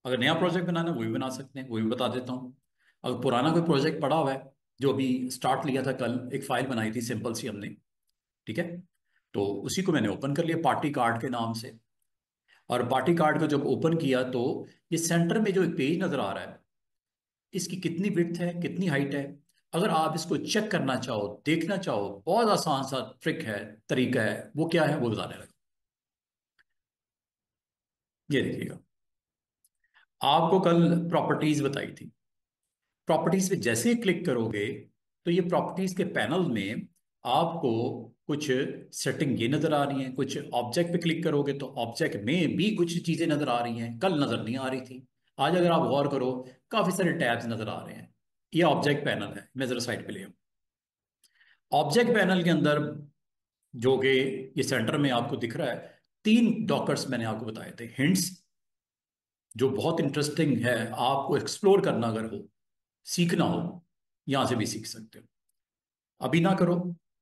अगर नया प्रोजेक्ट बनाना है वो भी बना सकते हैं, वो भी बता देता हूँ। अगर पुराना कोई प्रोजेक्ट पड़ा हुआ है, जो अभी स्टार्ट लिया था कल, एक फाइल बनाई थी सिंपल सी हमने, ठीक है, तो उसी को मैंने ओपन कर लिया पार्टी कार्ड के नाम से। और पार्टी कार्ड को जब ओपन किया तो ये सेंटर में जो एक पेज नजर आ रहा है, इसकी कितनी विड्थ है, कितनी हाइट है, अगर आप इसको चेक करना चाहो, देखना चाहो, बहुत आसान सा ट्रिक है, तरीका है, वो क्या है वो बताने लगा। ये देखिएगा, आपको कल प्रॉपर्टीज बताई थी। प्रॉपर्टीज पे जैसे ही क्लिक करोगे तो ये प्रॉपर्टीज के पैनल में आपको कुछ सेटिंग ये नजर आ रही हैं, कुछ ऑब्जेक्ट पे क्लिक करोगे तो ऑब्जेक्ट में भी कुछ चीजें नजर आ रही हैं, कल नजर नहीं आ रही थी। आज अगर आप गौर करो, काफी सारे टैब्स नजर आ रहे हैं। ये ऑब्जेक्ट पैनल है, मैं जरा साइड पे ले आऊं। ऑब्जेक्ट पैनल के अंदर जो कि ये सेंटर में आपको दिख रहा है, तीन डॉकर्स मैंने आपको बताए थे, हिंट्स, जो बहुत इंटरेस्टिंग है, आपको एक्सप्लोर करना अगर हो, सीखना हो, यहां से भी सीख सकते हो। अभी ना करो,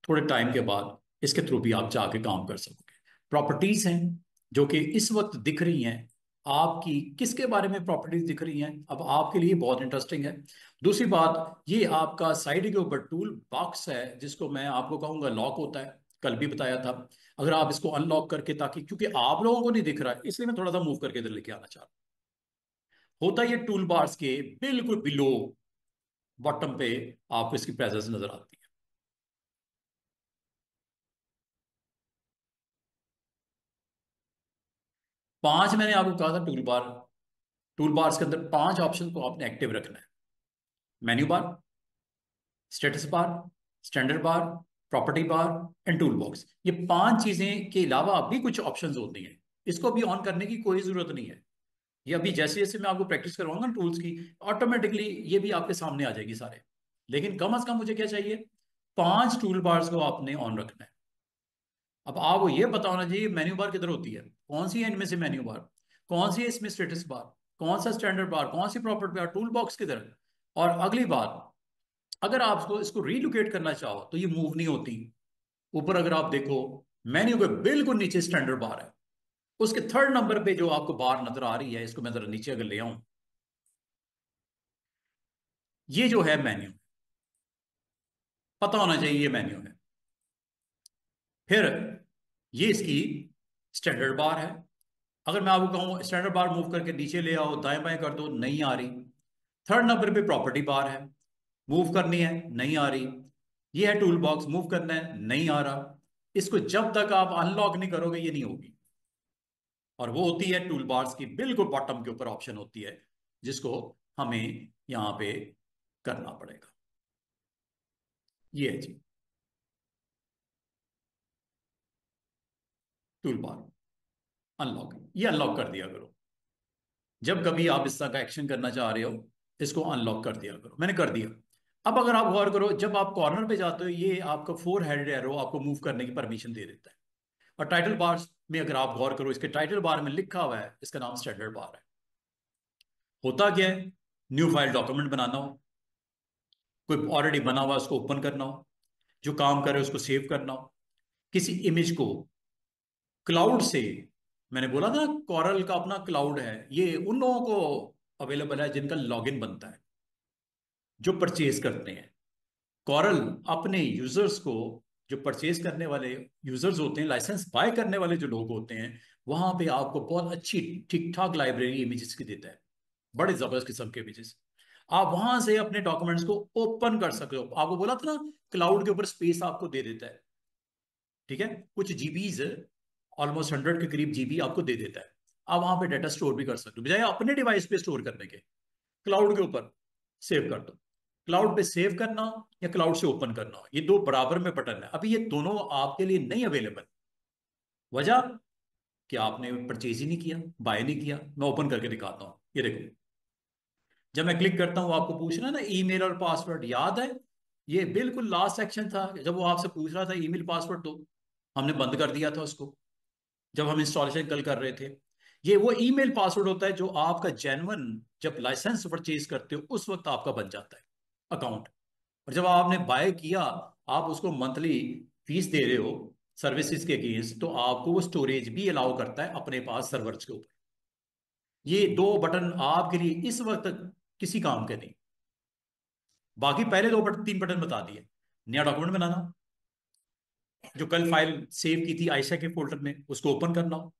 थोड़े टाइम के बाद इसके थ्रू भी आप जाके काम कर सकोगे। प्रॉपर्टीज हैं जो कि इस वक्त दिख रही हैं आपकी, किसके बारे में प्रॉपर्टीज दिख रही हैं, अब आपके लिए बहुत इंटरेस्टिंग है। दूसरी बात, ये आपका साइड के ऊपर टूल बॉक्स है, जिसको मैं आपको कहूंगा लॉक होता है, कल भी बताया था। अगर आप इसको अनलॉक करके, ताकि क्योंकि आप लोगों को नहीं दिख रहा है इसलिए मैं थोड़ा सा मूव करके इधर लेके आना चाह रहा हूं। होता ये टूल बार्स के बिल्कुल बिलो, बॉटम पे आपको इसकी प्रेजेंस नजर आती है। 5 मैंने आपको कहा था टूल बार। टूल बार्स के अंदर 5 ऑप्शन को आपने एक्टिव रखना है। Menu bar, status bar, standard bar, property bar and tool box. ये 5 चीजें के अलावा भी कुछ ऑप्शंस होती हैं, इसको भी ऑन करने की कोई जरूरत नहीं है। ये अभी जैसे जैसे मैं आपको प्रैक्टिस करवाऊंगा टूल्स की, ऑटोमेटिकली ये भी आपके सामने आ जाएगी सारे। लेकिन कम से कम मुझे क्या चाहिए, 5 टूल बार्स को आपने ऑन रखना है। अब आपको ये पता होना चाहिए मेन्यू बार किधर होती है, कौन सी है इनमें से मेन्यू बार, कौन सी है इसमें स्टेटस बार, कौन सा स्टैंडर्ड बार, कौन सी प्रॉपर्टी बार, टूल बॉक्स किधर है। और अगली बात, अगर आप इसको रीलोकेट करना चाहो तो ये मूव नहीं होती। ऊपर अगर आप देखो, मेन्यू के बिल्कुल नीचे स्टैंडर्ड बार है, उसके थर्ड नंबर पे जो आपको बार नजर आ रही है, इसको मैं जरा नीचे अगर ले आऊं, ये जो है मेन्यू, पता होना चाहिए ये मेन्यू है। फिर ये इसकी स्टैंडर्ड बार है। अगर मैं आपको कहूं स्टैंडर्ड बार मूव करके नीचे ले आओ, दाएं बाएं कर दो, नहीं आ रही। थर्ड नंबर पे प्रॉपर्टी बार है, मूव करनी है, नहीं आ रही। ये है टूल बॉक्स, मूव करना है, नहीं आ रहा। इसको जब तक आप अनलॉक नहीं करोगे ये नहीं होगी। और वो होती है टूल बार्स की बिल्कुल बॉटम के ऊपर ऑप्शन होती है, जिसको हमें यहां पे करना पड़ेगा। ये है जी टूल बार अनलॉक, ये अनलॉक कर दिया करो। जब कभी आप इस तरह का एक्शन करना चाह रहे हो, इसको अनलॉक कर दिया करो। मैंने कर दिया। अब अगर आप गौर करो, जब आप कॉर्नर पे जाते हो, ये आपका 4 हेडेड एरो आपको मूव करने की परमिशन दे देता है। और टाइटल बार में अगर आप गौर करो, इसके टाइटल बार में लिखा हुआ है, इसका नाम स्टैंडर्ड बार है। होता क्या है, न्यू फाइल डॉक्यूमेंट बनाना हो, कोई ऑलरेडी बना हुआ उसको ओपन करना हो, जो काम करे उसको सेव करना हो, किसी इमेज को क्लाउड से, मैंने बोला था कॉरल का अपना क्लाउड है, ये उन लोगों को अवेलेबल है जिनका लॉगिन बनता है, जो परचेज करते हैं। कॉरल अपने यूजर्स को, जो परचेज करने वाले यूजर्स होते हैं, लाइसेंस बाय करने वाले जो लोग होते हैं, वहां पे आपको बहुत अच्छी ठीक ठाक लाइब्रेरी इमेजेस की देता है, बड़े जबरदस्त किस्म के इमेजेस। आप वहां से अपने डॉक्यूमेंट्स को ओपन कर सकते हो। आपको बोला था ना, क्लाउड के ऊपर स्पेस आपको दे देता है, ठीक है, कुछ जीबीज, ऑलमोस्ट 100 के करीब जीबी आपको दे देता है। आप वहां पे डाटा स्टोर भी कर सकते हो, बजाय अपने डिवाइस पे स्टोर करने के, क्लाउड के ऊपर सेव कर दो। क्लाउड पे सेव करना हो या क्लाउड से ओपन करना हो, ये दो बराबर में बटन है। अभी ये दोनों आपके लिए नहीं अवेलेबल। वजह, कि आपने परचेज ही नहीं किया, बाय नहीं किया। मैं ओपन करके दिखाता हूं, ये देखो। जब मैं क्लिक करता हूं, आपको पूछना है ना ईमेल और पासवर्ड, याद है? ये बिल्कुल लास्ट सेक्शन था जब वो आपसे पूछ रहा था ईमेल पासवर्ड, तो हमने बंद कर दिया था उसको जब हम इंस्टॉलेशन कल कर रहे थे। ये वो ईमेल पासवर्ड होता है जो आपका जेन्युइन, जब लाइसेंस परचेज करते हो उस वक्त आपका बन जाता है अकाउंट। और जब आपने बाय किया, आप उसको मंथली फीस दे रहे हो सर्विसेज के अगेंस्ट, तो आपको वो स्टोरेज भी अलाउ करता है अपने पास सर्वर्स के ऊपर। ये दो बटन आपके लिए इस वक्त किसी काम के नहीं। बाकी पहले दो बटन, तीन बटन बता दिए। नया डॉक्यूमेंट बनाना, जो कल फाइल सेव की थी आयशा के फोल्डर में, उसको ओपन करना हो।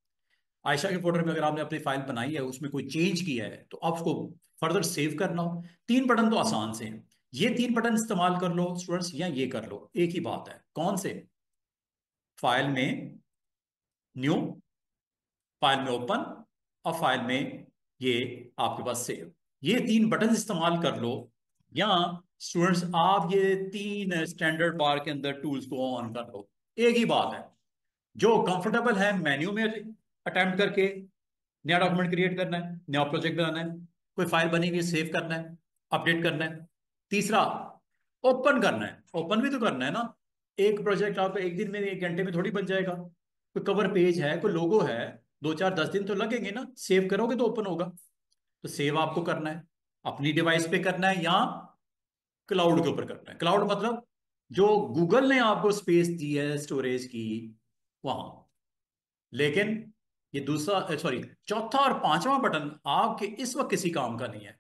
आयशा के फोल्डर में अगर आपने अपनी फाइल बनाई है, उसमें कोई चेंज किया है, तो आप उसको फर्दर सेव करना हो। तीन बटन तो आसान से हैं। ये तीन बटन इस्तेमाल कर लो स्टूडेंट्स, या ये कर लो, एक ही बात है। कौन से? फाइल में न्यू, फाइल में ओपन, और फाइल में ये आपके पास सेव। ये तीन बटन इस्तेमाल कर लो। या स्टूडेंट्स आप ये तीन स्टैंडर्ड बार के अंदर टूल्स को ऑन कर लो। एक ही बात है। जो कंफर्टेबल है मेन्यू में अटेम्प्ट करके नया डॉक्यूमेंट क्रिएट करना है, नया प्रोजेक्ट बनाना है, कोई फाइल बनी हुई है सेव करना है, अपडेट करना है। तीसरा, ओपन करना है। ओपन भी तो करना है ना। एक प्रोजेक्ट आपका एक दिन में, एक घंटे में थोड़ी बन जाएगा। कोई कवर पेज है, कोई लोगो है, 2 4 10 दिन तो लगेंगे ना। सेव करोगे तो ओपन होगा। तो सेव आपको करना है अपनी डिवाइस पे करना है, या क्लाउड के ऊपर करना है। क्लाउड मतलब जो गूगल ने आपको स्पेस दी है स्टोरेज की, वहां। लेकिन ये दूसरा, सॉरी, चौथा और पांचवा बटन आपके इस वक्त किसी काम का नहीं है।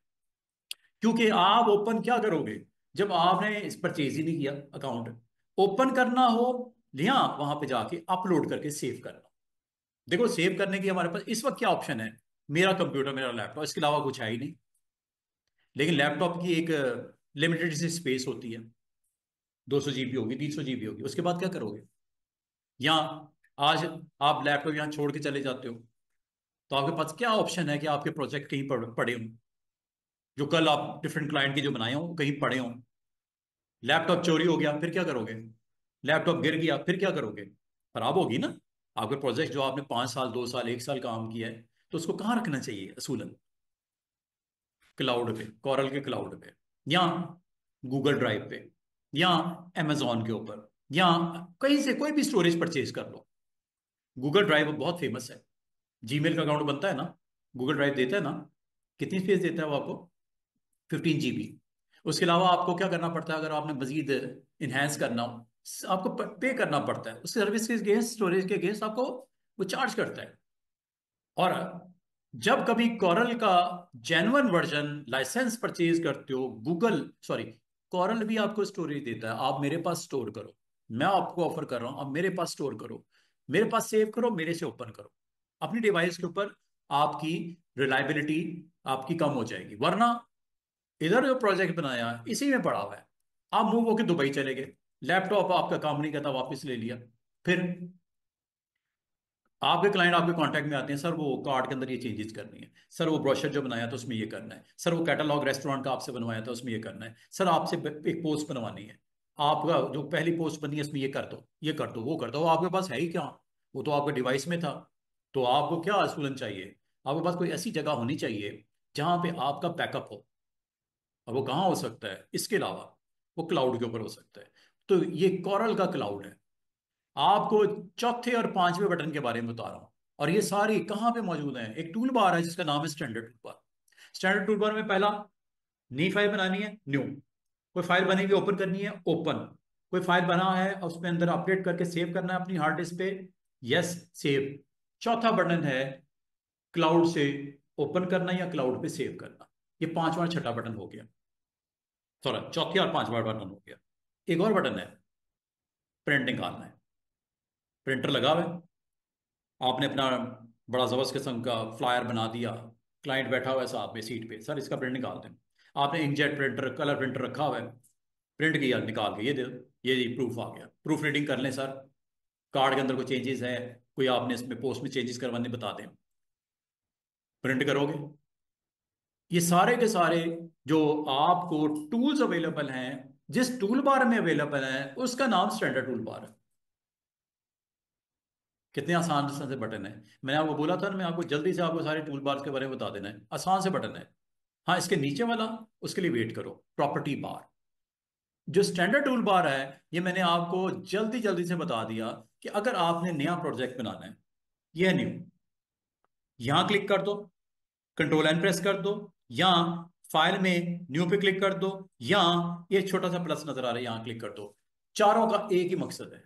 क्योंकि आप ओपन क्या करोगे जब आपने इस परचेज ही नहीं किया अकाउंट? ओपन करना हो या वहां पे जाके अपलोड करके सेव करना। देखो, सेव करने की हमारे पास इस वक्त क्या ऑप्शन है? मेरा कंप्यूटर, मेरा लैपटॉप, इसके अलावा कुछ है ही नहीं। लेकिन लैपटॉप की एक लिमिटेड सी स्पेस होती है। 200 GB होगी, 300 GB होगी, उसके बाद क्या करोगे? या आज आप लैपटॉप यहाँ छोड़ के चले जाते हो, तो आपके पास क्या ऑप्शन है कि आपके प्रोजेक्ट कहीं पड़े हों, जो कल आप डिफरेंट क्लाइंट के जो बनाए हों कहीं पड़े हों। लैपटॉप चोरी हो गया, फिर क्या करोगे? लैपटॉप गिर गया, फिर क्या करोगे? खराब होगी ना। आपके प्रोजेक्ट जो आपने 5 साल, 2 साल, 1 साल काम किया है, तो उसको कहाँ रखना चाहिए असूलन? क्लाउड पे, कोरल के क्लाउड पे, या गूगल ड्राइव पे, या amazon के ऊपर, या कहीं से कोई भी स्टोरेज परचेज कर लो। गूगल ड्राइव बहुत फेमस है। जीमेल का अकाउंट बनता है ना, गूगल ड्राइव देता है ना। कितनी स्पेस देता है वो आपको? 15 GB। उसके अलावा आपको क्या करना पड़ता है अगर आपने मजीद इन्हेंस करना हो? आपको पे करना पड़ता है उस सर्विस के अगेंस्ट, स्टोरेज के अगेंस्ट आपको वो चार्ज करता है। और जब कभी कॉरल का जेन्युइन वर्जन लाइसेंस परचेज करते हो, गूगल, सॉरी, कॉरल भी आपको स्टोरेज देता है, आप मेरे पास स्टोर करो। मैं आपको ऑफर कर रहा हूं, आप मेरे पास स्टोर करो, मेरे पास सेव करो, मेरे से ओपन करो। अपनी डिवाइस के ऊपर आपकी रिलायबिलिटी आपकी कम हो जाएगी। वरना इधर जो प्रोजेक्ट बनाया इसी में पड़ा हुआ है, आप मूव होके दुबई चले गए, लैपटॉप आपका काम नहीं करता, वापस ले लिया। फिर आपके क्लाइंट आपके कांटेक्ट में आते हैं, सर वो कार्ड के अंदर ये चेंजेस करनी है, सर वो ब्रोशर जो बनाया था उसमें ये करना है, सर वो कैटलॉग रेस्टोरेंट का आपसे बनवाया था उसमें ये करना है, सर आपसे एक पोस्ट बनवानी है, आपका जो पहली पोस्ट बनी है उसमें ये कर दो, ये कर दो, वो कर दो। वो आपके पास है ही क्या? वो तो आपके डिवाइस में था। तो आपको क्या असूलन चाहिए? आपके पास कोई ऐसी जगह होनी चाहिए जहां पे आपका बैकअप हो। और वो कहाँ हो सकता है इसके अलावा? वो क्लाउड के ऊपर हो सकता है। तो ये कॉरल का क्लाउड है। आपको चौथे और पांचवें बटन के बारे में बता रहा हूं। और ये सारी कहाँ पे मौजूद है? एक टूल बार है जिसका नाम है standard tool bar. Standard tool bar में पहला, नई फाइल बनानी है, न्यू। कोई फाइल बनी हुई ओपन करनी है, ओपन। कोई फाइल बना है और उसमें अंदर अपडेट करके सेव करना है अपनी हार्ड डिस्क पे, यस, सेव। चौथा बटन है क्लाउड से ओपन करना या क्लाउड पे सेव करना। ये पांचवा और छठा बटन हो गया। सॉरी, चौथी और पांचवा बटन हो गया। एक और बटन है, प्रिंट निकालना है। प्रिंटर लगा हुआ है, आपने अपना बड़ा जबरदस्त किस्म का फ्लायर बना दिया, क्लाइंट बैठा हुआ है साथ में सीट पे, सर इसका प्रिंट निकाल दें। आपने इंकजेट प्रिंटर, कलर प्रिंटर रखा हुआ है, प्रिंट किया, निकाल के ये दे दो, ये प्रूफ आ गया। प्रूफ रीडिंग कर लें सर, कार्ड के अंदर कोई चेंजेस है, कोई आपने इसमें पोस्ट में चेंजेस करवाने बता दें, प्रिंट करोगे। ये सारे के सारे जो आपको टूल्स अवेलेबल हैं, जिस टूल बार में अवेलेबल है उसका नाम स्टैंडर्ड टूल बार है। कितने आसान से बटन है। मैंने आपको बोला था ना, मैं आपको जल्दी से आपको सारे टूल बार के बारे में बता देना है, आसान से बटन है। हाँ, इसके नीचे वाला, उसके लिए वेट करो, प्रॉपर्टी बार। जो स्टैंडर्ड टूल बार है, ये मैंने आपको जल्दी जल्दी से बता दिया कि अगर आपने नया प्रोजेक्ट बनाना है, ये है न्यू, यहां क्लिक कर दो, कंट्रोल एन प्रेस कर दो, या फाइल में न्यू पे क्लिक कर दो, या ये छोटा सा प्लस नजर आ रहा है यहां क्लिक कर दो। चारों का एक ही मकसद है,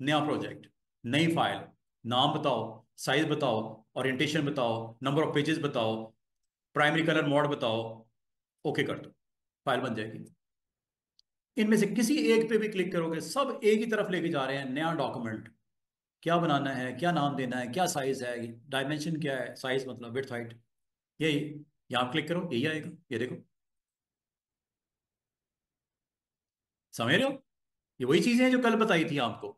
नया प्रोजेक्ट, नई फाइल, नाम बताओ, साइज बताओ, ओरिएंटेशन बताओ, नंबर ऑफ पेजेस बताओ, प्राइमरी कलर मोड बताओ, ओके कर दो, फाइल बन जाएगी। इनमें से किसी एक पे भी क्लिक करोगे, सब एक ही तरफ लेके जा रहे हैं, नया डॉक्यूमेंट। क्या बनाना है, क्या नाम देना है, क्या साइज है, डायमेंशन क्या है, साइज मतलब विड्थ हाइट, यही। यहां क्लिक करो, यही आएगा, ये देखो। समझ रहे हो? ये वही चीजें हैं जो कल बताई थी आपको।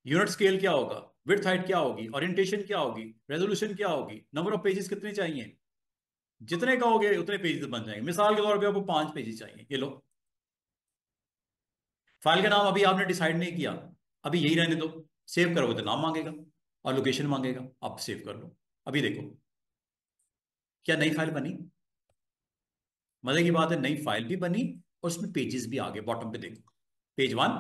यूनिट स्केल क्या होगा, विड्थ हाइट क्या होगी, ओरिएंटेशन क्या होगी, रेजोल्यूशन क्या होगी, नंबर ऑफ पेजेस कितने चाहिए। जितने कहोगे उतने पेजेस बन जाएंगे। मिसाल के तौर पे आपको 5 पेजेस चाहिए, ये लो। फाइल का नाम अभी आपने डिसाइड नहीं किया, अभी यही रहने दो। सेव करोगे तो नाम मांगेगा और लोकेशन मांगेगा, आप सेव कर लो। अभी देखो, क्या नई फाइल बनी। मजे की बात है, नई फाइल भी बनी और उसमें पेजेस भी आ गए। बॉटम पे देखो, page 1,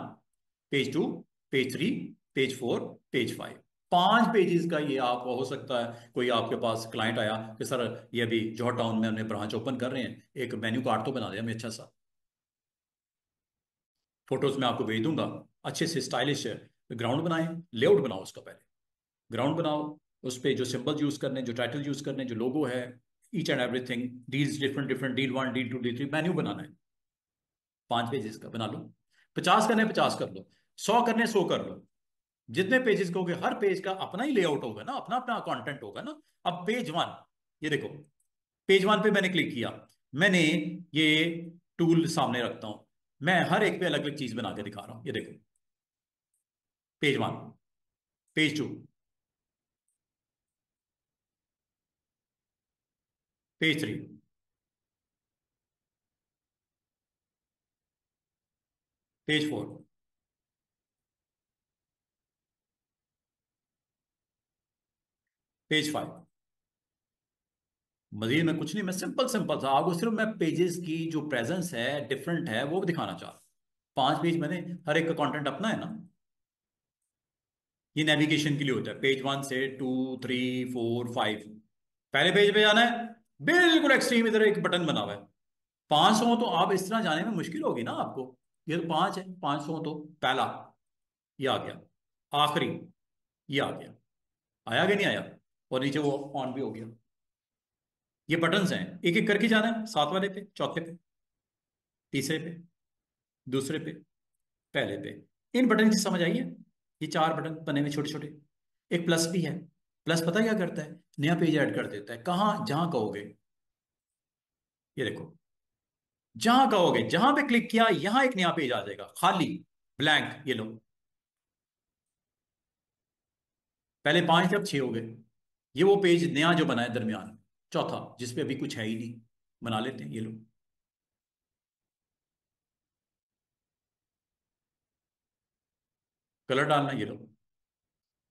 page 2, page 3, page 4, page 5। 5 pages का ये आप हो सकता है कोई आपके पास क्लाइंट आया कि सर ये अभी जॉर्ज टाउन में हमने ब्रांच ओपन कर रहे हैं, एक मेन्यू कार्ड तो बना दिया हमें अच्छा सा। फोटोज में आपको भेज दूंगा, अच्छे से स्टाइलिश ग्राउंड बनाए, लेआउट बनाओ उसका पहले। ग्राउंड बनाओ, उस पर जो सिंबल यूज करने, जो टाइटल यूज करने, जो लोगो है, each and everything, deals different different, deal 1, deal 2, deal 3, menu बनाना है। 5 पेजेस का बना लो। 50 करने 50 कर लो, 100 करने 100 कर लो। जितने पेजेस कहोगे, हर पेज का अपना ही लेआउट होगा ना, अपना अपना कंटेंट होगा ना। अब पेज 1, ये देखो, पेज 1 पे मैंने क्लिक किया, मैंने ये टूल सामने रखता हूं, मैं हर एक पे अलग अलग चीज बना के दिखा रहा हूं, ये देखो। Page 1, page 2, page 3, page 4, page 5। मजीद में कुछ नहीं, मैं सिंपल सिंपल था आपको, सिर्फ मैं पेजेस की जो प्रेजेंस है, डिफरेंट है, वो दिखाना चाह रहा हूं। 5 पेज मैंने, हर एक का कंटेंट अपना है ना। ये नेविगेशन के लिए होता है, पेज 1 से 2, 3, 4, 5। पहले पेज पे जाना है, बिल्कुल एक्सट्रीम इधर एक बटन बना हुआ है। 500 तो आप इस तरह जाने में मुश्किल होगी ना आपको। ये तो 5 है, 500 तो पहला ये आ गया, आखिरी ये आ गया, आया कि नहीं आया, और नीचे वो ऑन भी हो गया। ये बटन्स हैं, एक एक करके जाना है, सात वाले पे, चौथे पे, तीसरे पे, दूसरे पे, पहले पे। इन बटन की समझ आई है? ये 4 बटन बने हुए छोटे छोटे। एक प्लस भी है। प्लस पता क्या करता है, नया पेज ऐड कर देता है, कहाँ जहां कहोगे। ये देखो, जहां कहोगे, जहां पे क्लिक किया, यहां एक नया पेज आ जाएगा, खाली, ब्लैंक, ये लो। पहले 5 थे, अब 6 हो गए। ये वो पेज नया जो बना है दरमियान में, चौथा, जिसपे अभी कुछ है ही नहीं। बना लेते हैं, ये लो। कलर डालना, ये लो।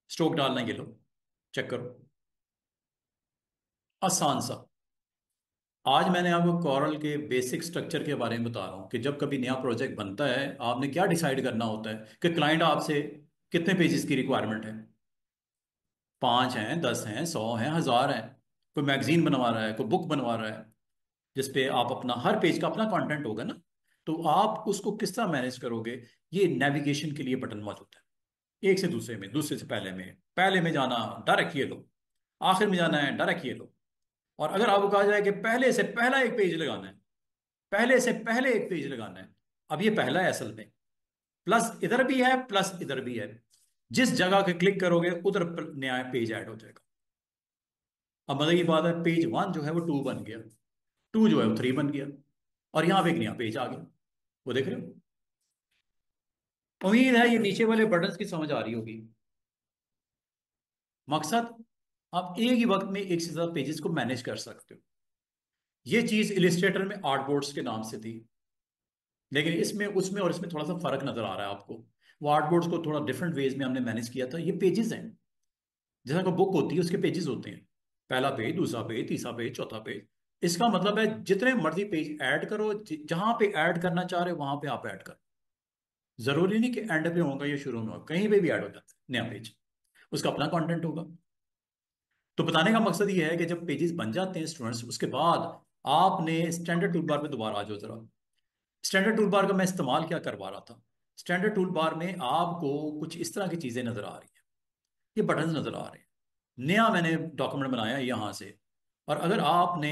स्ट्रोक डालना, ये लो। चेक करो, आसान सा। आज मैंने आपको कॉरल के बेसिक स्ट्रक्चर के बारे में बता रहा हूँ कि जब कभी नया प्रोजेक्ट बनता है, आपने क्या डिसाइड करना होता है कि क्लाइंट आपसे कितने पेजेस की रिक्वायरमेंट है। 5 हैं, 10 हैं, 100 हैं, 1000 हैं। कोई मैगजीन बनवा रहा है, कोई बुक बनवा रहा है, जिसपे आप अपना, हर पेज का अपना कंटेंट होगा ना। तो आप उसको किस तरह मैनेज करोगे। ये नेविगेशन के लिए बटन मौजूद है, एक से दूसरे में, दूसरे से पहले में जाना, डायरेक्ट ये लो। आखिर में जाना है, डायरेक्ट ये लो। और अगर आपको कहा जाए कि पहले से पहला एक पेज लगाना है, पहले से पहले एक पेज लगाना है, अब ये पहला है असल में, प्लस इधर भी है, प्लस इधर भी है। जिस जगह के क्लिक करोगे उधर नया पेज ऐड हो जाएगा। अब मजे की बात है, पेज 1 जो है वो 2 बन गया, 2 जो है वो 3 बन गया, और यहां पे एक नया पेज आ गया। वो देख रहे हो? उम्मीद है ये नीचे वाले बटन्स की समझ आ रही होगी। मकसद, आप एक ही वक्त में एक से ज्यादा पेजेस को मैनेज कर सकते हो। ये चीज इलिस्ट्रेटर में आर्टबोर्ड्स के नाम से थी, लेकिन इसमें, उसमें और इसमें थोड़ा सा फर्क नजर आ रहा है आपको। वो आर्टबोर्ड्स को थोड़ा डिफरेंट वेज में हमने मैनेज किया था, ये पेजेस हैं। जैसा कोई बुक होती है, उसके पेजेस होते हैं, पहला पेज, दूसरा पेज, तीसरा पेज, चौथा पेज। इसका मतलब है जितने मर्जी पेज ऐड करो, जहां पे ऐड करना चाह रहे हो वहां पे आप ऐड करो। जरूरी नहीं कि एंड पे होगा या शुरू में होगा, कहीं पे भी ऐड हो जाता है नया पेज, उसका अपना कंटेंट होगा। तो बताने का मकसद ये है कि जब पेजेस बन जाते हैं स्टूडेंट्स, उसके बाद आपने स्टैंडर्ड टूल बार पे दोबारा आ जाओ जरा। स्टैंडर्ड टूल बार का मैं इस्तेमाल क्या करवा रहा था, स्टैंडर्ड टूल बार में आपको कुछ इस तरह की चीजें नजर आ रही हैं, ये बटन नजर आ रहे हैं। नया मैंने डॉक्यूमेंट बनाया यहां से। और अगर आपने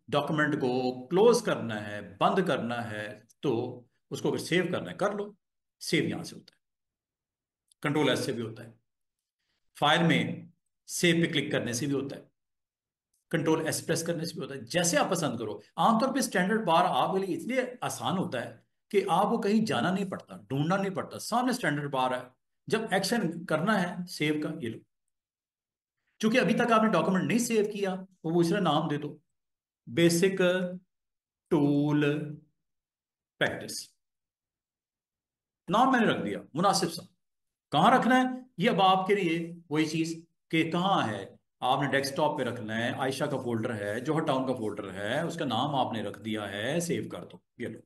डॉक्यूमेंट को क्लोज करना है, बंद करना है, तो उसको अगर सेव करना है कर लो। सेव यहां से होता है, कंट्रोल एस से भी होता है, फाइल में सेव पे क्लिक करने से भी होता है, कंट्रोल एस प्रेस करने से भी होता है, जैसे आप पसंद करो। आमतौर पे स्टैंडर्ड बार आपके लिए इसलिए आसान होता है कि आपको कहीं जाना नहीं पड़ता, ढूंढना नहीं पड़ता, सामने स्टैंडर्ड बार है। जब एक्शन करना है सेव का, ये लो। चूंकि अभी तक आपने डॉक्यूमेंट नहीं सेव किया, तो वो इसका नाम दे दो, बेसिक टूल प्रैक्टिस। नाम मैंने रख दिया मुनासिब सा। कहाँ रखना है ये अब आपके लिए वही चीज, कि कहाँ है। आपने डेस्कटॉप पे रखना है, आयशा का फोल्डर है, जोहर टाउन का फोल्डर है, उसका नाम आपने रख दिया है, सेव कर दो, ये लो।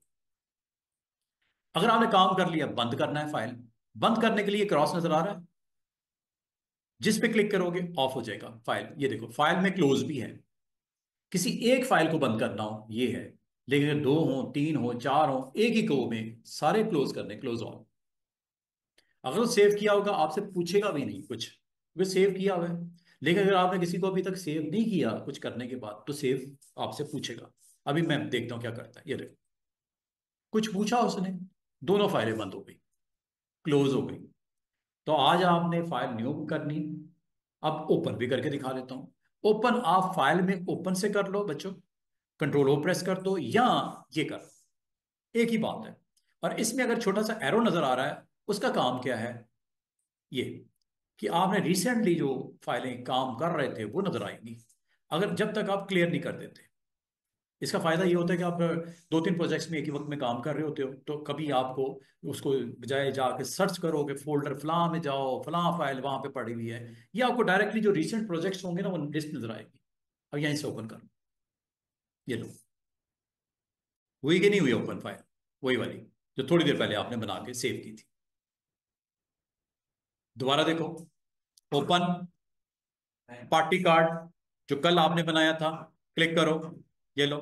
अगर आपने काम कर लिया, बंद करना है फाइल। बंद करने के लिए क्रॉस नजर आ रहा है, जिस पे क्लिक करोगे ऑफ हो जाएगा फाइल। ये देखो फाइल में क्लोज भी है। किसी एक फाइल को बंद करना हो ये है, लेकिन अगर दो हो, तीन हो, चार हो, एक ही को में सारे क्लोज करने, क्लोज ऑल। अगर वो सेव किया होगा आपसे पूछेगा भी नहीं कुछ, क्योंकि सेव किया हुआ है। लेकिन अगर आपने किसी को अभी तक सेव नहीं किया कुछ करने के बाद, तो सेव आपसे पूछेगा। अभी मैं देखता हूं क्या करता है, ये देखो। कुछ पूछा उसने, दोनों फाइलें बंद हो गई, क्लोज हो गई। तो आज आपने फाइल न्यू करनी, अब ओपन भी करके दिखा देता हूं। ओपन आप फाइल में ओपन से कर लो बच्चों, कंट्रोल ओ प्रेस कर दो, या ये कर, एक ही बात है। और इसमें अगर छोटा सा एरो नजर आ रहा है, उसका काम क्या है, ये कि आपने रिसेंटली जो फाइलें काम कर रहे थे वो नजर आएंगी, अगर जब तक आप क्लियर नहीं कर देते। इसका फायदा ये होता है कि आप दो तीन प्रोजेक्ट्स में एक ही वक्त में काम कर रहे होते हो, तो कभी आपको उसको बजाय जाके सर्च करोगे फोल्डर फलां में जाओ, फलां फाइल वहां पे पड़ी हुई है, या आपको डायरेक्टली जो रिसेंट प्रोजेक्ट्स होंगे ना वो लिस्ट नजर आएगी। अब यहीं से ओपन करो, ये लो। हुई कि नहीं हुई ओपन फाइल, वही वाली जो थोड़ी देर पहले आपने बना के सेव की थी। दोबारा देखो, ओपन पार्टी कार्ड जो कल आपने बनाया था, क्लिक करो, ये लो।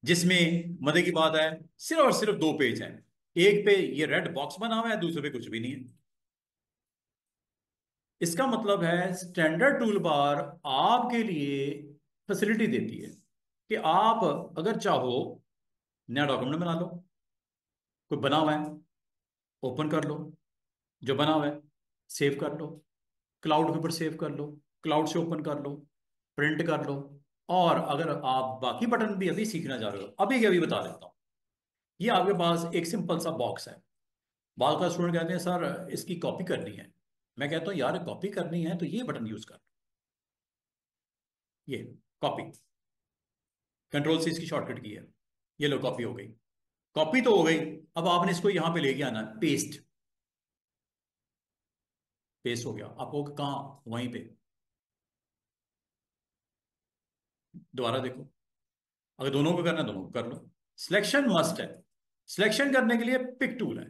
जिसमें मजे की बात है, सिर्फ और सिर्फ दो पेज हैं। एक पे ये रेड बॉक्स बना हुआ है, दूसरे पे कुछ भी नहीं है। इसका मतलब है स्टैंडर्ड टूल बार आपके लिए फैसिलिटी देती है कि आप अगर चाहो नया डॉक्यूमेंट बना लो, कोई बना हुआ है ओपन कर लो, जो बना हुआ है सेव कर लो, क्लाउड के ऊपर सेव कर लो, क्लाउड से ओपन कर लो, प्रिंट कर लो। और अगर आप बाकी बटन भी अभी सीखना चाह रहे हो, अभी के अभी बता देता हूँ। ये आपके पास एक सिंपल सा बॉक्स है। बाल का स्टूडेंट कहते हैं सर इसकी कॉपी करनी है। मैं कहता हूँ यार कॉपी करनी है तो ये बटन यूज कर, ये कॉपी, कंट्रोल से इसकी शॉर्टकट की है। ये लो कॉपी हो गई। कॉपी तो हो गई, अब आपने इसको यहां पे लेके आना है, पेस्ट। पेस्ट हो गया, आपको कहाँ, वहीं पे। दोबारा देखो, अगर दोनों को करना है दोनों को कर लो। सिलेक्शन मस्ट है। सिलेक्शन करने के लिए पिक टूल है,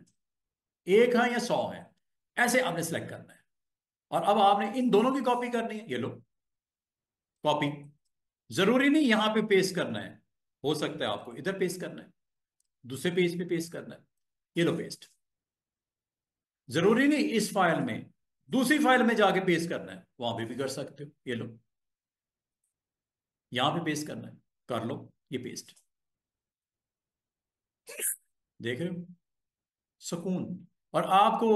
एक है या 100 है, ऐसे आपने सेलेक्ट करना है। और अब आपने इन दोनों की कॉपी करनी है, ये लो कॉपी। जरूरी नहीं यहां पे पेस्ट करना है, हो सकता है आपको इधर पेस्ट करना है, दूसरे पेज पे पेस्ट करना है, ये लो पेस्ट। जरूरी नहीं इस फाइल में, दूसरी फाइल में जाके पेस्ट करना है, वहां पे भी कर सकते हो, ये लो। यहां पे पेस्ट करना है, कर लो, ये पेस्ट। देख रहे हो, सुकून। और आपको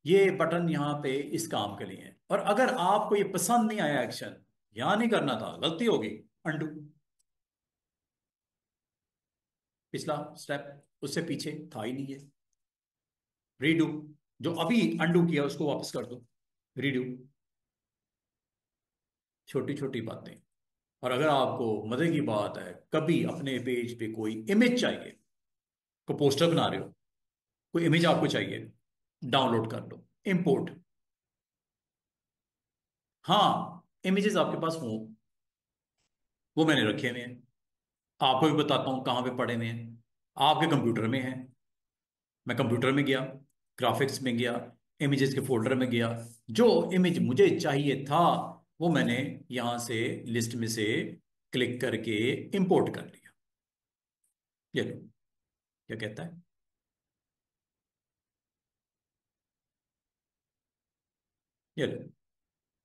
ये बटन यहां पे इस काम के लिए है। और अगर आपको ये पसंद नहीं आया एक्शन, यहां नहीं करना था, गलती होगी, अंडू, पिछला स्टेप, उससे पीछे था ही नहीं है, रीडू, जो अभी अंडू किया उसको वापस कर दो, रीडू। छोटी छोटी बातें। और अगर आपको मजे की बात है, कभी अपने पेज पे कोई इमेज चाहिए, को पोस्टर बना रहे हो, कोई इमेज आपको चाहिए, डाउनलोड कर लो, इंपोर्ट। हाँ, इमेजेस आपके पास हो, वो मैंने रखे हुए हैं, आपको भी बताता हूं कहाँ पे पड़े हुए हैं। आपके कंप्यूटर में है, मैं कंप्यूटर में गया, ग्राफिक्स में गया, इमेजेस के फोल्डर में गया, जो इमेज मुझे चाहिए था वो मैंने यहां से लिस्ट में से क्लिक करके इंपोर्ट कर लिया। ये लो, क्या कहता है, ये लो।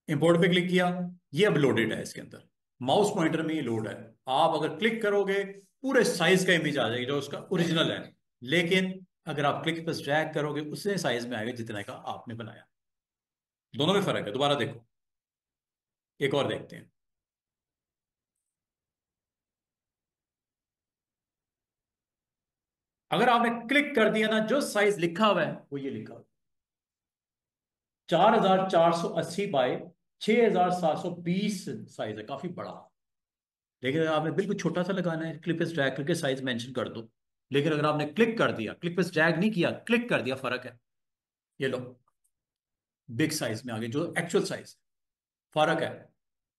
इंपोर्ट पे क्लिक किया, ये अब लोडेड है इसके अंदर, माउस पॉइंटर में ये लोड है। आप अगर क्लिक करोगे पूरे साइज का इमेज आ जाएगी जो उसका ओरिजिनल है, लेकिन अगर आप क्लिक पर ड्रैग करोगे उतने साइज में आएगा जितने का आपने बनाया। दोनों में फर्क है, दोबारा देखो, एक और देखते हैं। अगर आपने क्लिक कर दिया ना, जो साइज लिखा हुआ है वो ये लिखा हुआ है, 4480 बाय 6720 साइज है, काफी बड़ा। लेकिन अगर आपने बिल्कुल छोटा सा लगाना है, क्लिप पे ड्रैग करके साइज मेंशन कर दो। लेकिन अगर आपने क्लिक कर दिया, क्लिक पे ड्रैग नहीं किया, क्लिक कर दिया, फर्क है। ये लो, बिग साइज में आ गए जो एक्चुअल साइज, फर्क है।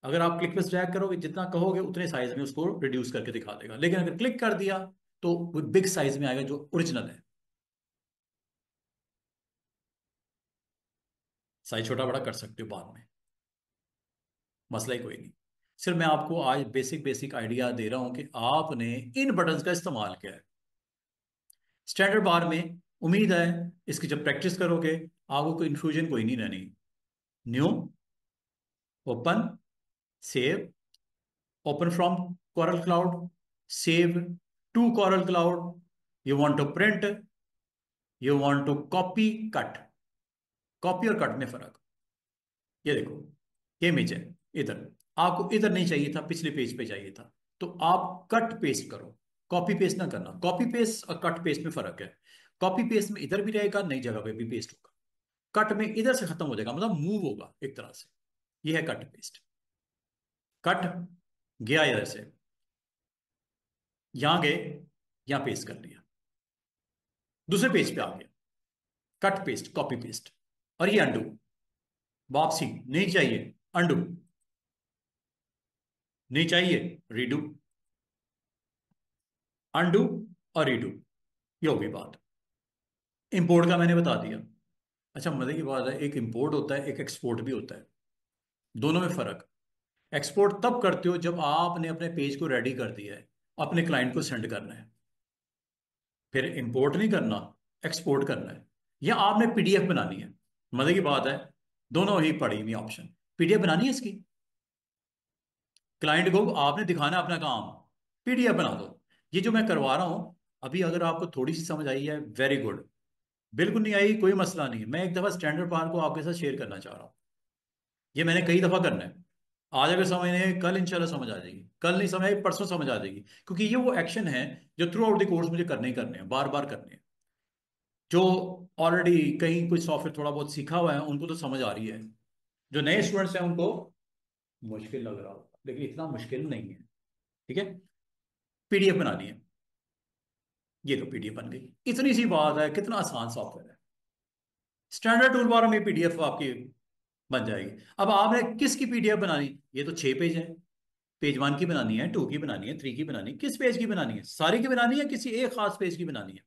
अगर आप क्लिक पे ड्रैग करोगे जितना कहोगे उतने साइज में उसको रिड्यूस करके दिखा देगा, लेकिन अगर क्लिक कर दिया तो वो बिग साइज में आएगा जो ओरिजिनल है। साइज छोटा बड़ा कर सकते हो बाद में, मसला ही कोई नहीं। सिर्फ मैं आपको आज बेसिक बेसिक आइडिया दे रहा हूं कि आपने इन बटन्स का इस्तेमाल किया है स्टैंडर्ड बार में। उम्मीद है इसकी जब प्रैक्टिस करोगे आपको कोई इन्फ्यूजन कोई नहीं रहनी। New, open, save, open from Coral Cloud, save to Coral Cloud, you want to print, you want to copy, cut। Copy और कट में फर्क, ये देखो, ये इमेज है, इधर आपको इधर नहीं चाहिए था, पिछले पेज पे चाहिए था, तो आप कट पेस्ट करो, कॉपी पेस्ट ना करना। कॉपी पेस्ट और कट पेस्ट में फर्क है। कॉपी पेस्ट में इधर भी रहेगा, नई जगह पे भी पेस्ट होगा। कट में इधर से खत्म हो जाएगा, मतलब मूव होगा एक तरह से। ये है कट पेस्ट। कट गया इधर से, यहां गए, यहां पेस्ट कर लिया, दूसरे पेज पे आ गया, कट पेस्ट कॉपी पेस्ट। और ये अंडू, वापसी नहीं चाहिए, अंडू नहीं चाहिए, रीडू, अंडू और रीडू, ये होगी बात। इंपोर्ट का मैंने बता दिया। अच्छा मजे की बात है, एक इंपोर्ट होता है एक एक्सपोर्ट भी होता है, दोनों में फर्क। एक्सपोर्ट तब करते हो जब आपने अपने पेज को रेडी कर दिया है, अपने क्लाइंट को सेंड करना है, फिर इंपोर्ट नहीं करना, एक्सपोर्ट करना है। या आपने पीडीएफ बनानी है, मजे की बात है, दोनों ही पड़ी हुई ऑप्शन। पीडीएफ बनानी है इसकी, क्लाइंट को आपने दिखाना है अपना काम, पीडीएफ बना दो। ये जो मैं करवा रहा हूं अभी, अगर आपको थोड़ी सी समझ आई है वेरी गुड, बिल्कुल नहीं आई कोई मसला नहीं है। मैं एक दफा स्टैंडर्ड पार को आपके साथ शेयर करना चाह रहा हूं, ये मैंने कई दफा करना है। आज अगर समझ नहीं आई, कल इंशाल्लाह समझ आ जाएगी, कल नहीं समझ आई परसों समझ आ जाएगी, क्योंकि ये वो एक्शन है जो थ्रू आउट द कोर्स मुझे करने ही करने हैं, बार बार करने हैं। जो ऑलरेडी कहीं कुछ सॉफ्टवेयर थोड़ा बहुत सीखा हुआ है उनको तो समझ आ रही है, जो नए स्टूडेंट्स हैं उनको मुश्किल लग रहा होगा, लेकिन इतना मुश्किल नहीं है। ठीक है, पीडीएफ बनानी है, ये तो पीडीएफ बन गई, इतनी सी बात है, कितना आसान सॉफ्टवेयर है। स्टैंडर्ड टूल बार में पीडीएफ आपकी बन जाएगी। अब आपने किसकी पीडीएफ बनानी, ये तो 6 पेज है, पेज 1 की बनानी है, 2 की बनानी है, 3 की बनानी है, किस पेज की बनानी है, सारी की बनानी है, किसी एक खास पेज की बनानी है।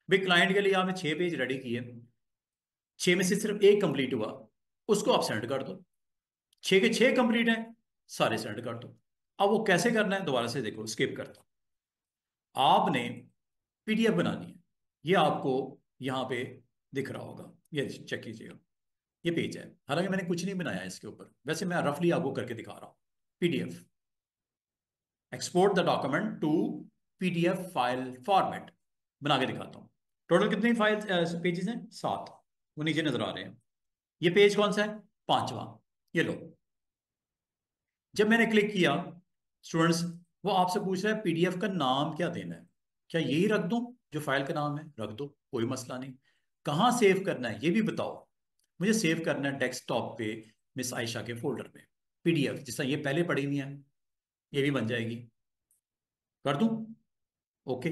भाई क्लाइंट के लिए आपने 6 पेज रेडी किए, 6 में से सिर्फ एक कंप्लीट हुआ, उसको आप सेंड कर दो। 6 के 6 कंप्लीट हैं, सारे सेंड कर दो। अब वो कैसे करना है दोबारा से देखो, स्किप करता हूं। आपने पीडीएफ बनानी है, ये आपको यहां पे दिख रहा होगा, ये चेक कीजिएगा, ये पेज है। हालांकि मैंने कुछ नहीं बनाया इसके ऊपर, वैसे मैं रफली आपको करके दिखा रहा हूं। PDF, export the document to PDF file format, बना के दिखाता हूं। टोटल कितनी फाइल पेजेस हैं, 7, वो नीचे नजर आ रहे हैं। ये पेज कौन सा है, 5वां, ये लो। जब मैंने क्लिक किया, स्टूडेंट्स, वो आपसे पूछ रहा है पीडीएफ का नाम क्या देना है, क्या यही रख दूं जो फाइल का नाम है, रख दो, कोई मसला नहीं। कहाँ सेव करना है ये भी बताओ। मुझे सेव करना है डेस्कटॉप पे, मिस आयशा के फोल्डर पे, पीडीएफ जिस तरह ये पहले पड़ी हुई है, ये भी बन जाएगी, कर दूं, ओके।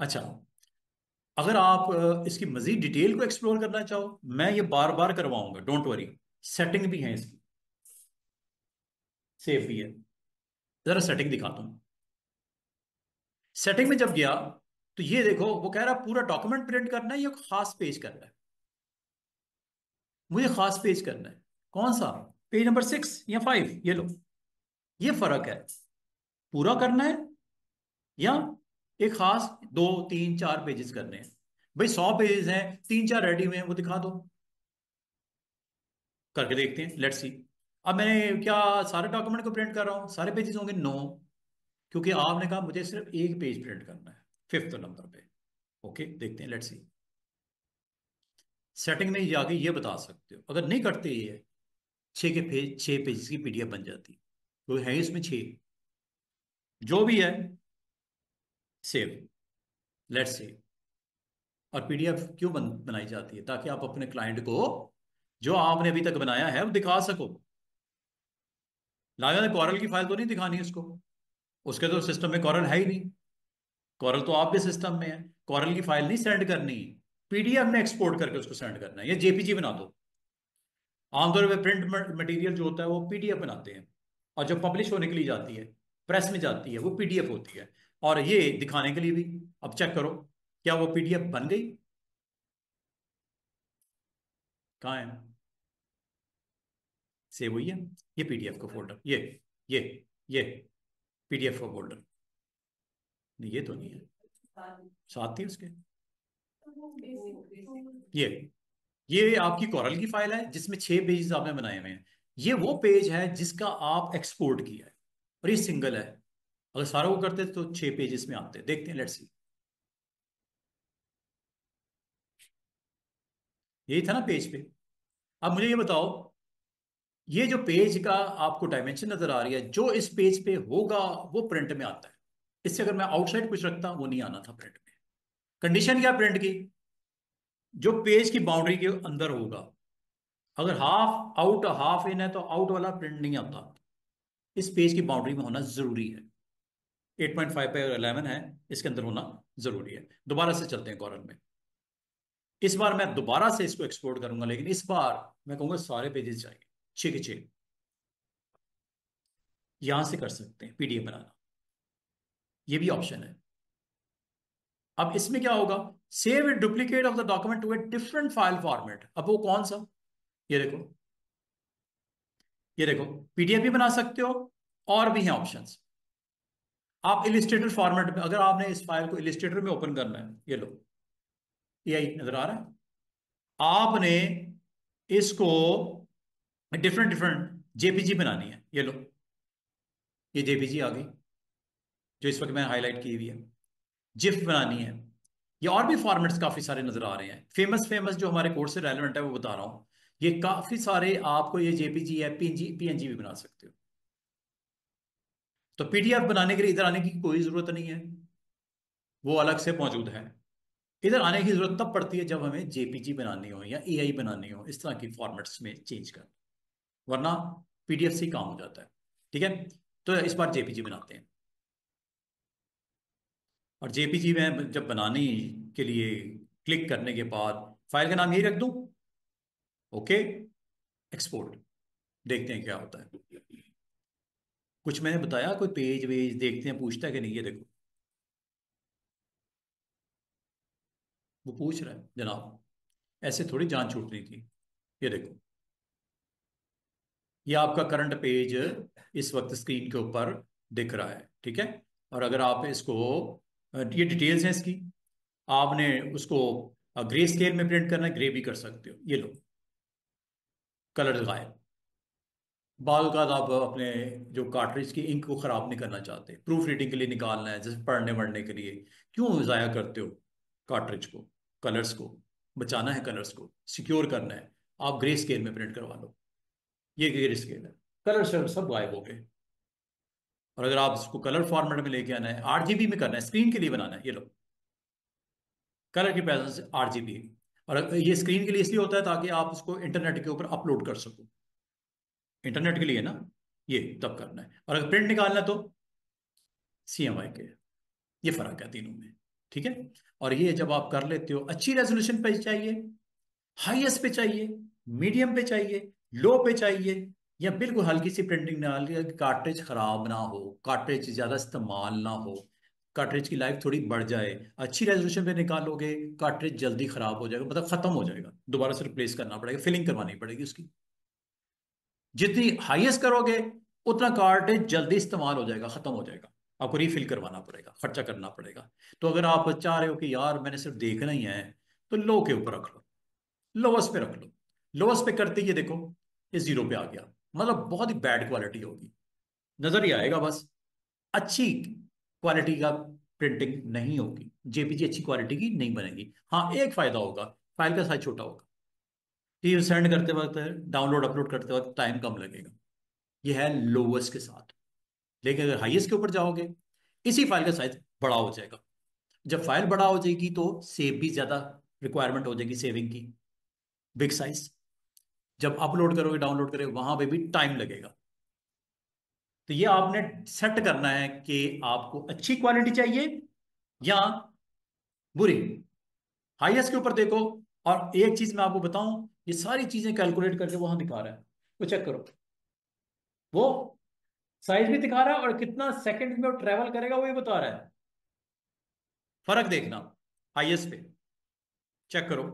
अच्छा, अगर आप इसकी मजीद डिटेल को एक्सप्लोर करना चाहो, मैं ये बार बार करवाऊंगा, डोंट वरी। सेटिंग भी है इसकी, सेव भी है, जरा सेटिंग दिखाता हूं। सेटिंग में जब गया तो ये देखो, वो कह रहा पूरा डॉक्यूमेंट प्रिंट करना है या खास पेज करना है। मुझे खास पेज करना है, कौन सा, पेज नंबर 6 या 5, ये लो, ये फर्क है। पूरा करना है या एक खास 2 3 4 पेजेस करने हैं। भाई 100 पेजेस हैं, 3 4 रेडी हुए हैं, वो दिखा दो। करके देखते हैं, लेट्स सी। अब मैंने क्या सारे डॉक्यूमेंट को प्रिंट कर रहा हूँ, सारे पेजेस होंगे? नो, क्योंकि आपने कहा मुझे सिर्फ एक पेज प्रिंट करना है, फिफ्थ नंबर पे। ओके, देखते हैं, लेट्स सी। सेटिंग में जाके ये बता सकते हो, अगर नहीं करते ये, छः के पेज, छः पेज की पीडीएफ बन जाती, तो है इसमें छः, जो भी है सेव, लेट्स सी। और पीडीएफ क्यों बनाई जाती है? ताकि आप अपने क्लाइंट को जो आपने अभी तक बनाया है वो दिखा सको। लागत कॉरल की फाइल तो नहीं दिखानी उसको, उसके तो सिस्टम में कॉरल है ही नहीं। कॉरल तो आपके सिस्टम में है, कॉरल की फाइल नहीं सेंड करनी, पीडीएफ में एक्सपोर्ट करके उसको सेंड करना है, या जेपीजी बना दो। आमतौर पर प्रिंट मटेरियल जो होता है वो पीडीएफ बनाते हैं, और जो पब्लिश होने के लिए जाती है, प्रेस में जाती है, वो पीडीएफ होती है। और ये दिखाने के लिए भी, अब चेक करो, क्या वो पीडीएफ बन गई? कहाँ है? सेव हुई है? ये पीडीएफ का फोल्डर, ये ये पीडीएफ का फोल्डर, नहीं ये तो नहीं है, साथ ही उसके, ये ये आपकी कोरल की फाइल है जिसमें 6 पेजेस आपने बनाए हुए हैं। ये वो पेज है जिसका आप एक्सपोर्ट किया है, और ये सिंगल है। अगर सारा वो करते तो 6 पेजेस में आते, देखते हैं, लेट्स सी। यही था ना पेज पे। अब मुझे ये बताओ, ये जो पेज का आपको डायमेंशन नजर आ रही है, जो इस पेज पे होगा वो प्रिंट में आता है। इससे अगर मैं आउटसाइड कुछ रखता, वो नहीं आना था प्रिंट में। कंडीशन क्या प्रिंट की? जो पेज की बाउंड्री के अंदर होगा। अगर हाफ आउट हाफ इन है तो आउट वाला प्रिंट नहीं आता, इस पेज की बाउंड्री में होना जरूरी है। 8.5 पे 11 है, इसके अंदर होना जरूरी है। दोबारा से चलते हैं कॉर्नर में। इस बार मैं दोबारा से इसको एक्सपोर्ट करूंगा, लेकिन इस बार मैं कहूंगा सारे पेजेस चाहिए, 6 के 6। यहां से कर सकते हैं पीडीएफ बनाना, ये भी ऑप्शन है। अब इसमें क्या होगा? Save it duplicate of the document to a different file format. अब वो कौन सा? ये देखो, ये देखो, पीडीएफ भी बना सकते हो, और भी हैं ऑप्शंस। आप इलिस्ट्रेटर फॉर्मेट में, अगर आपने इस फाइल को इलिस्ट्रेटर में ओपन करना है, ये लो, ये नजर आ रहा है। आपने इसको डिफरेंट डिफरेंट जेपीजी बनानी है, ये लो, ये जेपीजी आ गई, जो इस वक्त मैंने हाईलाइट की हुई है। जिफ बनानी है, ये और भी फॉर्मेट्स काफी सारे नजर आ रहे हैं। फेमस फेमस जो हमारे कोर्स से रेलेवेंट है वो बता रहा हूं। ये काफी सारे आपको, ये जेपीजी है, पीएनजी, पीएनजी भी बना सकते हो। तो पीडीएफ बनाने के लिए इधर आने की कोई जरूरत नहीं है, वो अलग से मौजूद है। इधर आने की जरूरत तब पड़ती है जब हमें जेपीजी बनानी हो या एआई बनानी हो, इस तरह की फॉर्मेट्स में चेंज कर, वरना पीडीएफ से ही काम हो जाता है। ठीक है, तो इस बार जेपीजी बनाते हैं। और जेपीजी में जब बनाने के लिए क्लिक करने के बाद फाइल का नाम यही रख दूं, ओके, एक्सपोर्ट, देखते हैं क्या होता है। कुछ मैंने बताया, कोई पेज वेज देखते हैं, पूछता है कि नहीं? ये देखो, वो पूछ रहा है जनाब, ऐसे थोड़ी जान छूट रही थी। ये देखो, ये आपका करंट पेज इस वक्त स्क्रीन के ऊपर दिख रहा है, ठीक है। और अगर आप इसको, ये डिटेल्स हैं इसकी, आपने उसको ग्रे स्केल में प्रिंट करना है, ग्रे भी कर सकते हो, ये लो, कलर गायब। बाल का आप अपने जो कार्ट्रिज की इंक को खराब नहीं करना चाहते, प्रूफ रीडिंग के लिए निकालना है, जैसे पढ़ने वढ़ने के लिए, क्यों जाया करते हो कार्ट्रिज को? कलर्स को बचाना है, कलर्स को सिक्योर करना है, आप ग्रे स्केल में प्रिंट करवा लो। ये ग्रे स्केल है, कलर सब गायब हो गए। और अगर आप इसको कलर फॉर्मेट में लेके आना है, आरजीबी में करना है, स्क्रीन के लिए बनाना है, ये लो, कलर की प्रेजेंस आरजीबी। और ये स्क्रीन के लिए इसलिए होता है ताकि आप उसको इंटरनेट के ऊपर अपलोड कर सको, इंटरनेट के लिए ना, ये तब करना है। और अगर प्रिंट निकालना है तो सीएमवाई के, ये फर्क है तीनों में, ठीक है। और ये जब आप कर लेते हो, अच्छी रेजोल्यूशन पे चाहिए, हाईएस्ट पे चाहिए, मीडियम पे चाहिए, लो पे चाहिए, या बिल्कुल हल्की सी प्रिंटिंग डाल के, कार्ट्रिज खराब ना हो, कार्ट्रिज ज्यादा इस्तेमाल ना हो, कार्ट्रिज की लाइफ थोड़ी बढ़ जाए, अच्छी रेजोल्यूशन पे निकालोगे, कार्ट्रिज जल्दी खराब हो जाएगा, मतलब खत्म हो जाएगा, दोबारा से रिप्लेस करना पड़ेगा, फिलिंग करवानी पड़ेगी उसकी। जितनी हाईएस्ट करोगे उतना कार्ट्रिज जल्दी इस्तेमाल हो जाएगा, खत्म हो जाएगा, आपको रीफिल करवाना पड़ेगा, खर्चा करना पड़ेगा। तो अगर आप चाह रहे हो कि यार मैंने सिर्फ देखना ही है, तो लो के ऊपर रख लो, लोअर्स पे रख लो। लोअर्स पे करते ही ये देखो, ये 0 पे आ गया। मतलब बहुत ही बैड क्वालिटी होगी, नजर ही आएगा बस। अच्छी क्वालिटी का प्रिंटिंग नहीं होगी, जेपीजी अच्छी क्वालिटी की नहीं बनेगी। हाँ, एक फायदा होगा, फाइल का साइज छोटा होगा, ये सेंड करते वक्त, डाउनलोड अपलोड करते वक्त टाइम कम लगेगा। ये है लोवेस्ट के साथ। लेकिन अगर हाईएस्ट के ऊपर जाओगे, इसी फाइल का साइज बड़ा हो जाएगा। जब फाइल बड़ा हो जाएगी तो सेव भी ज्यादा रिक्वायरमेंट हो जाएगी, सेविंग की, बिग साइज। जब अपलोड करोगे, डाउनलोड करोगे, वहां पे भी टाइम लगेगा। तो ये आपने सेट करना है कि आपको अच्छी क्वालिटी चाहिए या बुरी। हाईएस्ट के ऊपर देखो। और एक चीज मैं आपको बताऊं, ये सारी चीजें कैलकुलेट करके वहां दिखा रहा है, वो चेक करो। वो साइज भी दिखा रहा है और कितना सेकंड में वो ट्रेवल करेगा वो भी बता रहा है। फर्क देखना, हाईएस्ट पे चेक करो,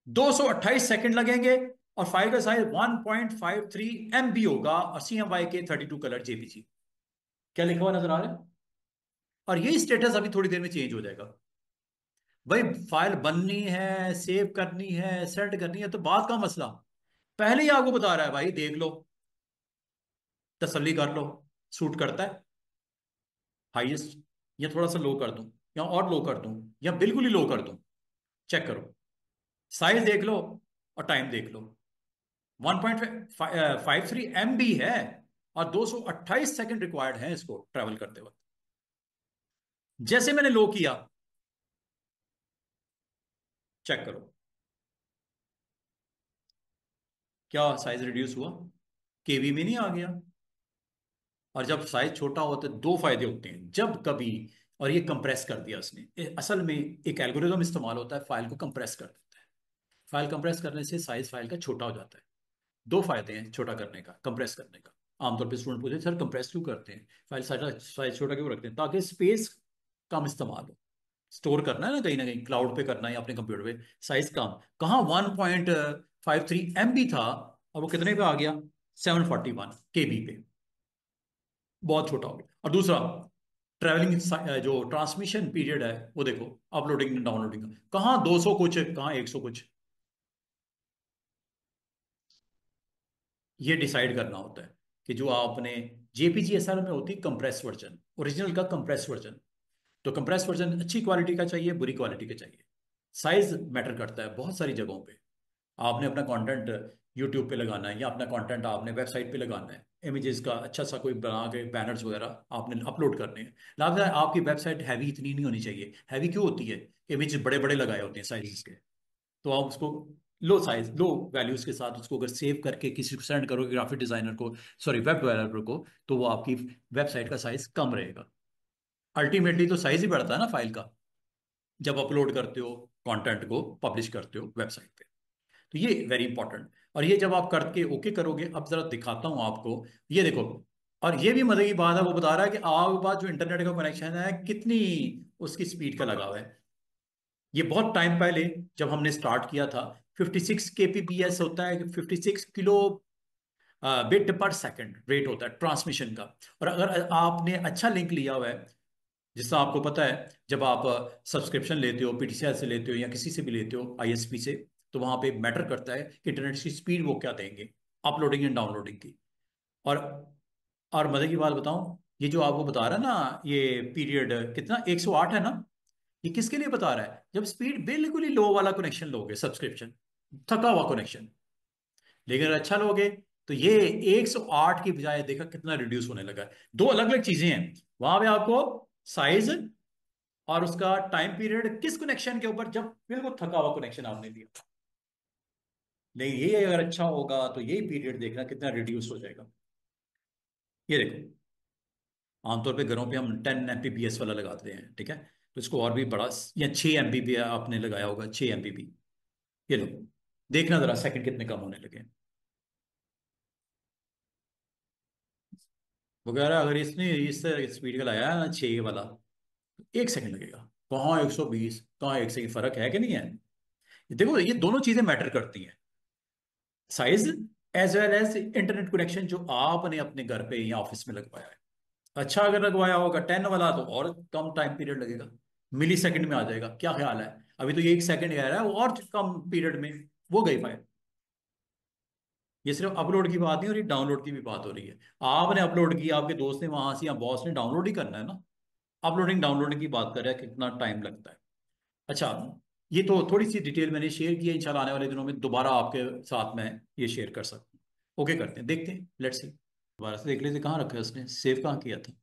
228 सेकंड लगेंगे। और फाइल का साइज 1.53 MB होगा, और CMY के 32 कलर जेपीजी। क्या लिखा हुआ नजर आ रहा है? और यही स्टेटस अभी थोड़ी देर में चेंज हो जाएगा। भाई, फाइल बननी है, सेव करनी है, सेट करनी है तो बात का मसला पहले ही आपको बता रहा है, भाई देख लो, तसल्ली कर लो, सूट करता है हाईएस्ट, या थोड़ा सा लो कर दूं, या और लो कर दूं, या बिल्कुल ही लो कर दूं। चेक करो, साइज देख लो और टाइम देख लो। 1.53 MB है, और 228 सेकंड रिक्वायर्ड है इसको ट्रैवल करते वक्त। जैसे मैंने लो किया, चेक करो क्या साइज रिड्यूस हुआ, केबी में नहीं आ गया। और जब साइज छोटा होता है, दो फायदे होते हैं जब कभी, और ये कंप्रेस कर दिया उसने, असल में एक एल्गोरिदम इस्तेमाल होता है, फाइल को कंप्रेस कर देता है। फाइल कंप्रेस करने से साइज फाइल का छोटा हो जाता है। दो फायदे हैं छोटा करने का, कंप्रेस करने का। आमतौर पे स्टूडेंट पूछते हैं, सर कंप्रेस क्यों करते हैं, फाइल साइज साइज छोटा क्यों रखते हैं? ताकि स्पेस कम इस्तेमाल हो। स्टोर करना है ना कहीं क्लाउड पे करना है या अपने कंप्यूटर पे, साइज कम। कहाँ 1.53 MB था, और वो कितने पे आ गया? 741 KB पे। बहुत छोटा हो गया। और दूसरा, ट्रैवलिंग जो ट्रांसमिशन पीरियड है वो देखो, अपलोडिंग डाउनलोडिंग का, कहाँ 200 कुछ, कहाँ 100 कुछ। ये डिसाइड करना होता है कि जो आपने, जेपीजी असल में होती है कंप्रेस वर्जन, ओरिजिनल का कंप्रेस वर्जन। तो कंप्रेस वर्जन अच्छी क्वालिटी का चाहिए, बुरी क्वालिटी का चाहिए। साइज मैटर करता है बहुत सारी जगहों पे। आपने अपना कंटेंट यूट्यूब पे लगाना है, या अपना कंटेंट आपने वेबसाइट पे लगाना है, इमेजेस का अच्छा सा कोई बना के बैनर्स वगैरह आपने अपलोड करने हैं। लाभ आपकी वेबसाइट हैवी इतनी नहीं होनी चाहिए। हैवी क्यों होती है? इमेज बड़े बड़े लगाए होते हैं साइजेस के। तो आप उसको लो साइज, लो वैल्यूज के साथ उसको अगर सेव करके किसी को सेंड करोगे, ग्राफिक डिजाइनर को, सॉरी वेब डेवलपर को, तो वो आपकी वेबसाइट का साइज कम रहेगा। अल्टीमेटली तो साइज ही बढ़ता है ना फाइल का, जब अपलोड करते हो, कंटेंट को पब्लिश करते हो वेबसाइट पे। तो ये वेरी इंपॉर्टेंट। और ये जब आप करके ओके करोगे, अब जरा दिखाता हूं आपको, ये देखो। और ये भी मजे की बात है, वो बता रहा है कि आपके पास जो इंटरनेट का कनेक्शन है कितनी उसकी स्पीड का लगा हुआ है। ये बहुत टाइम पहले जब हमने स्टार्ट किया था, 56 kbps होता है, 56 बिट पर सेकंड रेट होता है ट्रांसमिशन का। और अगर आपने अच्छा लिंक लिया हुआ है, जिससे आपको पता है, जब आप सब्सक्रिप्शन लेते हो, पीटीसीएल से लेते हो या किसी से भी लेते हो, आईएसपी से, तो वहां पे मैटर करता है कि इंटरनेट की स्पीड वो क्या देंगे, अपलोडिंग एंड डाउनलोडिंग की। और मजे की बात बताऊं, ये जो आपको बता रहा है ना, ये पीरियड कितना 108 है ना, ये किसके लिए बता रहा है? जब स्पीड बिल्कुल ही लो वाला कनेक्शन लोगे, सब्सक्रिप्शन, थका हुआ कनेक्शन। लेकिन अगर अच्छा लोगे तो ये 108 की बजाय देखा कितना रिड्यूस होने लगा है। दो अलग अलग चीजें हैं वहां पे आपको, साइज और उसका टाइम पीरियड, किस कनेक्शन के ऊपर, जब बिल्कुल थका हुआ कनेक्शन आपने दिया। लेकिन ये अगर अच्छा होगा तो यही पीरियड देखना कितना रिड्यूस हो जाएगा। ये देखो, आमतौर पे घरों पे हम 10 Mbps वाला लगाते हैं, ठीक है? तो इसको और भी बड़ा, या 6 MB आपने लगाया होगा, 6 MB। ये लो, देखना जरा सेकंड कितने कम होने लगे। वगैरह अगर इसने इस स्पीड का लगाया है ना, 6 वाला, तो 1 सेकंड लगेगा। कहाँ 120, कहाँ 1 सेकंड, फर्क है कि नहीं है? देखो, ये दोनों चीजें मैटर करती हैं, size as well as internet connection जो आपने अपने घर पे या ऑफिस में लगवाया है। अच्छा अगर लगवाया होगा 10 वाला, तो और कम टाइम पीरियड लगेगा, मिली सेकंड में आ जाएगा। क्या ख्याल है? अभी तो ये 1 सेकंड कह रहा है, वो और कम पीरियड में वो गई फाइल। ये सिर्फ अपलोड की बात नहीं हो रही, डाउनलोड की भी बात हो रही है। आपने अपलोड किया, आपके दोस्त ने वहां से या बॉस ने डाउनलोड ही करना है ना। अपलोडिंग डाउनलोडिंग की बात कर रहा है, कितना टाइम लगता है। अच्छा, ये तो थोड़ी सी डिटेल मैंने शेयर की है, इंशाल्लाह आने वाले दिनों में दोबारा आपके साथ मैं ये शेयर कर सकता हूँ। ओके, करते हैं, देखते हैं, लेट्स सी। दोबारा से देख लेते, कहाँ रखा है उसने, सेव कहाँ किया था।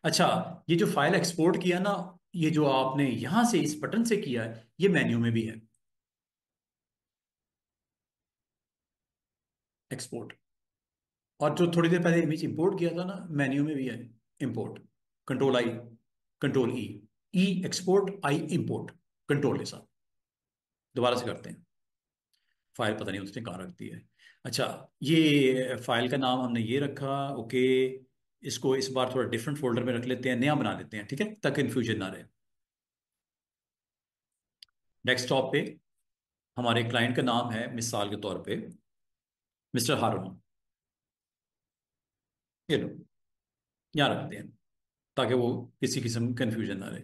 अच्छा, ये जो फाइल एक्सपोर्ट किया ना, ये जो आपने यहां से इस बटन से किया है, ये मेन्यू में भी है, एक्सपोर्ट। और जो थोड़ी देर पहले इमेज इंपोर्ट किया था ना, मेन्यू में भी है, import. Control I, control E, E export, I import, control के साथ। दोबारा से करते हैं। फाइल पता नहीं उसने कहाँ रख दी है। अच्छा, ये फाइल का नाम हमने ये रखा, ओके। इसको इस बार थोड़ा डिफरेंट फोल्डर में रख लेते हैं, नया बना लेते हैं, ठीक है, ताकि कंफ्यूजन ना रहे। डेस्कटॉप पे हमारे क्लाइंट का नाम है, मिसाल के तौर पे मिस्टर हारून। ये लो, यहाँ रखते हैं, ताकि वो किसी किस्म की कंफ्यूजन ना रहे।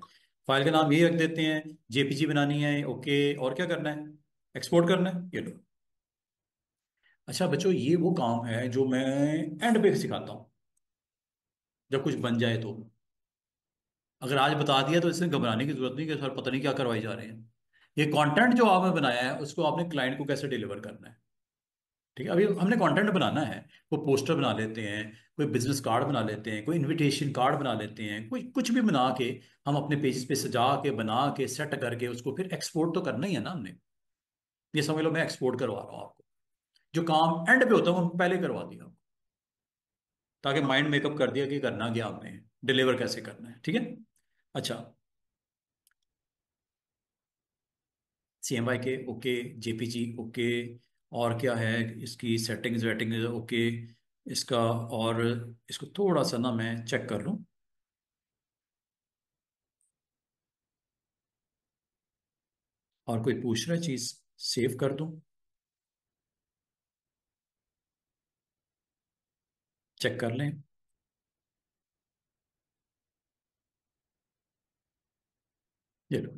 फाइल का नाम ये रख देते हैं, जेपीजी बनानी है, ओके। और क्या करना है, एक्सपोर्ट करना है, ये लो। अच्छा बच्चों, ये वो काम है जो मैं एंड पे सिखाता हूँ, जब कुछ बन जाए तो। अगर आज बता दिया तो इसमें घबराने की जरूरत नहीं कि सर पता नहीं क्या करवाई जा रहे हैं। ये कंटेंट जो आपने बनाया है, उसको आपने क्लाइंट को कैसे डिलीवर करना है, ठीक है। अभी हमने कंटेंट बनाना है, कोई पोस्टर बना लेते हैं, कोई बिजनेस कार्ड बना लेते हैं, कोई इनविटेशन कार्ड बना लेते हैं, कोई कुछ भी बना के हम अपने पेजेस पे सजा के बना के सेट करके उसको फिर एक्सपोर्ट तो करना ही है ना हमने। ये समझ लो मैं एक्सपोर्ट करवा रहा हूँ आपको। जो काम एंड पे होता है वो हम पहले करवा दिया, ताकि माइंड मेकअप कर दिया कि करना क्या हमने, डिलीवर कैसे करना है, ठीक है। अच्छा, CMYK के ओके, जेपीजी ओके। और क्या है, इसकी सेटिंग्स वेटिंग्स ओके, इसका। और इसको थोड़ा सा ना मैं चेक कर लूँ, और कोई पूछ रहा है चीज़, सेव कर दूँ, चेक कर लें। ये लो,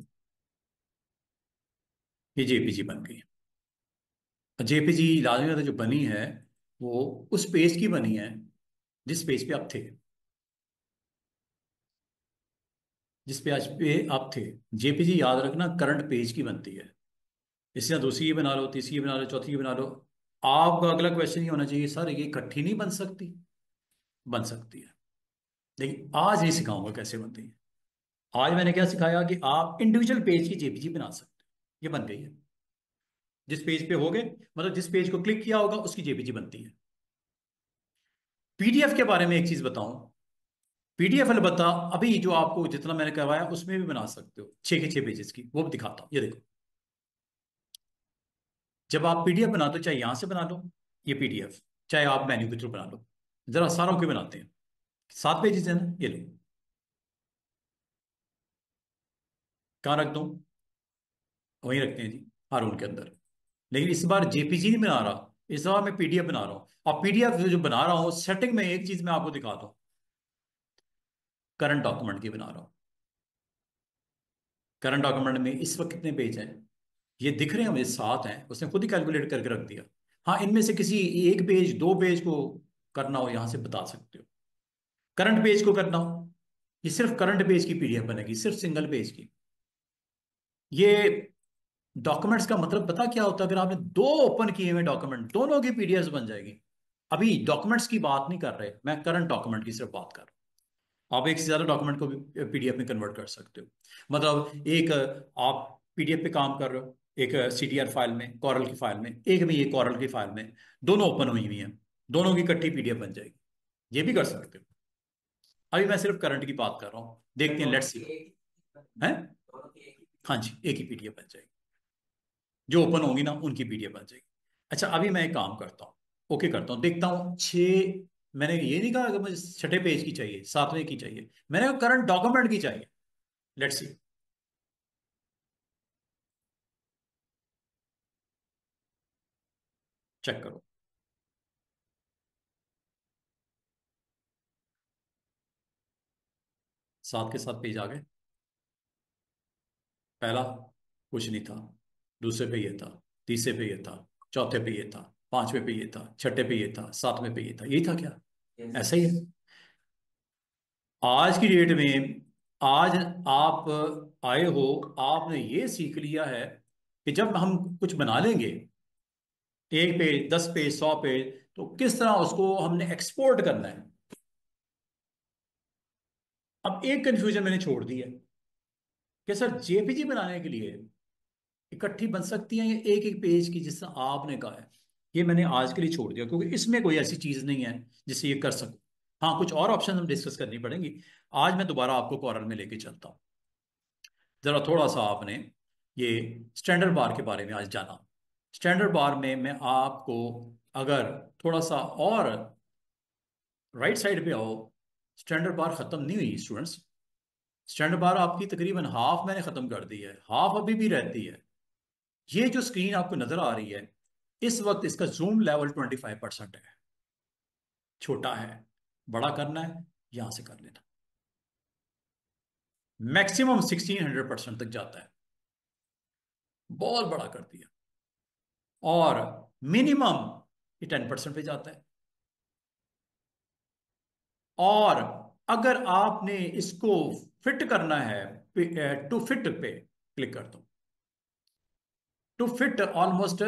ये जेपीजी बन गई। जेपीजी लाजमी बात है, जो बनी है वो उस पेज की बनी है जिस पेज पे आप थे, जिस पेज पे आप थे। जेपीजी याद रखना करंट पेज की बनती है। इसी तरह दूसरी की बना लो, तीसरी की बना लो, चौथी की बना लो। आपका अगला क्वेश्चन ये होना चाहिए, सर ये इकट्ठी नहीं बन सकती। बन सकती है, लेकिन आज नहीं सिखाऊंगा कैसे बनती है। आज मैंने क्या सिखाया कि आप इंडिविजुअल पेज की जेपीजी बना सकते हैं। ये बन गई है, जिस पेज पे हो गए, मतलब जिस पेज को क्लिक किया होगा उसकी जेपीजी बनती है। पीडीएफ के बारे में एक चीज बताऊं, पीडीएफ अलबत्ता अभी जो आपको जितना मैंने करवाया उसमें भी बना सकते हो, 6 के 6 पेजेस की, वो भी दिखाता हूं, ये देखो। जब आप पीडीएफ बनाते हो, चाहे यहां से बना लो ये पीडीएफ, चाहे आप मेन्यू के थ्रू बना लो, जरा सारों के बनाते हैं। 7 पेजेस है ना, ये लो। कहाँ रख दूं, वहीं रखते हैं जी, हारून के अंदर। लेकिन इस बार जेपीजी नहीं बना रहा, इस बार मैं पीडीएफ बना रहा हूँ। और पीडीएफ जो बना रहा हूँ, सेटिंग में एक चीज मैं आपको दिखाता हूँ, करंट डॉक्यूमेंट की बना रहा हूँ। करंट डॉक्यूमेंट में इस वक्त कितने पेज हैं, ये दिख रहे हैं मुझे, 7 हैं, उसने खुद ही कैलकुलेट करके रख दिया। हाँ, इनमें से किसी एक पेज, 2 पेज को करना हो यहां से बता सकते हो। करंट पेज को करना हो, ये सिर्फ करंट पेज की पीडीएफ बनेगी, सिर्फ सिंगल पेज की। ये डॉक्यूमेंट्स का मतलब पता क्या होता है, अगर आपने 2 ओपन किए हुए डॉक्यूमेंट, दोनों की पीडीएफ बन जाएगी। अभी डॉक्यूमेंट्स की बात नहीं कर रहे, मैं करंट डॉक्यूमेंट की सिर्फ बात कर रहा हूं। आप एक से ज्यादा डॉक्यूमेंट को भी पीडीएफ में कन्वर्ट कर सकते हो। मतलब एक आप पीडीएफ पे काम कर रहे हो, एक सीटीआर फाइल में, कॉरल की फाइल में, एक में ये कॉरल की फाइल में, दोनों ओपन हुई हुई हैं, दोनों की इकट्ठी पीडीएफ बन जाएगी। ये भी कर सकते हो। अभी मैं सिर्फ करंट की बात कर रहा हूँ, देखते हैं, लेट्स सी। है, हाँ जी, एक ही पीडीएफ बन जाएगी, जो ओपन होंगी ना उनकी पीडीएफ बन जाएगी। अच्छा, अभी मैं एक काम करता हूँ, ओके करता हूँ, देखता हूँ 6। मैंने ये नहीं कहा कि मुझे 6ठे पेज की चाहिए, 7वें की चाहिए, मैंने करंट डॉक्यूमेंट की चाहिए। लेट्स सी, चेक करो। 7 के 7 पेज आ गए। पहला कुछ नहीं था, दूसरे पे ये था, तीसरे पे ये था, चौथे पे ये था, पांचवे पे ये था, छठे पे ये था, सातवें पे ये था, यही था क्या? ऐसा ही है आज की डेट में। आज आप आए हो, आपने ये सीख लिया है कि जब हम कुछ बना लेंगे, 1 पेज, 10 पेज, 100 पेज, तो किस तरह उसको हमने एक्सपोर्ट करना है। अब एक कंफ्यूजन मैंने छोड़ दी है कि सर जेपीजी बनाने के लिए इकट्ठी बन सकती हैं ये एक एक पेज की, जिस तरह आपने कहा है। ये मैंने आज के लिए छोड़ दिया, क्योंकि इसमें कोई ऐसी चीज नहीं है जिससे ये कर सकूं। हाँ, कुछ और ऑप्शन हम डिस्कस करनी पड़ेंगी। आज मैं दोबारा आपको कॉर्नर में लेके चलता हूँ। जरा थोड़ा सा आपने ये स्टैंडर्ड बार के बारे में आज जाना। स्टैंडर्ड बार में मैं आपको, अगर थोड़ा सा और राइट साइड पे आओ, स्टैंडर्ड बार खत्म नहीं हुई स्टूडेंट्स। स्टैंडर्ड बार आपकी तकरीबन हाफ मैंने खत्म कर दी है, हाफ अभी भी रहती है। ये जो स्क्रीन आपको नजर आ रही है, इस वक्त इसका जूम लेवल 25% है, छोटा है। बड़ा करना है, यहां से कर लेना। मैक्सिमम 1600% तक जाता है, बहुत बड़ा कर दिया। और मिनिमम ये 10% पे जाता है। और अगर आपने इसको फिट करना है, टू फिट पे क्लिक कर दो। टू फिट ऑलमोस्ट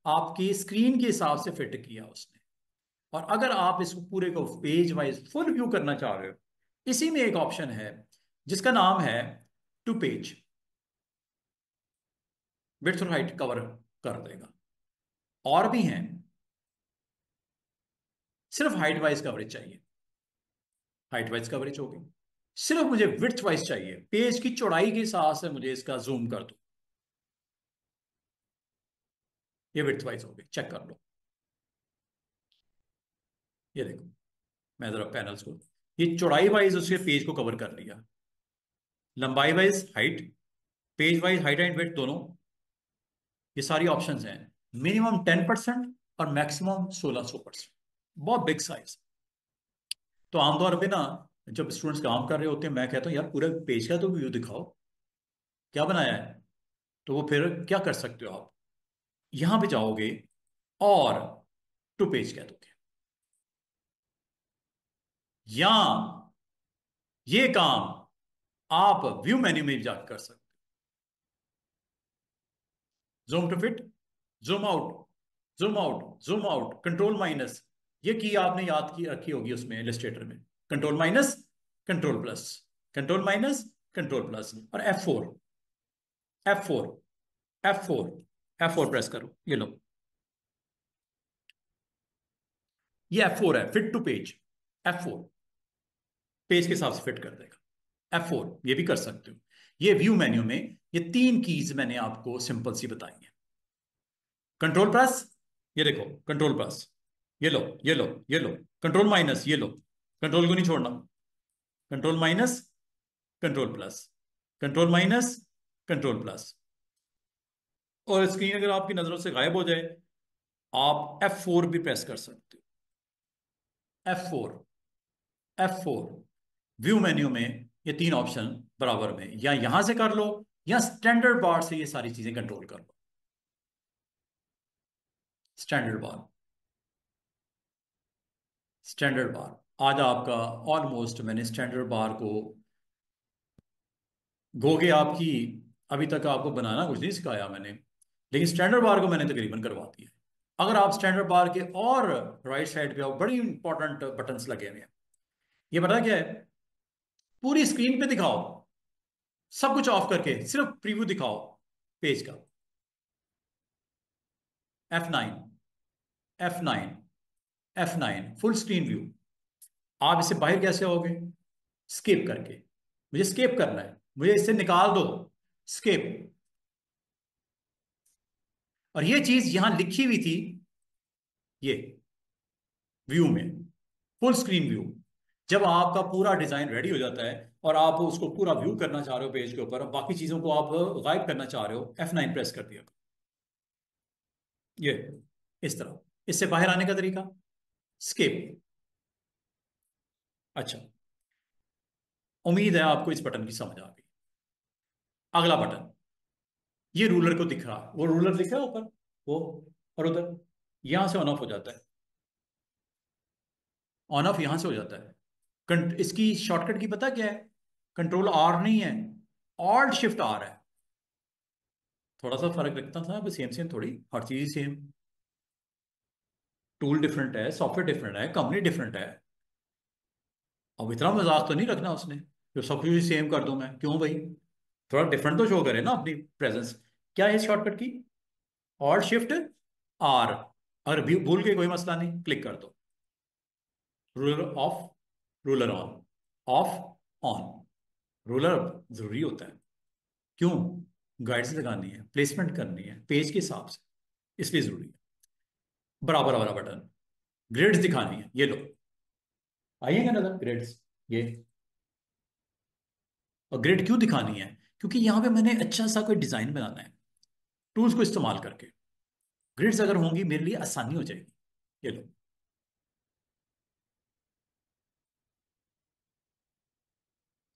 आपकी स्क्रीन के हिसाब से फिट किया उसने। और अगर आप इसको पूरे को पेज वाइज फुल व्यू करना चाह रहे हो, इसी में एक ऑप्शन है जिसका नाम है टू पेज। विड्थ और हाइट कवर कर देगा। और भी हैं, सिर्फ हाइट वाइज कवरेज चाहिए। हाइट वाइज कवरेज होगी। सिर्फ मुझे विड्थ वाइज चाहिए, पेज की चौड़ाई के हिसाब से मुझे इसका जूम कर दो। ये विड्थ वाइज होगी, चेक कर लो। ये देखो, मैं जरा पैनल्स को, ये चौड़ाई वाइज उसके पेज को कवर कर लिया। लंबाई wise height, page wise height and width दोनों, ये सारी ऑप्शंस हैं। मिनिमम 10% और मैक्सिमम 1600%। बहुत बिग साइज। तो आमतौर पे ना, जब स्टूडेंट्स काम कर रहे होते हैं, मैं कहता हूँ यार पूरे पेज का तो व्यू दिखाओ, क्या बनाया है। तो वो फिर क्या कर सकते हो आप, यहां पे जाओगे और टू पेज कह दोगे, या ये काम आप व्यू मेन्यू में भी जाकर कर सकते हो। Zoom to fit, zoom out, zoom out, zoom out, control minus. ये की आपने याद की रखी होगी उसमें इलस्ट्रेटर में। Control minus, control plus, control minus, control plus, और F4, F4, F4, F4 press करो, ये लो। ये F4 है, fit to page. F4 page के हिसाब से फिट कर देगा। F4 ये भी कर सकते हो। ये व्यू मेन्यू में ये तीन कीज मैंने आपको सिंपल सी बताई है। कंट्रोल प्लस, ये देखो, कंट्रोल प्लस, ये लो, ये लो, ये लो। कंट्रोल माइनस, ये लो, कंट्रोल को नहीं छोड़ना। Control minus, control plus, control minus, control plus. और स्क्रीन अगर आपकी नजरों से गायब हो जाए, आप F4 भी प्रेस कर सकते हो। F4, F4 व्यू मेन्यू में ये तीन ऑप्शन बराबर में, या यहां से कर लो, या स्टैंडर्ड बार से ये सारी चीजें कंट्रोल कर लो। स्टैंडर्ड बार, स्टैंडर्ड बार आज आपका ऑलमोस्ट, मैंने स्टैंडर्ड बार को गोगे आपकी, अभी तक आपको बनाना कुछ नहीं सिखाया मैंने, लेकिन स्टैंडर्ड बार को मैंने तकरीबन करवा दिया है। अगर आप स्टैंडर्ड बार के और राइट साइड पे आओ, बड़ी इंपॉर्टेंट बटन्स लगे हुए हैं। ये पता क्या है, पूरी स्क्रीन पे दिखाओ, सब कुछ ऑफ करके सिर्फ प्रीव्यू दिखाओ पेज का। F9, F9, F9 full screen view. आप इससे बाहर कैसे आओगे? स्केप करके। मुझे स्केप करना है, मुझे इससे निकाल दो, स्केप। और ये चीज यहां लिखी हुई थी, ये व्यू में, फुल स्क्रीन व्यू। जब आपका पूरा डिजाइन रेडी हो जाता है और आप उसको पूरा व्यू करना चाह रहे हो पेज के ऊपर, बाकी चीजों को आप गायब करना चाह रहे हो, F9 प्रेस कर दिया। ये इस तरह, इससे बाहर आने का तरीका, स्केप। अच्छा, उम्मीद है आपको इस बटन की समझ आ गई। अगला बटन, ये रूलर को दिख रहा, वो रूलर दिख रहा है ऊपर, वो और उधर यहां से ऑन ऑफ हो जाता है। ऑन ऑफ यहां से हो जाता है। इसकी शॉर्टकट की पता क्या है? कंट्रोल आर नहीं है, ऑल्ट शिफ्ट आर है। थोड़ा सा फर्क रखता था, अब सेम सेम थोड़ी, हर चीज सेम। टूल डिफरेंट है, सॉफ्टवेयर डिफरेंट है, कंपनी डिफरेंट है। अब इतना मजाक तो नहीं रखना उसने, जो सब कुछ सेम कर दूं मैं, क्यों भाई? थोड़ा डिफरेंट तो शो करे ना अपनी प्रेजेंस। क्या है शॉर्टकट की? Alt shift R. अगर भूल के कोई मसला नहीं, क्लिक कर दो। Ruler off, ruler on, off, on. Ruler जरूरी होता है। क्यों? गाइड्स लगानी है, प्लेसमेंट करनी है पेज के हिसाब से, इसलिए जरूरी है। बराबर वाला बटन, ग्रिड्स दिखानी है, ये लो। आइएगा नजर ग्रिड्स, ये। और ग्रिड क्यों दिखानी है? क्योंकि यहां पे मैंने अच्छा सा कोई डिजाइन बनाना है, टूल्स को इस्तेमाल करके। ग्रिड्स अगर होंगी मेरे लिए आसानी हो जाएगी। ये लो।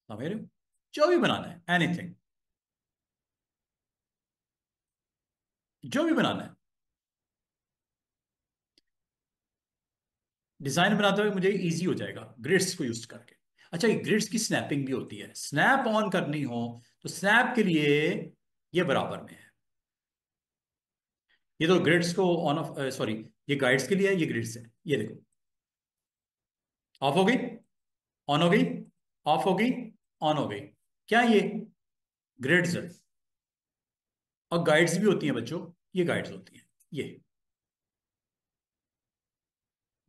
समझ रहे हो? जो भी बनाना है, एनीथिंग, जो भी बनाना है। डिजाइन बनाते हुए मुझे इजी हो जाएगा ग्रिड्स को यूज करके। अच्छा, ये ग्रिड्स की स्नैपिंग भी होती है, स्नैप ऑन करनी हो तो स्नैप के लिए ये बराबर में है। ये तो ग्रिड्स को ऑन ऑफ, सॉरी, ये गाइड्स के लिए है, ये ग्रिड्स है। ये देखो, ऑफ हो गई, ऑन हो गई, ऑफ हो गई, ऑन हो गई। क्या ये ग्रिड्स है? और गाइड्स भी होती हैं बच्चों, ये गाइड्स होती हैं, ये।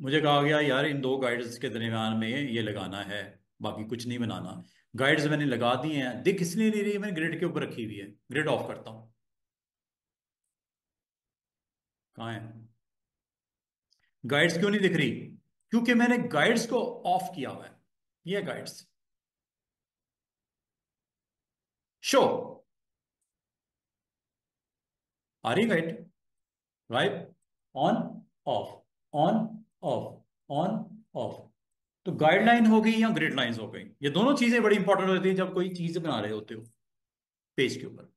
मुझे कहा गया यार इन दो गाइड्स के दरमियान में ये लगाना है, बाकी कुछ नहीं बनाना। गाइड्स मैंने लगा दिए हैं, दिख इसलिए नहीं रही, मैंने ग्रिड के ऊपर रखी हुई है। ग्रिड ऑफ करता हूं। कहाँ है? गाइड्स क्यों नहीं दिख रही? क्योंकि मैंने गाइड्स को ऑफ किया हुआ है। ये गाइड्स शो आ रही guide, right, on, off, on, off, on, of. तो गाइडलाइन हो गई या ग्रिड लाइंस हो गई, ये दोनों चीजें बड़ी इंपॉर्टेंट होती हैं जब कोई चीज बना रहे होते हो पेज के ऊपर।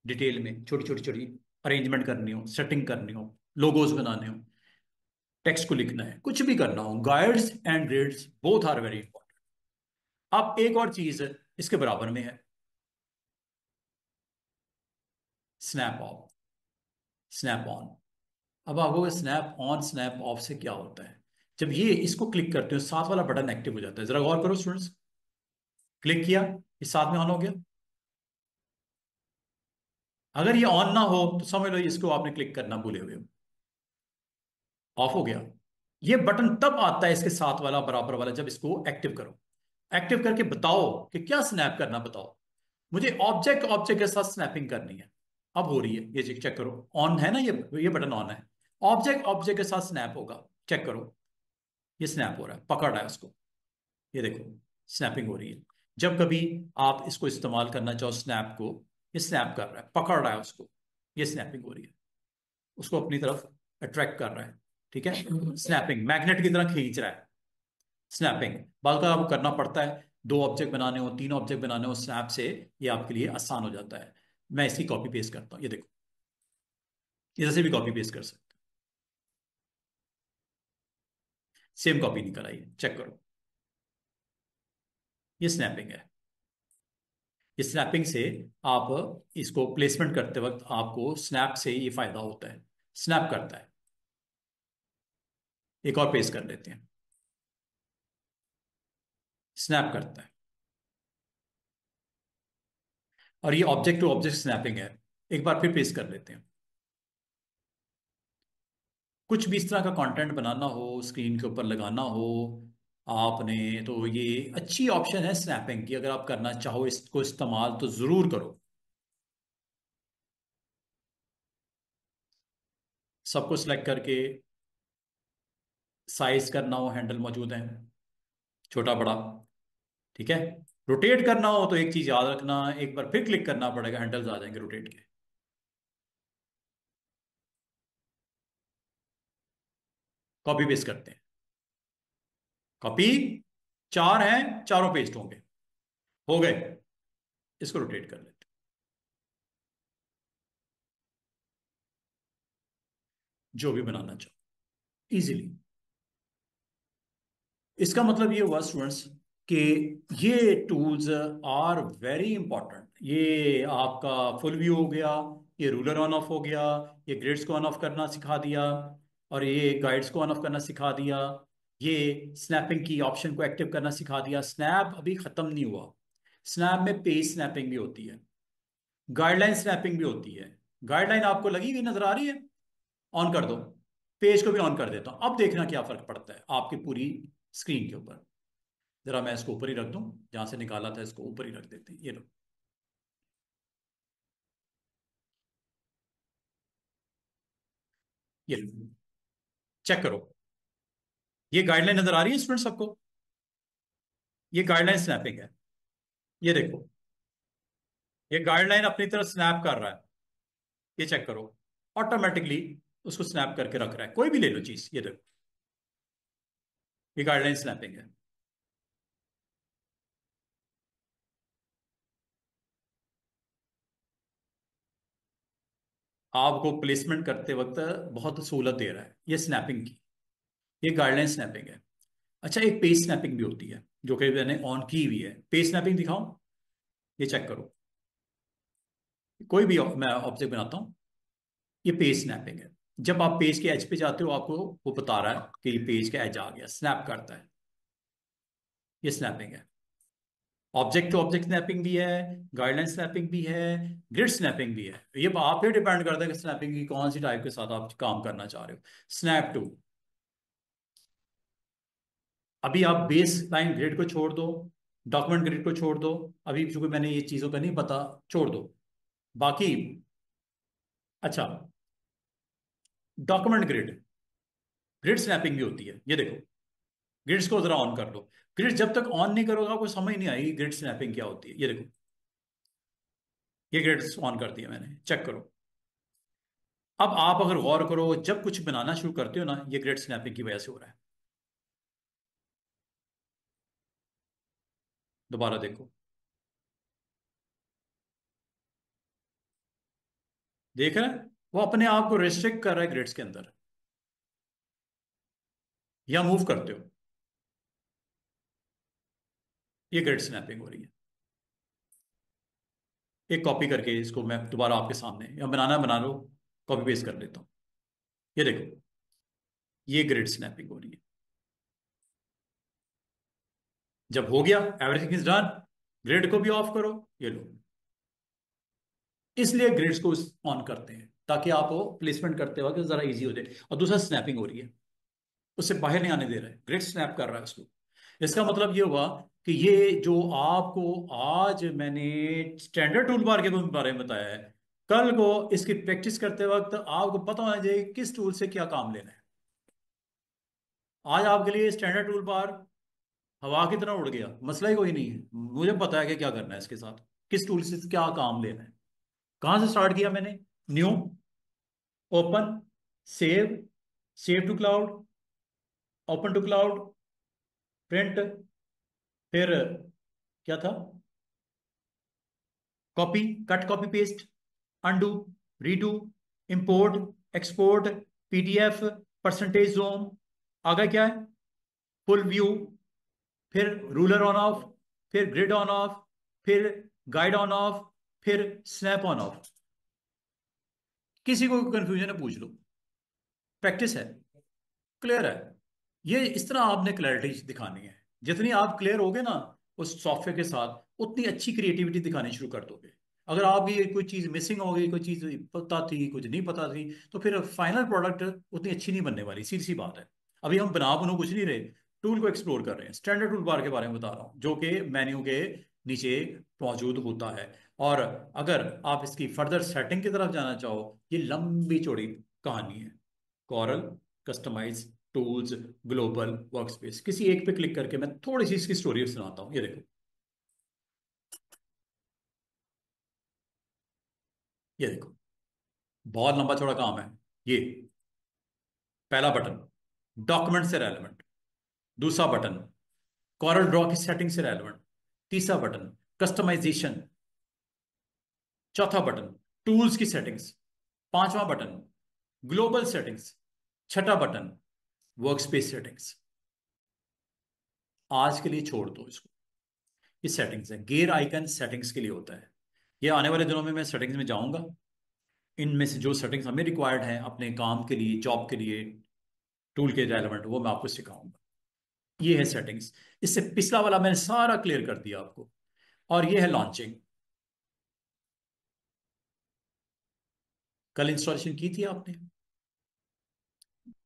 डिटेल में छोटी छोटी छोटी अरेंजमेंट करनी हो, सेटिंग करनी हो, लोगोज बनाने हो, टेक्स्ट को लिखना है, कुछ भी करना हो, guides and grids both are very important. अब एक और चीज इसके बराबर में है, स्नैप ऑफ, स्नैप ऑन। अब आपको स्नैप ऑन स्नैप ऑफ से क्या होता है? जब ये इसको क्लिक करते हो साथ वाला बटन एक्टिव हो जाता है, जरा गौर करो स्टूडेंट्स। क्लिक किया, ये साथ में ऑन हो गया। अगर ये ऑन ना हो तो समझ लो इसको आपने क्लिक करना भूले हुए हो, ऑफ हो गया। ये बटन तब आता है इसके साथ वाला बराबर वाला जब इसको एक्टिव करो। एक्टिव करके बताओ कि क्या स्नैप करना, बताओ मुझे। ऑब्जेक्ट ऑब्जेक्ट के साथ स्नैपिंग करनी है। अब हो रही है, ये चेक चेक करो, ऑन है ना, ये बटन ऑन है। ऑब्जेक्ट ऑब्जेक्ट के साथ स्नैप होगा, चेक करो। ये स्नैप हो रहा है, पकड़ रहा है उसको। ये देखो, स्नैपिंग हो रही है। जब कभी आप इसको इस्तेमाल करना चाहो स्नैप को, ये स्नैप कर रहा है, पकड़ रहा है उसको, ये स्नैपिंग हो रही है, उसको अपनी तरफ अट्रैक्ट कर रहा है। ठीक है, स्नैपिंग मैग्नेट की तरह खींच रहा है। स्नैपिंग बाल का आपको करना पड़ता है, दो ऑब्जेक्ट बनाने हो, तीन ऑब्जेक्ट बनाने हो स्नैप से, ये आपके लिए आसान हो जाता है। मैं इसकी कॉपी पेस्ट करता हूँ, ये देखो, इधर से भी कॉपी पेस्ट कर सकते हो। सेम कॉपी निकल आई है, चेक करो। ये स्नैपिंग है। इस स्नैपिंग से आप इसको प्लेसमेंट करते वक्त आपको स्नैप से ये फायदा होता है, स्नैप करता है। एक और पेस्ट कर लेते हैं, स्नैप करता है। और ये ऑब्जेक्ट टू ऑब्जेक्ट स्नैपिंग है। एक बार फिर पेस्ट कर लेते हैं। कुछ भी इस तरह का कंटेंट बनाना हो, स्क्रीन के ऊपर लगाना हो आपने, तो ये अच्छी ऑप्शन है स्नैपिंग की। अगर आप करना चाहो इसको इस्तेमाल तो जरूर करो। सबको सिलेक्ट करके साइज करना हो, हैंडल मौजूद है, छोटा बड़ा। ठीक है, रोटेट करना हो तो एक चीज याद रखना, एक बार फिर क्लिक करना पड़ेगा, हैंडल्स आ जाएंगे रोटेट के। कॉपी पेस्ट करते हैं, कॉपी, चार हैं, चारों पेस्ट होंगे, हो गए। इसको रोटेट कर लेते जो भी बनाना चाहो इजीली। इसका मतलब ये हुआ स्टूडेंट्स कि ये टूल्स आर वेरी इंपॉर्टेंट। ये आपका फुल व्यू हो गया, ये रूलर ऑन ऑफ हो गया, ये ग्रिड्स को ऑन ऑफ करना सिखा दिया, और ये गाइड्स को ऑन ऑफ करना सिखा दिया, ये स्नैपिंग की ऑप्शन को एक्टिव करना सिखा दिया। स्नैप अभी खत्म नहीं हुआ। स्नैप में पेज स्नैपिंग भी होती है, गाइडलाइन स्नैपिंग भी होती है। गाइडलाइन आपको लगी हुई नजर आ रही है? ऑन कर दो। पेज को भी ऑन कर देता हूं, अब देखना क्या फर्क पड़ता है आपकी पूरी स्क्रीन के ऊपर। जरा मैं इसको ऊपर ही रख दूं, जहां से निकाला था इसको ऊपर ही रख देते हैं। ये लो, ये लो, चेक करो। ये गाइडलाइन नजर आ रही है स्टूडेंट सबको? ये गाइडलाइन स्नैपिंग है। ये देखो, ये गाइडलाइन अपनी तरफ स्नैप कर रहा है। ये चेक करो, ऑटोमेटिकली उसको स्नैप करके रख रहा है। कोई भी ले लो चीज, ये देखो, ये गाइडलाइन स्नैपिंग है। आपको प्लेसमेंट करते वक्त बहुत सहूलत दे रहा है ये स्नैपिंग की। ये गाइडलाइन स्नैपिंग है। अच्छा, एक पेज स्नैपिंग भी होती है जो कि मैंने ऑन की हुई है। पेज स्नैपिंग दिखाऊं? ये चेक करो, कोई भी मैं ऑब्जेक्ट बनाता हूं, ये पेज स्नैपिंग है। जब आप पेज के एज पे जाते हो, आपको वो बता रहा है कि ये पेज का एज आ गया, स्नैप करता है। ये स्नैपिंग है। ऑब्जेक्ट टू ऑब्जेक्ट स्नैपिंग भी है, गाइडलाइन स्नैपिंग भी है, ग्रिड स्नैपिंग भी है। ये आप पे डिपेंड करता है कि स्नैपिंग की कौन सी टाइप के साथ आप काम करना चाह रहे हो। स्नैप टू, अभी आप बेस लाइन ग्रिड को छोड़ दो, डॉक्यूमेंट ग्रिड को छोड़ दो। अभी चूंकि मैंने ये चीजों का नहीं पता, छोड़ दो। बाकी, अच्छा, डॉक्यूमेंट ग्रिड, ग्रिड स्नैपिंग भी होती है। ये देखो, ग्रिड्स को जरा ऑन कर लो। ग्रिड जब तक ऑन नहीं करोगे आपको समझ नहीं आएगी ग्रिड स्नैपिंग क्या होती है। ये देखो, ये ग्रिड्स ऑन कर दिया मैंने, चेक करो। अब आप अगर गौर करो, जब कुछ बनाना शुरू करते हो ना, ये ग्रिड स्नैपिंग की वजह से हो रहा है। दोबारा देखो, देख रहे हैं? वो अपने आप को रिस्ट्रिक्ट कर रहा है ग्रिड्स के अंदर। या मूव करते हो, ये ग्रिड स्नैपिंग हो रही है। एक कॉपी करके इसको मैं दोबारा आपके सामने, या बनाना बना लो, कॉपी पेस्ट कर लेता हूं। ये देखो, ये ग्रिड स्नैपिंग हो रही है। जब हो गया, एवरीथिंग इज डन, ग्रिड को भी ऑफ करो। ये लो, इसलिए ग्रिड्स को ऑन करते हैं ताकि आप प्लेसमेंट करते वक्त जरा इजी हो जाए। और दूसरा, स्नैपिंग हो रही है, उससे बाहर नहीं आने दे रहा है, ग्रिड स्नैप कर रहा है उसको। इसका मतलब ये हुआ कि ये जो आपको आज मैंने स्टैंडर्ड टूल बार के बारे में बताया है, कल को इसकी प्रैक्टिस करते वक्त आपको पता होना चाहिए किस टूल से क्या काम लेना है। आज आपके लिए स्टैंडर्ड टूल बार हवा की तरह उड़ गया, मसला ही कोई नहीं है। मुझे पता है कि क्या करना है इसके साथ, किस टूल से क्या काम लेना है। कहां से स्टार्ट किया मैंने? New, open, save, save to cloud, open to cloud, print, फिर क्या था, copy, cut copy paste, undo, redo, import, export, PDF, percentage zoom. आगे क्या है? फुल व्यू, फिर रूलर ऑन ऑफ, फिर ग्रिड ऑन ऑफ, फिर गाइड ऑन ऑफ, फिर स्नैप ऑन ऑफ। किसी को कंफ्यूजन है पूछ लो, प्रैक्टिस है, क्लियर है। ये इस तरह आपने क्लैरिटी दिखानी है। जितनी आप क्लियर होगे ना उस सॉफ्टवेयर के साथ, उतनी अच्छी क्रिएटिविटी दिखानी शुरू कर दोगे। अगर आपकी कोई चीज मिसिंग हो गई, कोई चीज पता थी, कुछ नहीं पता थी, तो फिर फाइनल प्रोडक्ट उतनी अच्छी नहीं बनने वाली। सीधी सी बात है। अभी हम बना बनू कुछ नहीं रहे, टूल को एक्सप्लोर कर रहे हैं। स्टैंडर्ड टूल बार के बारे में बता रहा हूँ, जो कि मेन्यू के नीचे मौजूद होता है। और अगर आप इसकी फर्दर सेटिंग की तरफ जाना चाहो, ये लंबी चौड़ी कहानी है। Corel, customize, tools, global workspace, किसी एक पे क्लिक करके मैं थोड़ी सी इसकी स्टोरी सुनाता हूं। ये देखो, ये देखो, बहुत लंबा चौड़ा काम है ये। पहला बटन, डॉक्यूमेंट से रेलेवेंट। दूसरा बटन, कॉरल ड्रॉ की सेटिंग से रेलेवेंट। तीसरा बटन, कस्टमाइजेशन। चौथा बटन, टूल्स की सेटिंग्स। पांचवा बटन, ग्लोबल सेटिंग्स। छठा बटन, वर्क स्पेस सेटिंग्स। आज के लिए छोड़ दो इसको। ये सेटिंग्स है, गियर आइकन सेटिंग्स के लिए होता है। ये आने वाले दिनों में मैं सेटिंग्स में जाऊंगा, इनमें से जो सेटिंग्स हमें रिक्वायर्ड हैं अपने काम के लिए, जॉब के लिए, टूल के रेलेवेंट, वो मैं आपको सिखाऊंगा। ये है सेटिंग्स। इससे पिछला वाला मैंने सारा क्लियर कर दिया आपको। और ये है लॉन्चिंग। कल इंस्टॉलेशन की थी आपने,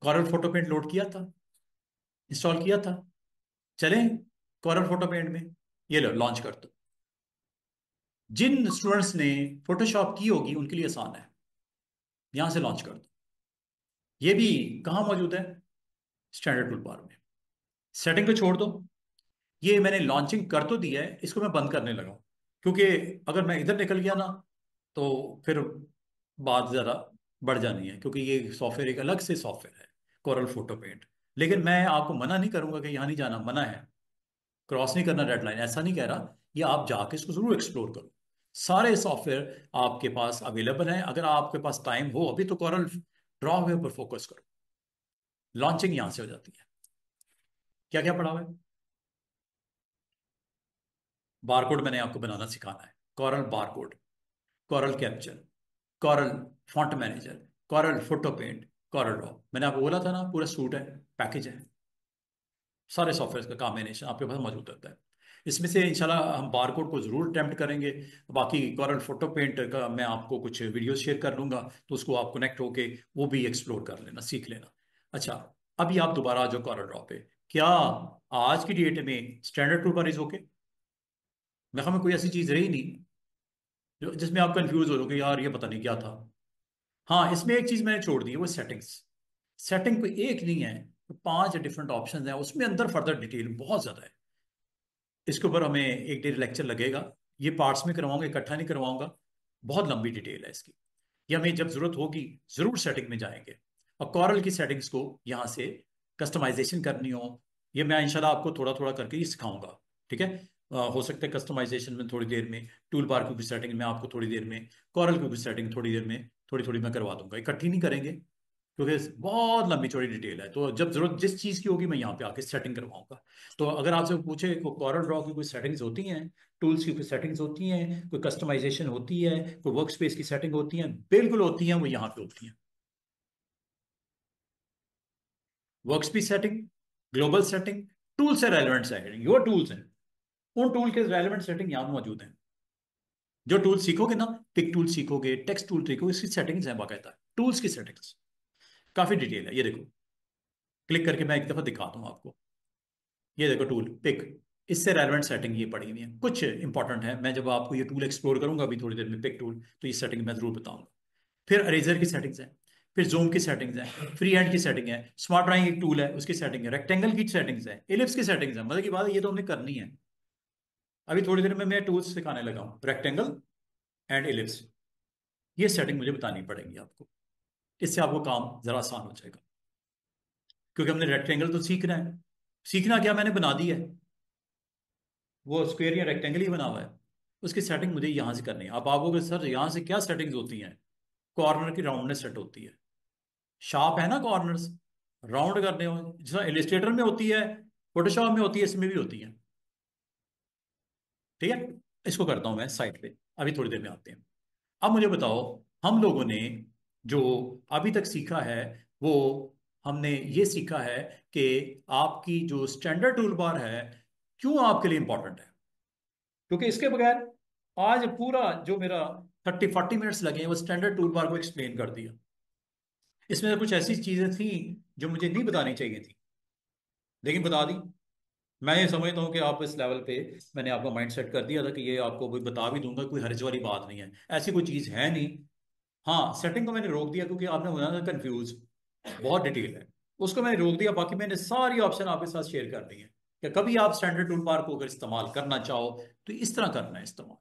कॉरल फोटो पेंट लोड किया था, इंस्टॉल किया था। चलें कॉरल फोटो पेंट में, ये लो लॉन्च कर दो। जिन स्टूडेंट्स ने फोटोशॉप की होगी उनके लिए आसान है, यहां से लॉन्च कर दो। ये भी कहां मौजूद है, स्टैंडर्ड टूल बार में। सेटिंग को छोड़ दो। ये मैंने लॉन्चिंग कर तो दिया है, इसको मैं बंद करने लगा हूं, क्योंकि अगर मैं इधर निकल गया ना तो फिर बात ज़्यादा बढ़ जानी है, क्योंकि ये सॉफ्टवेयर एक अलग से सॉफ्टवेयर है, कोरल फोटो पेंट। लेकिन मैं आपको मना नहीं करूंगा कि यहाँ नहीं जाना, मना है, क्रॉस नहीं करना डेडलाइन, ऐसा नहीं कह रहा। ये आप जाके इसको जरूर एक्सप्लोर करो। सारे सॉफ्टवेयर आपके पास अवेलेबल हैं, अगर आपके पास टाइम हो अभी तो कोरल ड्रॉ पर फोकस करो। लॉन्चिंग यहां से हो जाती है। क्या क्या पढ़ा हुआ है? बारकोड मैंने आपको बनाना सिखाना है, Corel barcode, Corel capture, Corel font manager, Corel photo paint, Corel draw. मैंने आपको बोला था ना, पूरा सूट है, पैकेज है, सारे सॉफ्टवेयर का कॉम्बिनेशन आपके पास मौजूद रहता है। इसमें से इंशाल्लाह हम बारकोड को जरूर अटेम्प्ट करेंगे। बाकी कॉरल फोटो पेंट का मैं आपको कुछ वीडियो शेयर कर लूंगा, तो उसको आप कनेक्ट होके वो भी एक्सप्लोर कर लेना, सीख लेना। अच्छा, अभी आप दोबारा आ जाओ कॉरल ड्रॉ पे। क्या आज की डेट में standard tool bar is okay? मैं हमें कोई ऐसी चीज रही नहीं जिसमें आप कंफ्यूज हो रहे हो कि यार ये पता नहीं क्या था। हाँ, इसमें एक चीज मैंने छोड़ दी है, वो सेटिंग्स। सेटिंग कोई एक नहीं है, तो 5 डिफरेंट ऑप्शंस हैं उसमें, अंदर फर्दर डिटेल बहुत ज्यादा है। इसके ऊपर हमें एक डेढ़ लेक्चर लगेगा। ये पार्ट्स में करवाऊंगा, इकट्ठा नहीं करवाऊंगा। बहुत लंबी डिटेल है इसकी। ये हमें जब जरूरत होगी जरूर सेटिंग में जाएंगे। और कॉरल की सेटिंग्स को यहाँ से कस्टमाइजेशन करनी हो, ये मैं इंशाल्लाह आपको थोड़ा थोड़ा करके ही सिखाऊंगा। ठीक है? हो सकता है कस्टमाइजेशन में थोड़ी देर में, टूल बार की भी सेटिंग में आपको थोड़ी देर में, कॉरल की भी सेटिंग थोड़ी देर में, थोड़ी थोड़ी मैं करवा दूंगा, इकट्ठी नहीं करेंगे, क्योंकि बहुत लंबी चौड़ी डिटेल है। तो जब जरूरत जिस चीज़ की होगी मैं यहाँ पे आके सेटिंग करवाऊंगा। तो अगर आपसे पूछे को कॉरल ड्रॉ की कोई सेटिंग्स होती हैं, टूल्स की कोई सेटिंग्स होती हैं, कोई कस्टमाइजेशन होती है, कोई वर्क स्पेस की सेटिंग होती है, बिल्कुल होती हैं, वो यहाँ पे होती हैं। Work space setting, global setting, tool से रेलिवेंट सेटिंग, योर टूल्स हैं, उन टूल के रेलिवेंट सेटिंग यहाँ पे मौजूद हैं। जो टूल सीखोगे ना, पिक टूल सीखोगे, टेक्स्ट टूल सीखोगे, इसकी सेटिंग्स हैं बाकायदा, टूल्स की सेटिंग्स। काफी डिटेल है, ये देखो, क्लिक करके मैं एक दफा दिखाता हूँ आपको। ये देखो टूल पिक, इससे रेलेवेंट सेटिंग ये पड़ी हुई है, कुछ इंपॉर्टेंट है। मैं जब आपको ये टूल एक्सप्लोर करूंगा अभी थोड़ी देर में, पिक टूल, तो ये सेटिंग मैं जरूर बताऊंगा। फिर अरेजर की सेटिंग्स है, फिर जूम की सेटिंग्स है, फ्री हैंड की सेटिंग है, स्मार्ट ड्राइंग एक टूल है उसकी सेटिंग है, रेक्टेंगल की सेटिंग्स है, एलिप्स की सेटिंग्स है। मतलब की बात है, ये तो हमने करनी है। अभी थोड़ी देर में मैं टूल्स सिखाने लगा हूँ, रेक्टेंगल एंड एलिप्स। ये सेटिंग मुझे बतानी पड़ेगी आपको, इससे आपको काम जरा आसान हो जाएगा। क्योंकि हमने रेक्टेंगल तो सीखना है। सीखना क्या, मैंने बना दी है, वो स्क्वायर या रेक्टेंगल ही बना हुआ है। उसकी सेटिंग मुझे यहां से करनी है। आप आओगे सर यहां से क्या सेटिंग्स होती हैं? कॉर्नर की राउंडनेस सेट होती है, शार्प है ना कॉर्नर्स, राउंड करने हो, जिस इलिस्ट्रेटर में होती है, फोटोशॉप में होती है, इसमें भी होती है। ठीक है? इसको करता हूं मैं साइड पे, अभी थोड़ी देर में आते हैं। अब मुझे बताओ, हम लोगों ने जो अभी तक सीखा है, वो हमने ये सीखा है कि आपकी जो स्टैंडर्ड टूल बार है क्यों आपके लिए इंपॉर्टेंट है। क्योंकि इसके बगैर आज पूरा जो मेरा 30-40 मिनट्स लगे हैं वो स्टैंडर्ड टूल बार को एक्सप्लेन कर दिया। इसमें कुछ ऐसी चीजें थी जो मुझे नहीं बतानी चाहिए थी, लेकिन बता दी। मैं ये समझता हूँ कि आप इस लेवल पे, मैंने आपका माइंड सेट कर दिया था कि ये आपको कोई बता भी दूंगा, कोई हर्ज वाली बात नहीं है, ऐसी कोई चीज है नहीं। हाँ, सेटिंग को मैंने रोक दिया क्योंकि आपने होना था कंफ्यूज, बहुत डिटेल है, उसको मैंने रोक दिया। बाकी मैंने सारी ऑप्शन आपके साथ शेयर कर दी है कि कभी आप स्टैंडर्ड टूल बार को अगर इस्तेमाल करना चाहो तो इस तरह करना है इस्तेमाल।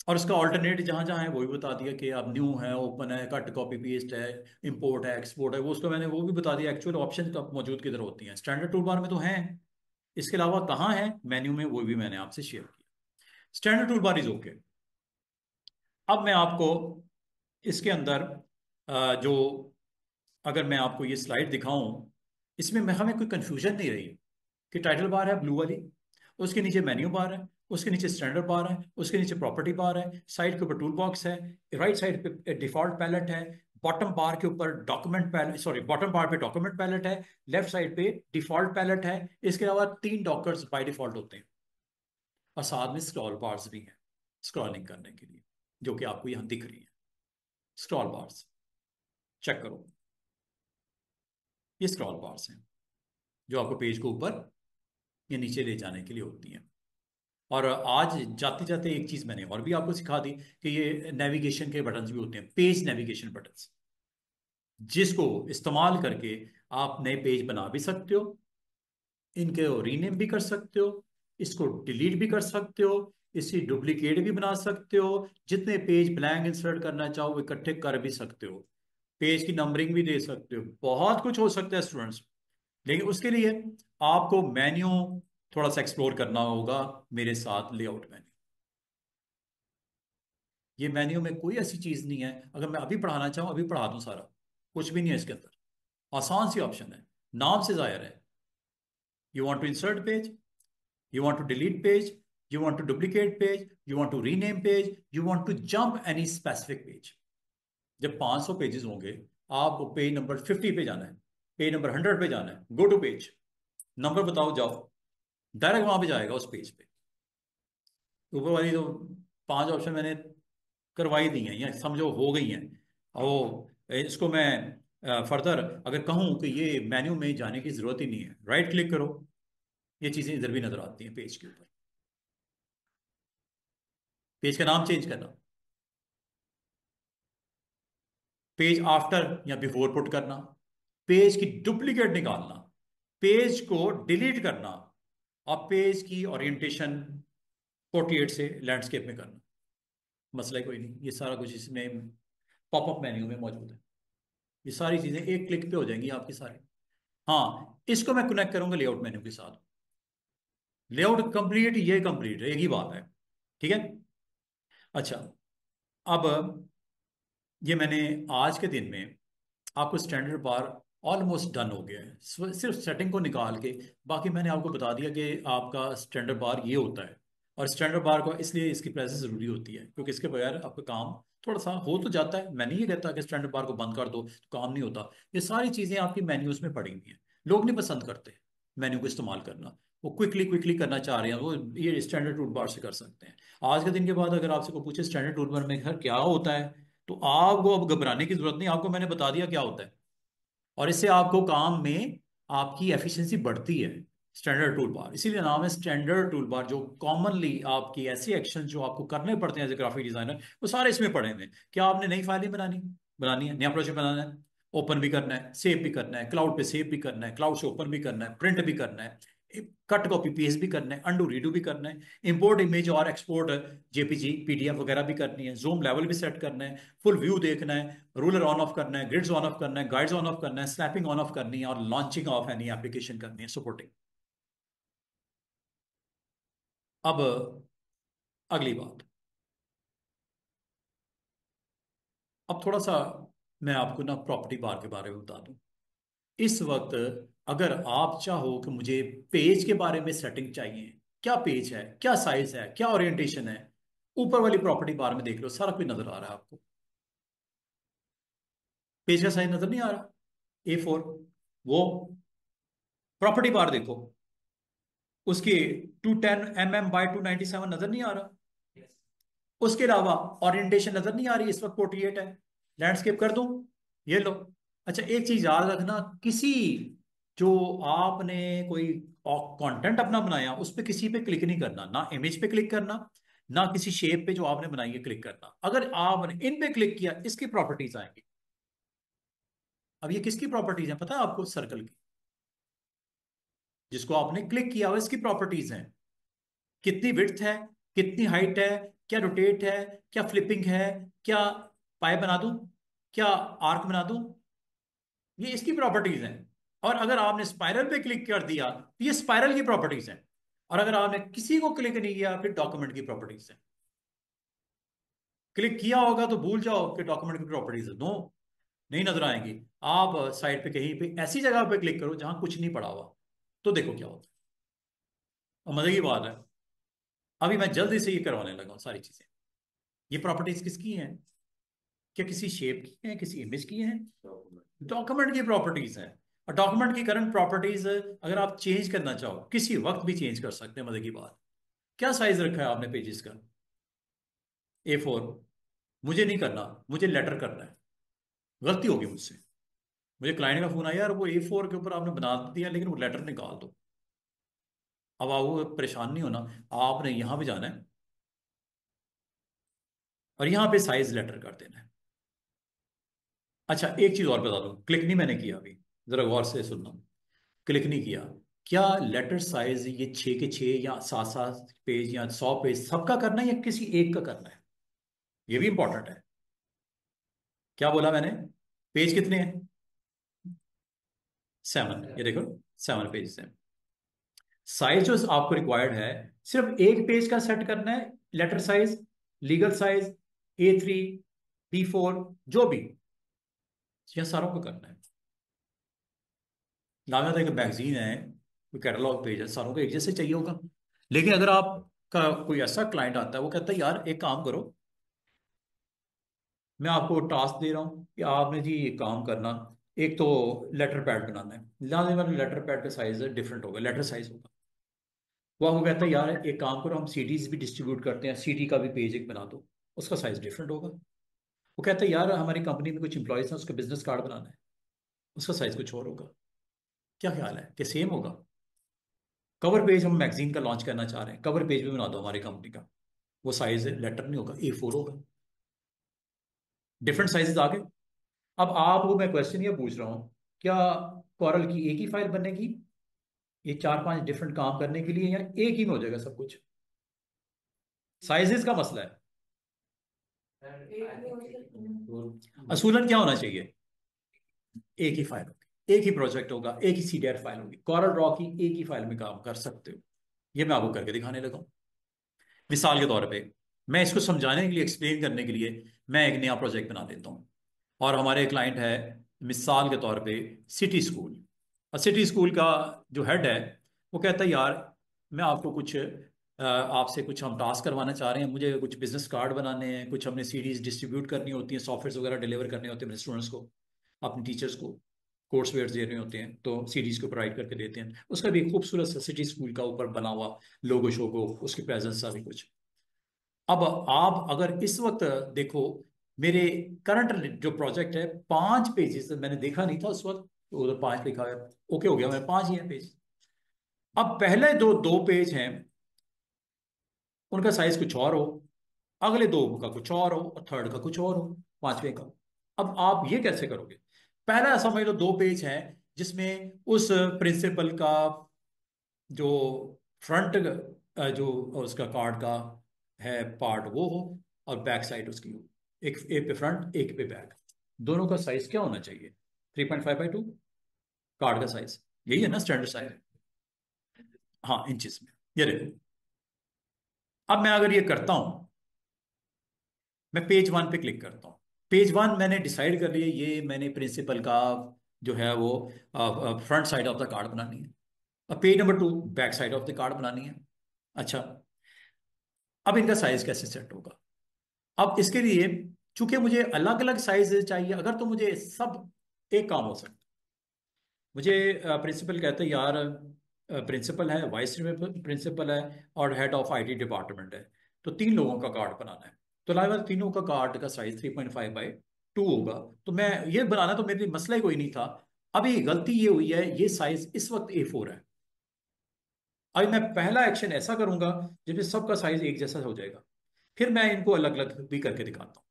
और उसका ऑल्टरनेट जहां जहां है वो भी बता दिया कि अब न्यू है, ओपन है, कट कॉपी पेस्ट है, इंपोर्ट है, एक्सपोर्ट है, वो उसको मैंने वो भी बता दिया। एक्चुअल ऑप्शन कब मौजूद किधर होती हैं, स्टैंडर्ड टूल बार में तो हैं, इसके अलावा कहाँ है मेन्यू में, वो भी मैंने आपसे शेयर किया। Standard tool bar is okay. अब मैं आपको इसके अंदर जो अगर मैं आपको ये स्लाइड दिखाऊं, इसमें मैं हमें कोई कंफ्यूजन नहीं रही कि टाइटल बार है ब्लू वाली, उसके नीचे मेन्यू बार है, उसके नीचे स्टैंडर्ड बार है, उसके नीचे प्रॉपर्टी बार है, साइड के ऊपर टूल बॉक्स है, राइट साइड पे डिफॉल्ट पैलेट है, बॉटम बार के ऊपर document palette, sorry bottom bar पे डॉक्यूमेंट पैलेट है, लेफ्ट साइड पे डिफॉल्ट पैलेट है। इसके अलावा 3 डॉकर्स बाय डिफॉल्ट होते हैं और साथ में स्क्रॉल बार्स भी हैं स्क्रॉलिंग करने के लिए, जो कि आपको यहां दिख रही है। स्क्रॉल बार्स चेक करो, ये स्क्रॉल बार्स हैं जो आपको पेज को ऊपर या नीचे ले जाने के लिए होती हैं। और आज जाते जाते एक चीज मैंने और भी आपको सिखा दी कि ये नेविगेशन के बटन्स भी होते हैं, पेज नेविगेशन बटन्स, जिसको इस्तेमाल करके आप नए पेज बना भी सकते हो, इनके रीनेम भी कर सकते हो, इसको डिलीट भी कर सकते हो, इसकी डुप्लीकेट भी बना सकते हो, जितने पेज ब्लैंक इंसर्ट करना चाहो वो इकट्ठे कर भी सकते हो, पेज की नंबरिंग भी दे सकते हो, बहुत कुछ हो सकता है स्टूडेंट्स। लेकिन उसके लिए आपको मेन्यू थोड़ा सा एक्सप्लोर करना होगा मेरे साथ, लेआउट मेन्यू। ये मेन्यू में कोई ऐसी चीज नहीं है, अगर मैं अभी पढ़ाना चाहूँ अभी पढ़ा दूं सारा, कुछ भी नहीं है इसके अंदर, आसान सी ऑप्शन है, नाम से जाहिर है। You want to insert page, you want to delete page, you want to duplicate page, you want to rename page, you want to jump any specific page। जब 500 पेजेस होंगे, आपको पेज नंबर 50 पे जाना है, पेज नंबर 100 पे जाना है, go to page, number बताओ, जाओ, डायरेक्ट वहां पे जाएगा उस पेज पे। ऊपर वाली तो 5 ऑप्शन मैंने करवाई दी हैं या समझो हो गई हैं। और इसको मैं फर्दर अगर कहूं कि ये मेन्यू में जाने की जरूरत ही नहीं है, राइट क्लिक करो, ये चीजें इधर भी नजर आती हैं पेज के ऊपर। पेज का नाम चेंज करना, पेज आफ्टर या बिफोर पुट करना, पेज की डुप्लीकेट निकालना, पेज को डिलीट करना, और पेज की ओरिएंटेशन 48 से लैंडस्केप में करना। मसला ही कोई नहीं, ये सारा कुछ इसमें पॉपअप मेन्यू में मौजूद है। ये सारी चीजें एक क्लिक पे हो जाएंगी आपकी सारी। हाँ, इसको मैं कनेक्ट करूंगा लेआउट मेन्यू के साथ। लेआउट कंप्लीट, ये कंप्लीट है, एक ही बात है। ठीक है। अच्छा, अब ये मैंने आज के दिन में आपको स्टैंडर्ड बार ऑलमोस्ट डन हो गया है, सिर्फ सेटिंग को निकाल के बाकी मैंने आपको बता दिया कि आपका स्टैंडर्ड बार ये होता है। और स्टैंडर्ड बार को इसलिए इसकी प्रेजेंस जरूरी होती है क्योंकि इसके बगैर आपका काम थोड़ा सा हो तो जाता है। मैं नहीं ये कहता कि स्टैंडर्ड बार को बंद कर दो तो काम नहीं होता, ये सारी चीजें आपकी मेन्यूज में पड़ी हुई हैं। लोग नहीं पसंद करते मेन्यू को इस्तेमाल करना, वो क्विकली क्विकली करना चाह रहे हैं, वो ये स्टैंडर्ड टूल बार से कर सकते हैं। आज के दिन के बाद अगर आपसे को पूछे स्टैंडर्ड टूल बार में घर क्या होता है, तो आपको अब घबराने की जरूरत नहीं, आपको मैंने बता दिया क्या होता है। और इससे आपको काम में आपकी एफिशिएंसी बढ़ती है। स्टैंडर्ड टूल बार इसीलिए नाम है स्टैंडर्ड टूल बार, जो कॉमनली आपकी ऐसी एक्शन जो आपको करने पड़ते हैं एज ए ग्राफिक डिजाइनर, वो सारे इसमें पड़े हुए हैं। क्या आपने नई फाइलें बनानी बनानी है, नया प्रोजेक्ट बनाना है, ओपन भी करना है, सेव भी करना है, क्लाउड पे सेव भी करना है, क्लाउड से ओपन भी करना है, प्रिंट भी करना है, कट कॉपी पेस्ट भी करना है, अंडू रीडू भी करना है, इंपोर्ट इमेज और एक्सपोर्ट जेपीजी पीडीएफ वगैरह भी करनी है, जूम लेवल भी सेट करना है, फुल व्यू देखना है, रूलर ऑन ऑफ करना है, ग्रिड्स ऑन ऑफ करना है, गाइड्स ऑन ऑफ करना है, स्नैपिंग ऑन ऑफ करनी है, और लॉन्चिंग ऑफ एनी एप्लीकेशन करनी है, सपोर्टिंग। अब अगली बात, अब थोड़ा सा मैं आपको ना प्रॉपर्टी बार के बारे में बता दूं। इस वक्त अगर आप चाहो कि मुझे पेज के बारे में सेटिंग चाहिए, क्या पेज है, क्या साइज है, क्या ओरिएंटेशन है, ऊपर वाली प्रॉपर्टी बार में देख लो, सारा कुछ नजर आ रहा है आपको। पेज का साइज नजर नहीं आ रहा, A4, वो प्रॉपर्टी बार देखो, उसके 210 mm by 297 नजर नहीं आ रहा। उसके अलावा ओरिएंटेशन नजर नहीं आ रही, इस वक्त 48 है, लैंडस्केप कर दूं, ये लो। अच्छा, एक चीज याद रखना, किसी जो आपने कोई कंटेंट अपना बनाया उस पे किसी पे क्लिक नहीं करना, ना इमेज पे क्लिक करना, ना किसी शेप पे जो आपने बनाई है क्लिक करना। अगर आपने इन पे क्लिक किया, इसकी प्रॉपर्टीज आएंगी। अब ये किसकी प्रॉपर्टीज है पता है आपको? सर्कल की, जिसको आपने क्लिक किया हुआ इसकी प्रॉपर्टीज हैं। कितनी विड्थ है, कितनी हाइट है, क्या रोटेट है, क्या फ्लिपिंग है, क्या पाए बना दूं, क्या आर्क बना दूं, ये इसकी प्रॉपर्टीज हैं। और अगर आपने स्पाइरल पे क्लिक कर दिया तो ये स्पाइरल की प्रॉपर्टीज हैं। और अगर आपने किसी को क्लिक नहीं किया फिर डॉक्यूमेंट की प्रॉपर्टीज है। क्लिक किया होगा तो भूल जाओ कि डॉक्यूमेंट की प्रॉपर्टीज है, नो, नहीं नजर आएंगी। आप साइड पे कहीं पे ऐसी जगह पे क्लिक करो जहां कुछ नहीं पड़ा हुआ, तो देखो क्या होता है। और मजे की बात है, अभी मैं जल्दी से ये करवाने लगा हूं सारी चीजें। ये प्रॉपर्टीज किसकी हैं? क्या किसी शेप की हैं, किसी इमेज की हैं? डॉक्यूमेंट की प्रॉपर्टीज हैं। और डॉक्यूमेंट की करंट प्रॉपर्टीज अगर आप चेंज करना चाहो किसी वक्त भी चेंज कर सकते हैं। मजे की बात, क्या साइज रखा है आपने पेजेस का? A4। मुझे नहीं करना, मुझे लेटर करना है। गलती होगी मुझसे। मुझे क्लाइंट का फोन आया, यार वो A4 के ऊपर आपने बना दिया लेकिन वो लेटर निकाल दो। अब आपको परेशान नहीं होना, आपने यहां पे जाना है और यहां पे साइज लेटर कर देना है। अच्छा एक चीज और बता दूं, क्लिक नहीं मैंने किया अभी, जरा गौर से सुनना। क्लिक नहीं किया। क्या लेटर साइज ये 6 के 6 या 7 7 पेज या 100 पेज सबका करना है या किसी एक का करना है? ये भी इंपॉर्टेंट है। क्या बोला मैंने? पेज कितने हैं? 7, ये देखो 7 पेज है। साइज जो आपको रिक्वायर्ड है, सिर्फ एक पेज का सेट करना है। Letter size, legal size, A3 B4 जो भी, यह सारों को करना है। लागत एक मैगजीन है, कोई कैटलॉग पेज है, सारों को एक जैसे चाहिए होगा। लेकिन अगर आपका कोई ऐसा क्लाइंट आता है वो कहता है यार एक काम करो, मैं आपको टास्क दे रहा हूं कि आपने जी ये काम करना, एक तो लेटर पैड बनाना है, लाने वाले लेटर पैड का साइज डिफरेंट होगा, लेटर साइज होगा। वो आपको कहता है यार एक काम करो, हम सीडीज भी डिस्ट्रीब्यूट करते हैं, सीडी का भी पेज एक बना दो, उसका साइज डिफरेंट होगा। वो कहता है यार हमारी कंपनी में कुछ इंप्लॉयज हैं, उसका बिजनेस कार्ड बनाना है, उसका साइज कुछ और होगा। क्या ख्याल है कि सेम होगा? कवर पेज हम मैगजीन का लॉन्च करना चाह रहे हैं, कवर पेज भी बना दो हमारी कंपनी का, वो साइज लेटर नहीं होगा, A4 होगा। डिफरेंट साइजेस आ गए। अब आपको मैं क्वेश्चन ये पूछ रहा हूँ, क्या कॉरल की एक ही फाइल बनेगी ये 4 5 डिफरेंट काम करने के लिए, या एक ही में हो जाएगा सब कुछ? साइजेस का मसला है। असूलन क्या होना चाहिए? एक ही फाइल होगी, एक ही प्रोजेक्ट होगा, एक ही CDR फाइल होगी, कॉरल ड्रॉ की एक ही फाइल में काम कर सकते हो। ये मैं आपको करके दिखाने लगा हूं। मिसाल के तौर पे, मैं इसको समझाने के लिए, एक्सप्लेन करने के लिए मैं एक नया प्रोजेक्ट बना देता हूँ। और हमारे क्लाइंट है मिसाल के तौर पे सिटी स्कूल। और सिटी स्कूल का जो हेड है वो कहता है यार मैं आपको कुछ आपसे कुछ हम टास्क करवाना चाह रहे हैं, मुझे कुछ बिजनेस कार्ड बनाने हैं, कुछ हमने सीरीज डिस्ट्रीब्यूट करनी होती हैं, सॉफ्टवेयर वगैरह डिलीवर करने होते हैं अपने स्टूडेंट्स को, अपने टीचर्स को कोर्स वेयर दे रहे होते हैं, तो सीरीज को प्रोवाइड करके देते हैं। उसका भी एक खूबसूरत सा सिटी स्कूल का ऊपर बना हुआ लोगो शोगो, उसकी प्रेजेंस सा भी कुछ। अब आप अगर इस वक्त देखो, मेरे करंट जो प्रोजेक्ट है 5 पेजेस, मैंने देखा नहीं था उस वक्त, तो उधर 5 लिखा है, ओके हो गया, मैं 5 ही है पेज। अब पहले दो दो पेज हैं, उनका साइज कुछ और हो, अगले दो का कुछ और हो, और थर्ड का कुछ और हो, पांचवें का। अब आप ये कैसे करोगे? पहला समझ लो 2 पेज हैं जिसमें उस प्रिंसिपल का जो फ्रंट जो उसका कार्ड का है पार्ट वो हो, और बैक साइड उसकी हो, एक पे फ्रंट एक पे बैक। दोनों का साइज क्या होना चाहिए? 3.5/2 कार्ड का साइज, यही है ना स्टैंडर्ड साइज? हाँ इंचेस में। ये देखो, अब मैं अगर ये करता हूं, मैं पेज 1 पे क्लिक करता हूँ। पेज 1 मैंने डिसाइड कर लिया, ये मैंने प्रिंसिपल का जो है वो front side of the card बनानी है। अब page number 2 back side of the card बनानी है। अच्छा, अब इनका साइज कैसे सेट होगा? अब इसके लिए चूंकि मुझे अलग अलग साइज चाहिए, अगर तो मुझे सब एक काम हो सकता है। मुझे प्रिंसिपल कहते हैं यार, प्रिंसिपल है, वाइस प्रिंसिपल है, और हेड ऑफ IT डिपार्टमेंट है, तो 3 लोगों का कार्ड बनाना है। तो लाइव तीनों का कार्ड का साइज 3.5/2 होगा। तो मैं ये बनाना तो मेरे लिए मसला ही कोई नहीं था। अभी गलती ये हुई है, ये साइज इस वक्त A4 है। अभी मैं पहला एक्शन ऐसा करूंगा जिसमें सबका साइज एक जैसा हो जाएगा, फिर मैं इनको अलग अलग भी करके दिखाता हूँ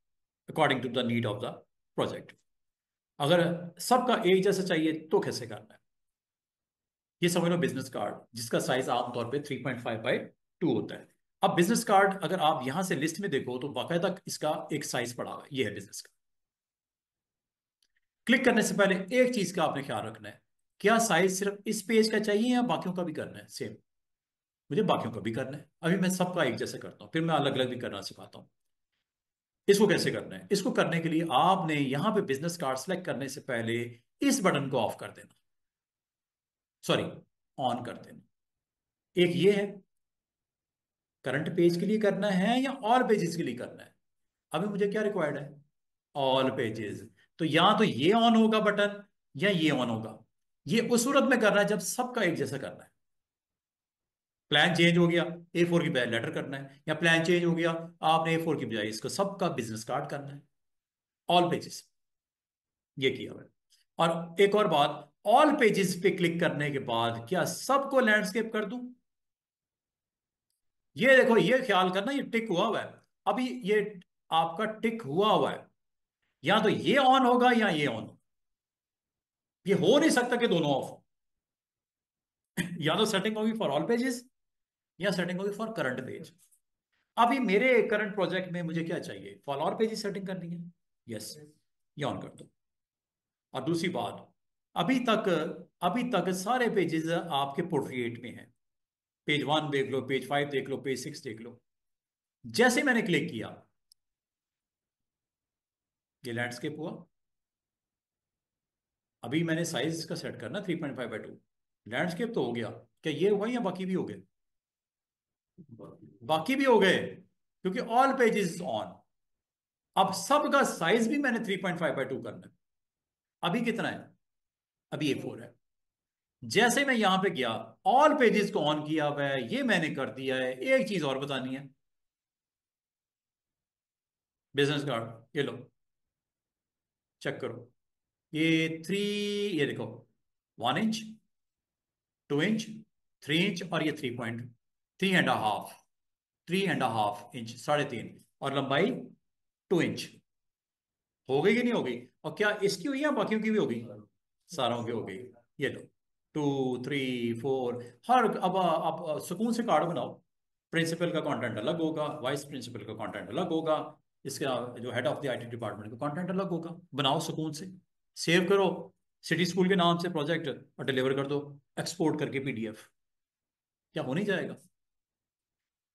according to the need of the project. अगर सबका एक जैसा चाहिए तो कैसे करना है? ये समझ लो बिजनेस कार्ड जिसका साइज आमतौर पे 3.5/2 होता है। अब बिजनेस कार्ड अगर आप यहां से लिस्ट में देखो तो बाकायदा इसका एक साइज पड़ा हुआ है, ये है बिजनेस का। क्लिक करने से पहले एक चीज का आपने ख्याल रखना है, क्या साइज सिर्फ इस पेज का चाहिए या बाकियों का भी करना है सेम? मुझे बाकियों का भी करना है। अभी मैं सबका एक जैसे करता हूँ, फिर मैं अलग अलग भी करना सिखाता हूँ। इसको कैसे करना है? इसको करने के लिए आपने यहां पे बिजनेस कार्ड सेलेक्ट करने से पहले इस बटन को ऑफ कर देना, सॉरी, ऑन कर देना। एक ये है, करंट पेज के लिए करना है या ऑल पेजेस के लिए करना है? अभी मुझे क्या रिक्वायर्ड है? All pages. तो या तो ये ऑन होगा बटन, या ये ऑन होगा। ये उस सूरत में करना है जब सबका एक जैसा करना है। प्लान चेंज हो गया, A4 की बजाय लेटर करना है, या प्लान चेंज हो गया, आपने A4 की बजाय इसको सबका बिजनेस कार्ड करना है। ऑल पेजेस, ये किया हुआ है। और एक और बात, ऑल पेजेस पे क्लिक करने के बाद क्या सबको लैंडस्केप कर दूं? ये देखो, ये ख्याल करना, ये टिक हुआ हुआ है। अभी ये आपका टिक हुआ हुआ है, या तो ये ऑन होगा या ये ऑन होगा। ये हो नहीं सकता कि दोनों ऑफ हो। या तो सेटिंग होगी फॉर ऑल पेजेस, या सेटिंग होगी फॉर करंट पेज। अभी मेरे करंट प्रोजेक्ट में मुझे क्या चाहिए? फॉर ऑल पेजेस सेटिंग करनी है। यस, ये ऑन कर दो। और दूसरी बात, अभी तक अभी तक सारे पेजेस आपके पोर्ट्रेट में हैं। पेज 1 देख लो, पेज 5 देख लो, पेज 6 देख लो। जैसे मैंने क्लिक किया, ये लैंडस्केप हुआ। अभी मैंने साइज का सेट करना 3.5/2। लैंडस्केप तो हो गया। क्या ये हुआ या बाकी भी हो गए? बाकी भी हो गए, क्योंकि ऑल पेजेस ऑन। अब सबका साइज भी मैंने 3.5/2 करना है। अभी कितना है? अभी A4 है। जैसे मैं यहां पे गया, ऑल पेजेस को ऑन किया हुआ है, ये मैंने कर दिया है। एक चीज और बतानी है, बिजनेस कार्ड ये लो, चेक करो। ये 3, ये देखो, 1 इंच, 2 इंच, 3 इंच, और ये 3.5, 3.5 इंच, 3.5, और लंबाई 2 इंच। हो गई कि नहीं हो गई? और क्या इसकी हुई या बाकियों की भी हो गई? सारों की हो गई। ये लो, 2, 3, 4, हर अब सुकून से कार्ड बनाओ। प्रिंसिपल का कंटेंट अलग होगा, वाइस प्रिंसिपल का कंटेंट अलग होगा, इसका जो head of the IT department का कंटेंट अलग होगा। बनाओ सुकून से, सेव करो सिटी स्कूल के नाम से प्रोजेक्ट, और डिलीवर कर दो एक्सपोर्ट करके PDF। क्या हो नहीं जाएगा?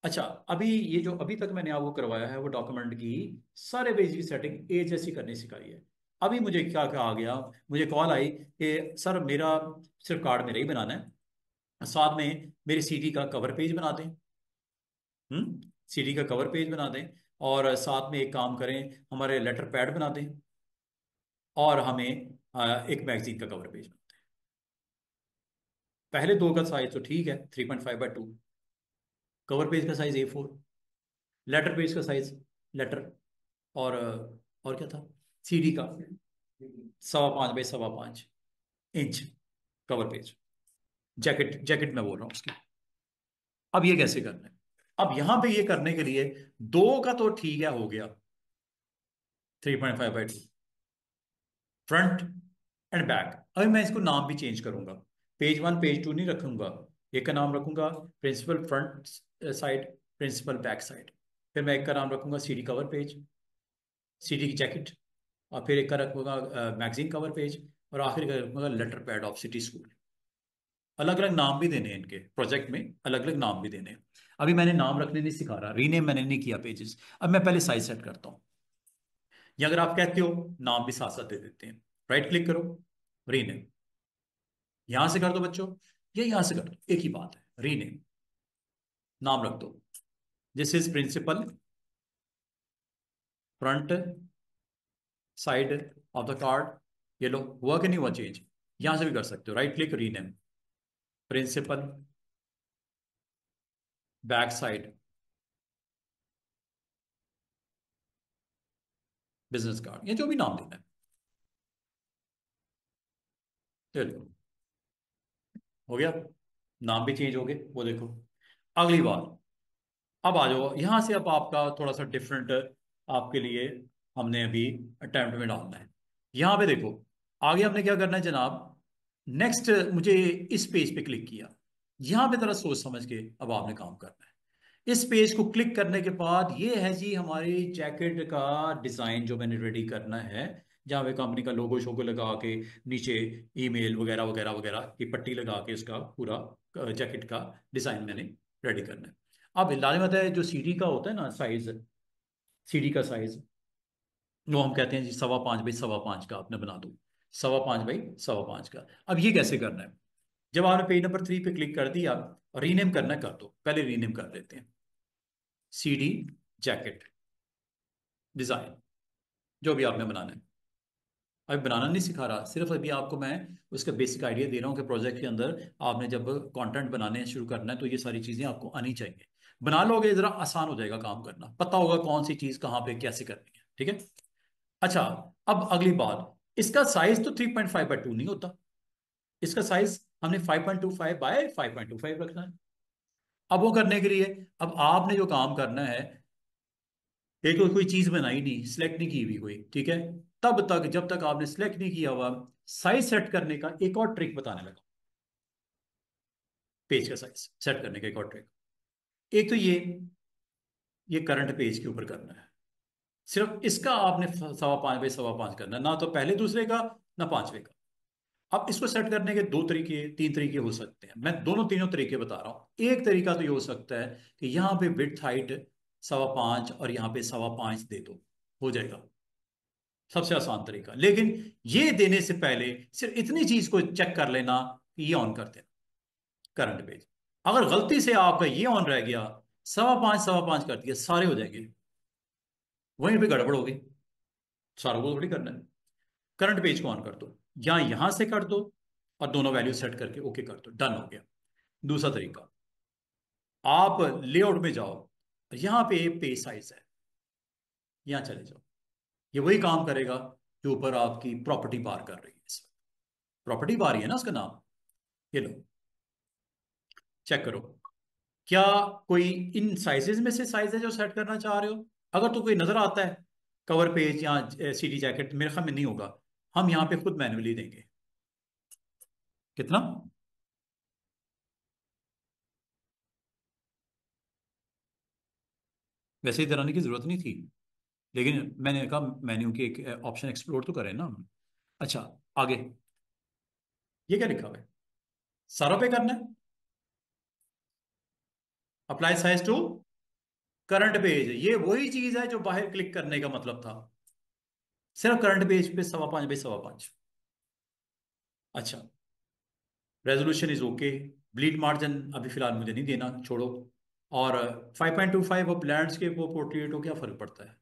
अच्छा, अभी ये जो अभी तक मैंने आपको करवाया है वो डॉक्यूमेंट की सारे पेज की सेटिंग एक जैसी करनी सिखाई है। अभी मुझे क्या क्या आ गया, मुझे कॉल आई कि सर मेरा सिर्फ कार्ड मेरा ही बनाना है, साथ में मेरी CD का कवर पेज बना दें। CD का कवर पेज बना दें, और साथ में एक काम करें, हमारे लेटर पैड बना दें, और हमें एक मैगजीन का कवर पेज बना दें। पहले दो का साइज तो ठीक है, 3.5/2। कवर पेज का साइज A4, लेटर पेज का साइज, लेटर, और क्या था, CD का 5.25 by 5.25 inch cover page. Jacket jacket में बोल रहा हूँ उसकी। अब ये कैसे करना है? अब यहां पे ये करने के लिए, दो का तो ठीक है, हो गया 3.5/2, फ्रंट एंड बैक। अभी मैं इसको नाम भी चेंज करूंगा, पेज 1 पेज 2 नहीं रखूंगा। एक का नाम रखूंगा principal front side, principal back side. फिर मैं एक का नाम रखूंगा CD कवर पेज, CD की जैकेट, और फिर एक का रखूंगा मैगजीन कवर पेज, और आखिर का रखूंगा letter pad of city school. अलग अलग नाम भी देने हैं इनके प्रोजेक्ट में, अलग अलग नाम भी देने हैं। अभी मैंने नाम रखने नहीं सिखा रहा, रीनेम मैंने नहीं किया पेजेस। अब मैं पहले साइज सेट करता हूँ, या अगर आप कहते हो नाम भी साथ साथ दे देते हैं। राइट क्लिक करो, रीनेम, यहां से कर दो बच्चों, या यहां से कर दो, एक ही बात है, रीनेम। नाम रख दो, this is principal front side of the card. ये लो, हुआ कि नहीं हुआ चेंज? यहां से भी कर सकते हो, right click, rename, principal back side business card, या जो भी नाम देना है। चलो, हो गया, नाम भी चेंज हो गए, वो देखो। अगली बात, अब आ जाओ यहां से। अब आपका थोड़ा सा डिफरेंट आपके लिए हमने अभी अटेम्प्ट में डालना है। यहां पे देखो, आगे हमने क्या करना है जनाब। नेक्स्ट, मुझे इस पेज पे क्लिक किया। यहां पे जरा सोच समझ के अब आपने काम करना है। इस पेज को क्लिक करने के बाद ये है जी हमारी जैकेट का डिजाइन जो मैंने रेडी करना है, जहां पे कंपनी का लोगो शोगो लगा के, नीचे ईमेल वगैरह वगैरह वगैरह की पट्टी लगा के, उसका पूरा जैकेट का डिजाइन मैंने रेडी करना है। अब लाजमत है जो CD का होता है ना साइज, CD का साइज, वो हम कहते हैं जी 5.25 बाई 5.25 का आपने बना दो, 5.25 बाई 5.25 का। अब ये कैसे करना है? जब आपने पेज नंबर 3 पे क्लिक कर दिया, रीनेम करना है कर दो, पहले रीनेम कर लेते हैं, CD जैकेट डिजाइन, जो भी आपने बनाना है। अभी बनाना नहीं सिखा रहा, सिर्फ अभी आपको मैं उसका बेसिक आइडिया दे रहा हूँ कि प्रोजेक्ट के अंदर आपने जब कंटेंट बनाने शुरू करना है तो ये सारी चीजें आपको आनी चाहिए। बना लोगे जरा आसान हो जाएगा काम करना, पता होगा कौन सी चीज कहाँ पे कैसे करनी है, ठीक है। अच्छा, अब अगली बात, इसका साइज तो 3.5 बाय 2 नहीं होता, इसका साइज हमने 5.25 बाय 5.25 रखना है। अब वो करने के लिए, अब आपने जो काम करना है, एक तो कोई चीज बनाई नहीं, सिलेक्ट नहीं की हुई कोई, ठीक है, तब तक जब तक आपने सिलेक्ट नहीं किया हुआ, साइज सेट करने का एक और ट्रिक बताने लगा। पेज का साइज सेट करने का एक और ट्रिक, एक तो ये करंट पेज के ऊपर करना है, सिर्फ इसका आपने 5.25 बाई 5.25 करना है, ना तो पहले दूसरे का, ना पांचवे का। अब इसको सेट करने के दो तरीके, तीन तरीके हो सकते हैं, मैं दोनों तीनों तरीके बता रहा हूं। एक तरीका तो ये हो सकता है कि यहां पे विड्थ हाइट 5.25 और यहां पे 5.25 दे दो, हो जाएगा, सबसे आसान तरीका। लेकिन ये देने से पहले सिर्फ इतनी चीज को चेक कर लेना कि ये ऑन कर देना करंट पेज। अगर गलती से आपका ये ऑन रह गया, 5.25 कर दिया, सारे हो जाएंगे, वहीं पे गड़बड़ होगी, सारों को थोड़ी करना है। करंट पेज को ऑन कर दो, या यहां से कर दो, और दोनों वैल्यू सेट करके ओके कर दो, डन हो गया। दूसरा तरीका, आप लेआउट में जाओ, यहां पे पेज साइज है, यहां चले जाओ, ये वही काम करेगा जो ऊपर आपकी प्रॉपर्टी बार कर रही है इस वक्त। प्रॉपर्टी बार ही है ना उसका नाम, ये लो, चेक करो, क्या कोई इन साइजेस में से साइज है जो सेट करना चाह रहे हो? अगर तो कोई नजर आता है, कवर पेज या CD जैकेट, मेरे ख्याल में नहीं होगा, हम यहाँ पे खुद मैन्युअली देंगे। कितना? वैसे ही कराने की जरूरत नहीं थी, लेकिन मैंने कहा मेन्यू के एक ऑप्शन एक्सप्लोर तो करें ना हम। अच्छा, आगे ये क्या लिखा हुआ है? सारों पे करना है, apply size to current page, ये वही चीज है जो बाहर क्लिक करने का मतलब था, सिर्फ करंट पेज पे 5.25 बाई 5.25। अच्छा, resolution is okay, bleed margin अभी फिलहाल मुझे नहीं देना, छोड़ो। और 5.25 वो लैंडस्केप वो पोर्ट्रेट हो, क्या फर्क पड़ता है,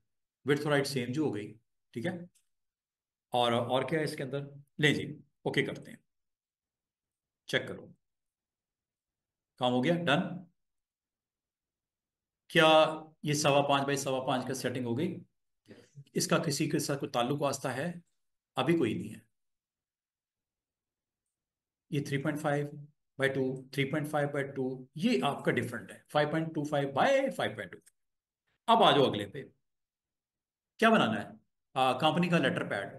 विड्थ और हाइट सेम जो हो गई, ठीक है। और क्या है इसके अंदर, ले जी, ओके करते हैं, चेक करो, काम हो गया, डन। क्या ये 5.25 बाई 5.25 का सेटिंग हो गई? इसका किसी के साथ कोई ताल्लुक वास्ता है? अभी कोई नहीं है। ये 3.5 बाई 2, 3.5 बाई 2, ये आपका डिफरेंट है 5.25 बाई 5.2। अब आ जाओ अगले पे, क्या बनाना है? कंपनी का लेटर पैड,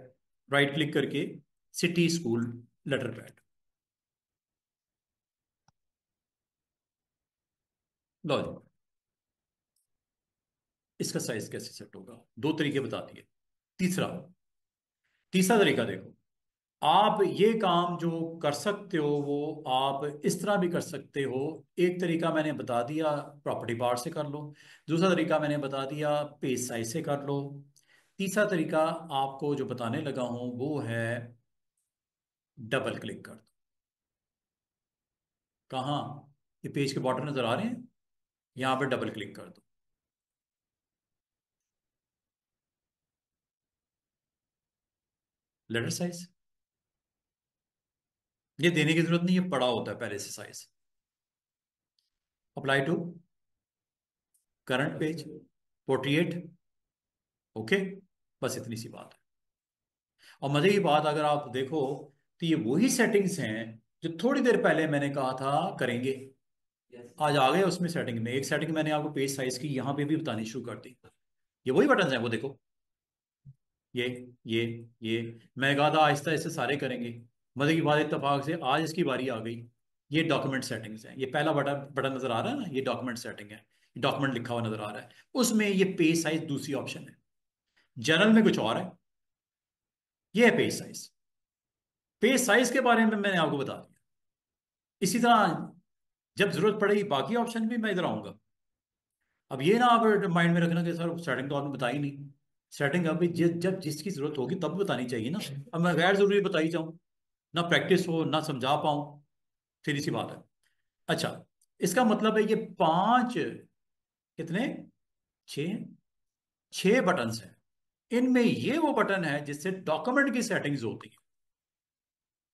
राइट क्लिक करके सिटी स्कूल लेटर पैड, लो जी। इसका साइज कैसे सेट होगा? दो तरीके बता दिए, तीसरा, तीसरा तरीका देखो, आप ये काम जो कर सकते हो वो आप इस तरह भी कर सकते हो। एक तरीका मैंने बता दिया, प्रॉपर्टी बार से कर लो। दूसरा तरीका मैंने बता दिया, पेज साइज से कर लो। तीसरा तरीका आपको जो बताने लगा हूं वो है, डबल क्लिक कर दो। कहाँ? ये पेज के बॉर्डर नजर आ रहे हैं, यहां पर डबल क्लिक कर दो, लेटर साइज, ये देने की जरूरत नहीं, ये पड़ा होता है पहले से size. Apply to current page, portrait, okay, बस इतनी सी बात है। और मजे की बात अगर आप देखो, तो ये वही सेटिंग्स हैं जो थोड़ी देर पहले मैंने कहा था करेंगे, आज आ गए उसमें। सेटिंग में एक सेटिंग मैंने आपको पेज साइज की यहां पे भी बतानी शुरू कर दी, ये वही बटन है वो देखो, ये ये ये मैं कहा था आहिस्ता आहिस्ता सारे करेंगे। मजे की बात, इत्तेफाक से आज इसकी बारी आ गई। ये डॉक्यूमेंट सेटिंग्स है, ये पहला बटन बटन नजर आ रहा है ना, ये डॉक्यूमेंट सेटिंग है, डॉक्यूमेंट लिखा हुआ नजर आ रहा है, उसमें ये पेज साइज दूसरी ऑप्शन है। जनरल में कुछ और है, ये है पेज साइज। पेज साइज के बारे में मैंने आपको बता दिया। इसी तरह जब जरूरत पड़ेगी बाकी ऑप्शन भी मैं इधर आऊंगा। अब ये ना आप माइंड में रखना कि सर सेटिंग तो आपने बताई नहीं, सेटिंग अभी जब जिसकी जरूरत होगी तब बतानी चाहिए ना। अब मैं गैर जरूरी बताई जाऊं, ना प्रैक्टिस हो ना समझा पाऊं, सीधी सी बात है। अच्छा, इसका मतलब है ये पांच, कितने, छह, छह बटन्स हैं। इनमें ये वो बटन है जिससे डॉक्यूमेंट की सेटिंग्स होती है,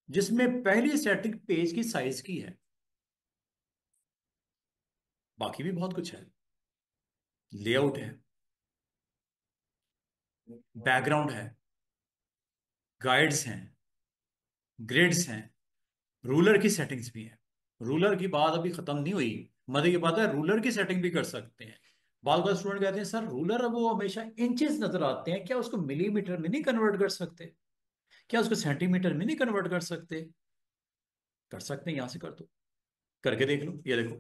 जिसमें पहली सेटिंग पेज की साइज की है। बाकी भी बहुत कुछ है, लेआउट है, बैकग्राउंड है, गाइड्स हैं, ग्रिड्स हैं, रूलर की सेटिंग्स भी है। रूलर की बात अभी खत्म नहीं हुई। मजे की बात है, रूलर की सेटिंग भी कर सकते हैं। बाल का स्टूडेंट कहते हैं सर रूलर अब वो हमेशा इंचेस नजर आते हैं, क्या उसको मिलीमीटर में नहीं कन्वर्ट कर सकते? क्या उसको सेंटीमीटर में नहीं कन्वर्ट कर सकते? कर सकते हैं, यहां से कर दो, करके देख लो, ये देखो।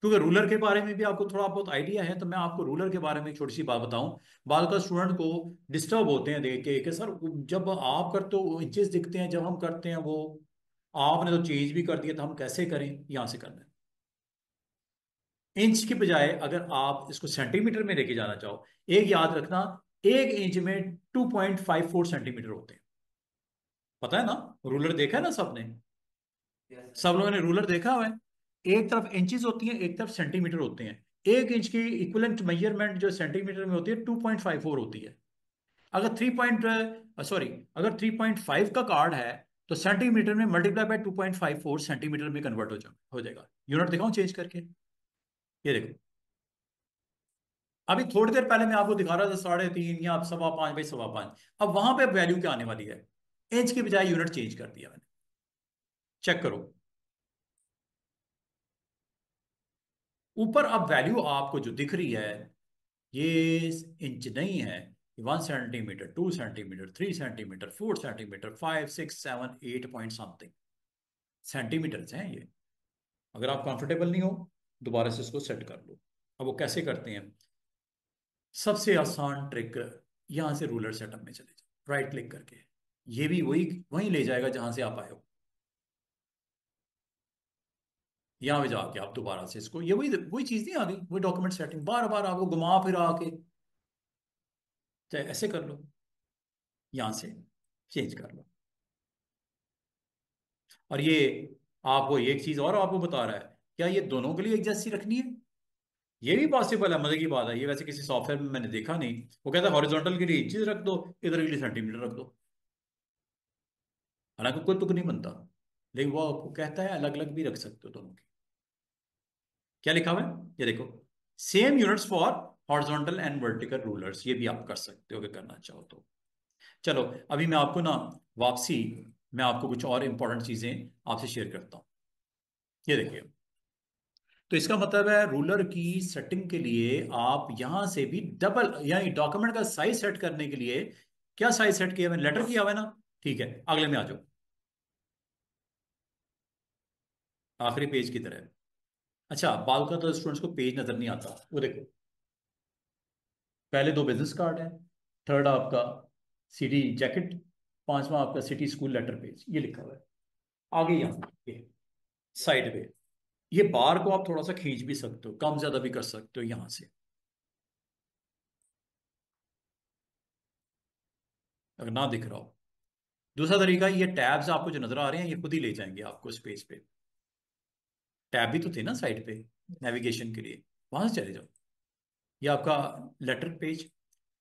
क्योंकि रूलर के बारे में भी आपको थोड़ा बहुत आइडिया है, तो मैं आपको रूलर के बारे में एक छोटी सी बात बताऊं। बाल का स्टूडेंट को डिस्टर्ब होते हैं देख के कि सर जब आप करते हो इंचेस दिखते हैं, जब हम करते हैं वो आपने तो चेंज भी कर दिया, तो हम कैसे करें? यहां से करना है। इंच की बजाय अगर आप इसको सेंटीमीटर में लेके जाना चाहो, एक याद रखना, एक इंच में 2.54 सेंटीमीटर होते हैं। पता है ना? रूलर देखा है ना सबने? सब लोगों ने रूलर देखा हुआ है। एक तरफ इंचेस होती हैं, एक तरफ सेंटीमीटर होते हैं। एक इंच की इक्विवेलेंट मेजरमेंट जो सेंटीमीटर में होती है 2.54 होती है। अगर 3.5 का कार्ड है, तो सेंटीमीटर में मल्टीप्लाई बाय 2.54 सेंटीमीटर में कन्वर्ट हो जाएगा। यूनिट दिखाऊं चेंज करके? ये देखो, अभी थोड़ी देर पहले मैं आपको दिखा रहा था 3.5 या 5.25 बाई 5.25। अब वहां पे वैल्यू क्या आने वाली है? इंच की बजाय यूनिट चेंज कर दिया मैंने। चेक करो, ऊपर अब वैल्यू आपको जो दिख रही है, ये इंच नहीं है। 1 centimetre, 2 centimetre, 3 centimetre, 4 centimetre, 5, 6, 7, 8 point something centimetres हैं ये। अगर आप कंफर्टेबल नहीं हो, दोबारा से इसको सेट कर लो। अब वो कैसे करते हैं? सबसे आसान ट्रिक, यहां से रूलर सेटअप में चले जाओ, राइट क्लिक करके। ये भी वही वहीं ले जाएगा जहां से आप आए हो। यहां पे जाके आप दोबारा से इसको, ये वही वही चीज नहीं आ गई, वही डॉक्यूमेंट सेटिंग बार बार आपको घुमा फिरा के, चाहे ऐसे कर लो, यहां से चेंज कर लो। और ये आपको एक चीज और आपको बता रहा है, क्या ये दोनों के लिए एक जैसी रखनी है? ये भी पॉसिबल है, मजे की बात है। ये वैसे किसी सॉफ्टवेयर में मैंने देखा नहीं। वो कहता है हॉरिजॉन्टल के लिए इंचेस रख दो, इधर के लिए सेंटीमीटर रख दो। हालांकि कोई तुक नहीं बनता, लेकिन वो आपको कहता है अलग अलग भी रख सकते हो दोनों की। क्या लिखा हुआ है ये देखो, same units for horizontal and vertical rulers. ये भी आप कर सकते हो अगर करना चाहो तो। चलो, अभी मैं आपको ना वापसी, मैं आपको कुछ और इंपॉर्टेंट चीजें आपसे शेयर करता हूँ। ये देखिए, तो इसका मतलब है रूलर की सेटिंग के लिए आप यहां से भी डबल, यानी डॉक्यूमेंट का साइज सेट करने के लिए, क्या साइज सेट किया मैंने? लेटर किया हुआ है ना? ठीक है, अगले में आ जाओ, आखिरी पेज की तरह। अच्छा, बाल का तो स्टूडेंट्स को पेज नजर नहीं आता, वो देखो, पहले दो बिजनेस कार्ड है, थर्ड आपका सिटी जैकेट, पांचवा आपका सिटी स्कूल लेटर पेज, ये लिखा हुआ है। आगे यहाँ ये साइड पे, ये बार को आप थोड़ा सा खींच भी सकते हो, कम ज्यादा भी कर सकते हो यहां से, अगर ना दिख रहा हो। दूसरा तरीका, ये टैब्स आपको जो नजर आ रहे हैं, ये खुद ही ले जाएंगे आपको इस पेज पे। टैब भी तो थे ना साइड पे नेविगेशन के लिए, वहां से चले जाओ। ये आपका लेटर पेज,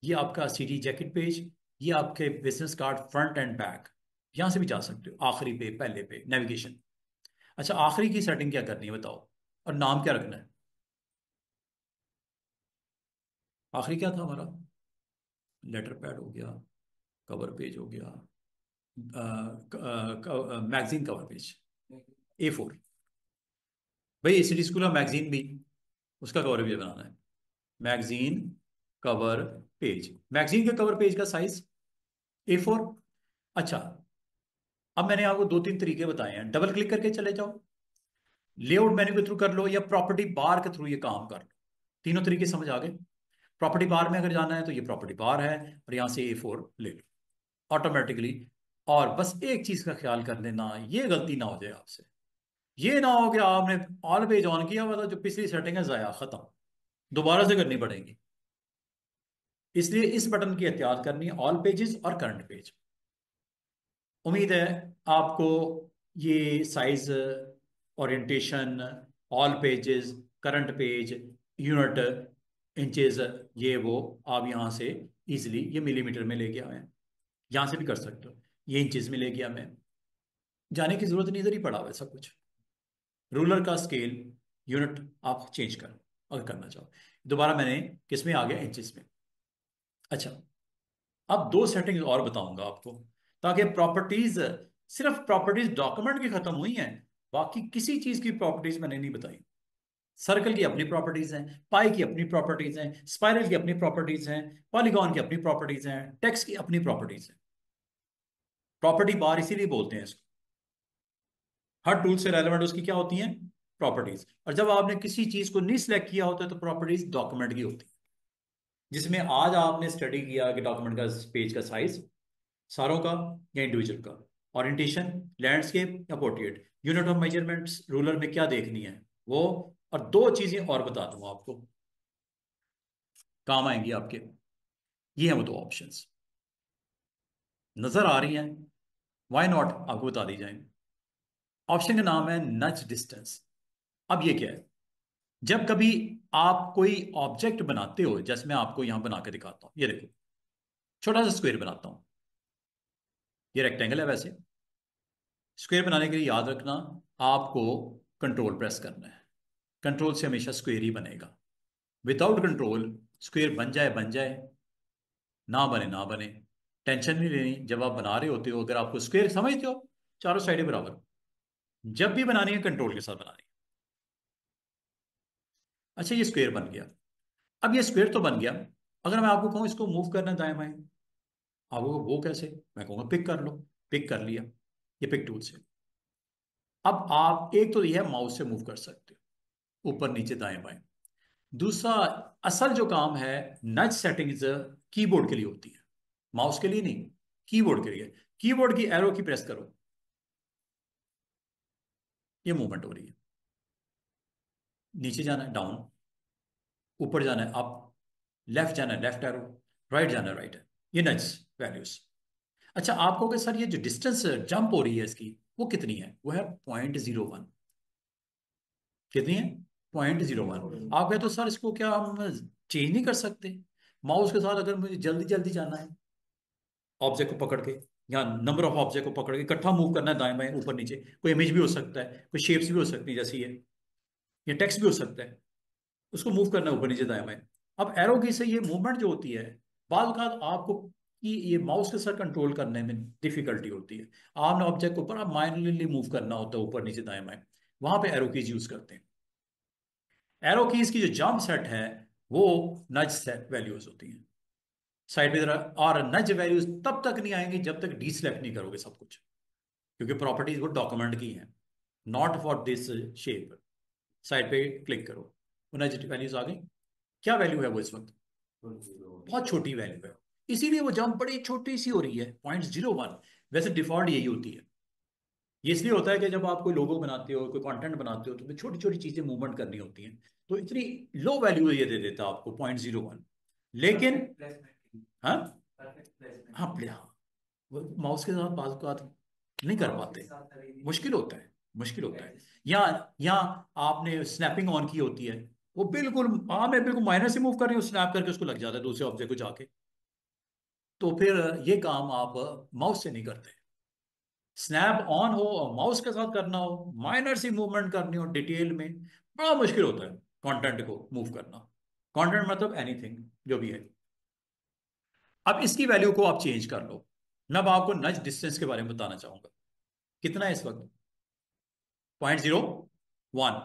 ये आपका सीडी जैकेट पेज, ये आपके business card front end back, यहां से भी जा सकते हो। आखिरी पे, पहले पे नेविगेशन। अच्छा, आखिरी की सेटिंग क्या करनी है बताओ, और नाम क्या रखना है? आखिरी क्या था हमारा? लेटर पैड हो गया, कवर पेज हो गया, मैगजीन कवर पेज, A4। भाई सिटी स्कूल का मैगजीन भी, उसका कवर पेज बनाना है। मैगजीन कवर पेज, मैगजीन के कवर पेज का साइज A4। अच्छा, अब मैंने आपको दो तीन तरीके बताए हैं, डबल क्लिक करके चले जाओ, लेआउट मेन्यू के थ्रू कर लो, या प्रॉपर्टी बार के थ्रू ये काम कर लो। तीनों तरीके समझ आ गए? प्रॉपर्टी बार में अगर जाना है तो ये प्रॉपर्टी बार है, और यहां से A4 ले लो ऑटोमेटिकली। और बस एक चीज का ख्याल कर लेना, ये गलती ना हो जाए आपसे। ये ना हो कि आपने ऑल पेज ऑन किया हुआ था, जो पिछली सेटिंग है जाया खत्म, दोबारा से करनी पड़ेगी। इसलिए इस बटन की एहतियात करनी है, ऑल पेजेस और करंट पेज। उम्मीद है आपको ये size, orientation, all pages, current page, unit, inches, ये वो आप यहाँ से इजीली, ये मिलीमीटर में ले गया मैं, यहाँ से भी कर सकते हो, ये इंचेस में ले गया मैं, जाने की जरूरत नहीं, इधर ही पड़ा हुआ है सब कुछ। रूलर का स्केल, यूनिट आप चेंज कर अगर करना चाहो। दोबारा मैंने किस में आ गया, इंचेस में। अच्छा, अब दो सेटिंग्स और बताऊंगा आपको, ताकि प्रॉपर्टीज, सिर्फ प्रॉपर्टीज डॉक्यूमेंट की खत्म हुई हैं, बाकी किसी चीज की प्रॉपर्टीज मैंने नहीं बताई। सर्कल की अपनी प्रॉपर्टीज हैं, पाई की अपनी प्रॉपर्टीज हैं, स्पाइरल की अपनी प्रॉपर्टीज हैं, पॉलीगॉन की अपनी प्रॉपर्टीज हैं, टेक्स्ट की अपनी प्रॉपर्टीज हैं। प्रॉपर्टी बार इसीलिए बोलते हैं इसको, हर टूल से रेलेवेंट उसकी क्या होती हैं, प्रॉपर्टीज। और जब आपने किसी चीज को नहीं सिलेक्ट किया होता है तो प्रॉपर्टीज डॉक्यूमेंट की होती है, जिसमें आज आपने स्टडी किया कि डॉक्यूमेंट का पेज का साइज, सारों का या इंडिविजुअल का, ओरिएंटेशन, लैंडस्केप या portrait, unit of measurements ruler में क्या देखनी है वो, और दो चीजें और बता दूंगा आपको, काम आएंगी आपके। ये हैं वो दो ऑप्शंस, नजर आ रही हैं, व्हाई नॉट आपको बता दी जाए। ऑप्शन का नाम है नच डिस्टेंस। अब ये क्या है, जब कभी आप कोई ऑब्जेक्ट बनाते हो, जैसे मैं आपको यहां बना के दिखाता हूं, ये देखो, छोटा सा स्क्वायर बनाता हूं, ये रेक्टेंगल है वैसे। स्क्वायर बनाने के लिए याद रखना, आपको कंट्रोल प्रेस करना है, कंट्रोल से हमेशा स्क्वायर ही बनेगा। विदाउट कंट्रोल स्क्वायर बन जाए, ना बने ना बने, टेंशन नहीं लेनी। जब आप बना रहे होते हो, अगर आपको स्क्वायर समझते हो, चारों साइडें बराबर, जब भी बनानी है कंट्रोल के साथ बनानी है। अच्छा, ये स्क्वायर बन गया। अब ये स्क्वायर तो बन गया, अगर मैं आपको कहूं इसको मूव करना है दाएं बाएं, आप वो कैसे, मैं कहूंगा पिक कर लो, पिक कर लिया, ये पिक टूल से। अब आप एक तो यह माउस से मूव कर सकते हो, ऊपर नीचे दाएं बाएं। दूसरा, असल जो काम है, नच सेटिंग्स कीबोर्ड के लिए होती है, माउस के लिए नहीं, कीबोर्ड के लिए। कीबोर्ड की एरो की प्रेस करो, ये मूवमेंट हो रही है, नीचे जाना है डाउन, ऊपर जाना है अप, लेफ्ट जाना है लेफ्ट एरो, राइट जाना है राइट है, ये नच वैल्यूज। अच्छा, आपको कि सर ये जो डिस्टेंस जंप हो रही है इसकी, वो कितनी है, वो है 0.01। कितनी है, 0.01। आप कहते हो सर इसको क्या हम चेंज नहीं कर सकते, माउस के साथ अगर मुझे जल्दी जल्दी जाना है, ऑब्जेक्ट को पकड़ के, या नंबर ऑफ ऑब्जेक्ट को पकड़ के इकट्ठा मूव करना है दाएं बाएं ऊपर नीचे, कोई इमेज भी हो सकता है, कोई शेप्स भी हो सकती है जैसे ये टेक्स्ट भी हो सकता है, उसको मूव करना है ऊपर नीचे दाएं बाएं। अब एरो की से ये मूवमेंट जो होती है, बाल का आपको कि ये माउस के साथ कंट्रोल करने में डिफिकल्टी होती है, आपने ऑब्जेक्ट को बड़ा माइनरली मूव करना होता है ऊपर नीचे दाएं बाएं, वहां पे एरो कीज यूज करते हैं। एरो कीज की जो जंप सेट है, वो नज सेट वैल्यूज होती हैं साइड पे जरा, और नज वैल्यूज तब तक नहीं आएंगी जब तक डी सेलेक्ट नहीं करोगे सब कुछ, क्योंकि प्रॉपर्टीज वो डॉक्यूमेंट की हैं, not for this shape. Side पे क्लिक करो, वो नज वैल्यूज आ गई। क्या वैल्यू है वो इस वक्त, बहुत छोटी वैल्यू है, इसीलिए वो जंप बड़ी छोटी सी हो रही है, 0.01। वैसे डिफॉल्ट यही होती है। ये इसलिए होता है कि जब आप कोई लोगो बनाते हो, कोई कंटेंट बनाते हो, तो छोटी छोटी चीजें मूवमेंट करनी होती हैं, तो इतनी लो वैल्यू ये दे देता है आपको, 0.01। लेकिन हाँ, हाँ, वो माउस के साथ बात बात नहीं कर पाते, मुश्किल होता है, मुश्किल होता है। या या आपने स्नैपिंग ऑन की होती है, वो बिल्कुल, हाँ मैं बिल्कुल माइनर से मूव कर रही हूँ, स्नैप करके उसको लग जाता है दूसरे ऑब्जेक्ट को जाके, तो फिर ये काम आप माउस से नहीं करते। स्नैप ऑन हो और माउस के साथ करना हो, माइनर सी मूवमेंट करनी हो डिटेल में, बड़ा मुश्किल होता है कंटेंट को मूव करना। कंटेंट मतलब एनीथिंग जो भी है। अब इसकी वैल्यू को आप चेंज कर लो। मैं अब आपको नज डिस्टेंस के बारे में बताना चाहूंगा, कितना है इस वक्त, 0.01,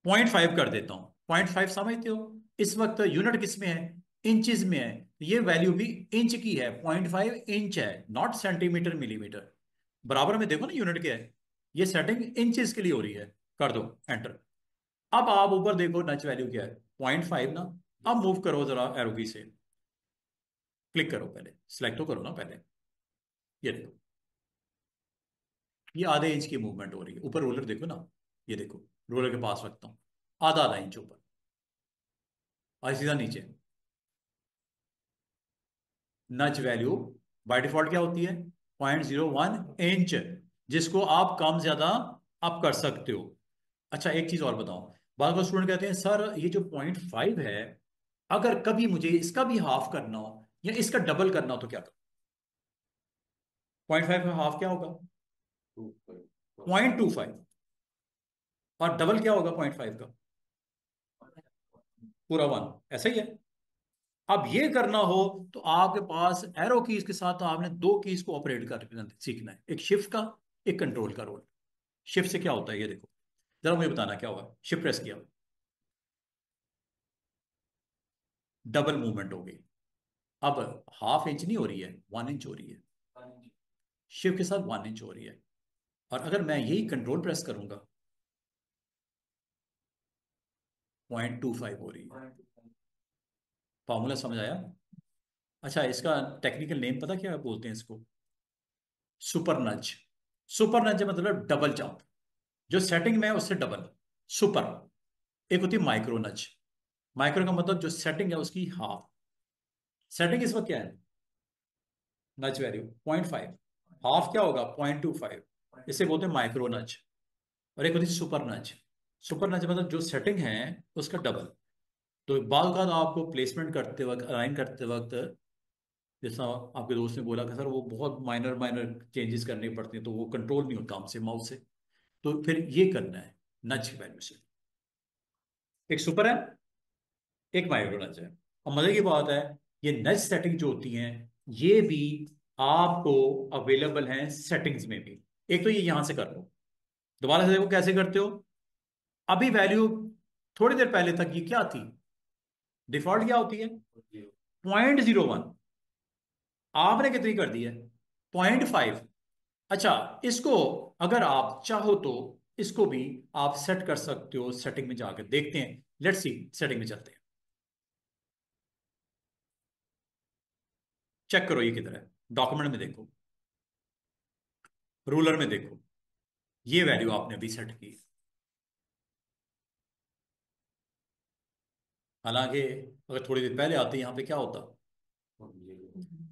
0.5 कर देता हूं, 0.5 समझते हो। इस वक्त यूनिट किस में है, इंचेस में है, ये वैल्यू भी इंच की है, 0.5 इंच है, नॉट सेंटीमीटर मिलीमीटर। बराबर में देखो ना यूनिट क्या है, ये सेटिंग इंचेस के लिए हो रही है, कर दो एंटर। अब आप ऊपर देखो नच वैल्यू क्या है, 0.5 ना। अब मूव करो जरा एरो की से, क्लिक करो, पहले सिलेक्ट तो करो ना पहले, ये देखो, ये आधे इंच की मूवमेंट हो रही है। ऊपर रोलर देखो ना, ये देखो, रोलर के पास रखता हूं, आधा आधा इंच ऊपर, और सीधा नीचे, नच वैल्यू बाय डिफॉल्ट क्या होती है? 0.01 इंच, जिसको आप कम ज्यादा आप कर सकते हो। अच्छा एक चीज और बताओ, बार बार स्टूडेंट कहते हैं सर ये जो 0.5 है, अगर कभी मुझे इसका भी हाफ करना हो या इसका डबल करना हो तो क्या करूं? 0.5 का हाफ क्या होगा? 0.25। और डबल क्या होगा 0.5 का? पूरा 1, ऐसा ही है। अब ये करना हो तो आपके पास एरो कीज के साथ आपने दो कीज को ऑपरेट कर सीखना है, एक शिफ्ट का, एक कंट्रोल का रोल। शिफ्ट से क्या होता है ये देखो, जरा मुझे बताना क्या होगा। शिफ्ट प्रेस किया, डबल मूवमेंट हो गई। अब हाफ इंच नहीं हो रही है, 1 इंच हो रही है। शिफ्ट के साथ 1 इंच हो रही है। और अगर मैं यही कंट्रोल प्रेस करूंगा, 0.25 हो रही है। फॉर्मूला समझ आया? अच्छा इसका टेक्निकल नेम पता क्या बोलते हैं इसको? सुपर नज। सुपर नज मतलब डबल जंप, जो सेटिंग में है उससे डबल। सुपर। एक होती है माइक्रो नज। माइक्रो का मतलब जो सेटिंग है उसकी हाफ। सेटिंग इस वक्त क्या है? नच वैल्यू 0.5। हाफ क्या होगा? 0.25। इसे बोलते हैं माइक्रो नच। और एक होती है सुपर नच। सुपर नच मतलब जो सेटिंग है उसका डबल। तो बाल का आपको प्लेसमेंट करते वक्त, अलाइन करते वक्त, जैसा आपके दोस्त ने बोला कि सर वो बहुत माइनर माइनर चेंजेस करने पड़ते हैं तो वो कंट्रोल नहीं होता हमसे माउस से, तो फिर ये करना है नच वैल्यू से। एक सुपर है, एक माइक्रो नच है। और मजे की बात है, ये नच सेटिंग जो होती हैं ये भी आपको अवेलेबल हैं सेटिंग्स में भी। एक तो ये यहां से कर लो, दोबारा से देखो कैसे करते हो। अभी वैल्यू थोड़ी देर पहले तक ये क्या थी? डिफॉल्ट क्या होती है? 0.01। आपने कितनी कर दी है? 0.5। अच्छा इसको अगर आप चाहो तो इसको भी आप सेट कर सकते हो, सेटिंग में जाकर देखते हैं। लेट्स सी, सेटिंग में चलते हैं। चेक करो ये किधर है, डॉक्यूमेंट में देखो, रूलर में देखो, ये वैल्यू आपने अभी सेट की है। हालांकि अगर थोड़ी देर पहले आते यहाँ पे क्या होता?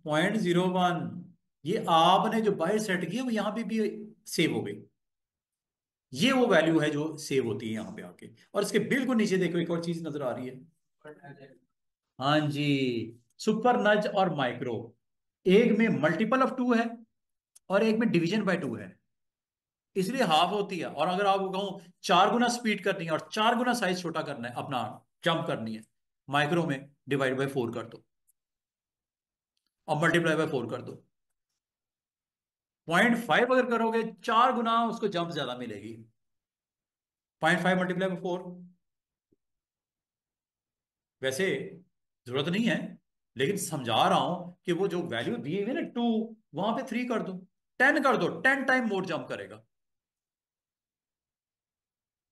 0.01। ये आपने जो बाय सेट की है वो यहाँ पे भी सेव हो गई। ये वो वैल्यू है जो सेव होती है यहाँ पे आके। और इसके बिल्कुल नीचे देखो एक और चीज नजर आ रही है। हाँ जी, सुपर नज और माइक्रो। एक में मल्टीपल ऑफ 2 है और एक में डिवीजन बाय 2 है, इसलिए हाफ होती है। और अगर आपको कहूं 4 गुना स्पीड करनी है और 4 गुना साइज छोटा करना है अपना, जंप करनी है, माइक्रो में डिवाइड बाय 4 कर दो और मल्टीप्लाई बाय 4 कर दो। 0.5 अगर करोगे 4 गुना उसको जंप ज्यादा मिलेगी। 0.5 × 4। वैसे जरूरत नहीं है, लेकिन समझा रहा हूं कि वो जो वैल्यू दी हुई है ना 2, वहां पे 3 कर दो, 10 कर दो, 10 टाइम मोर जंप करेगा।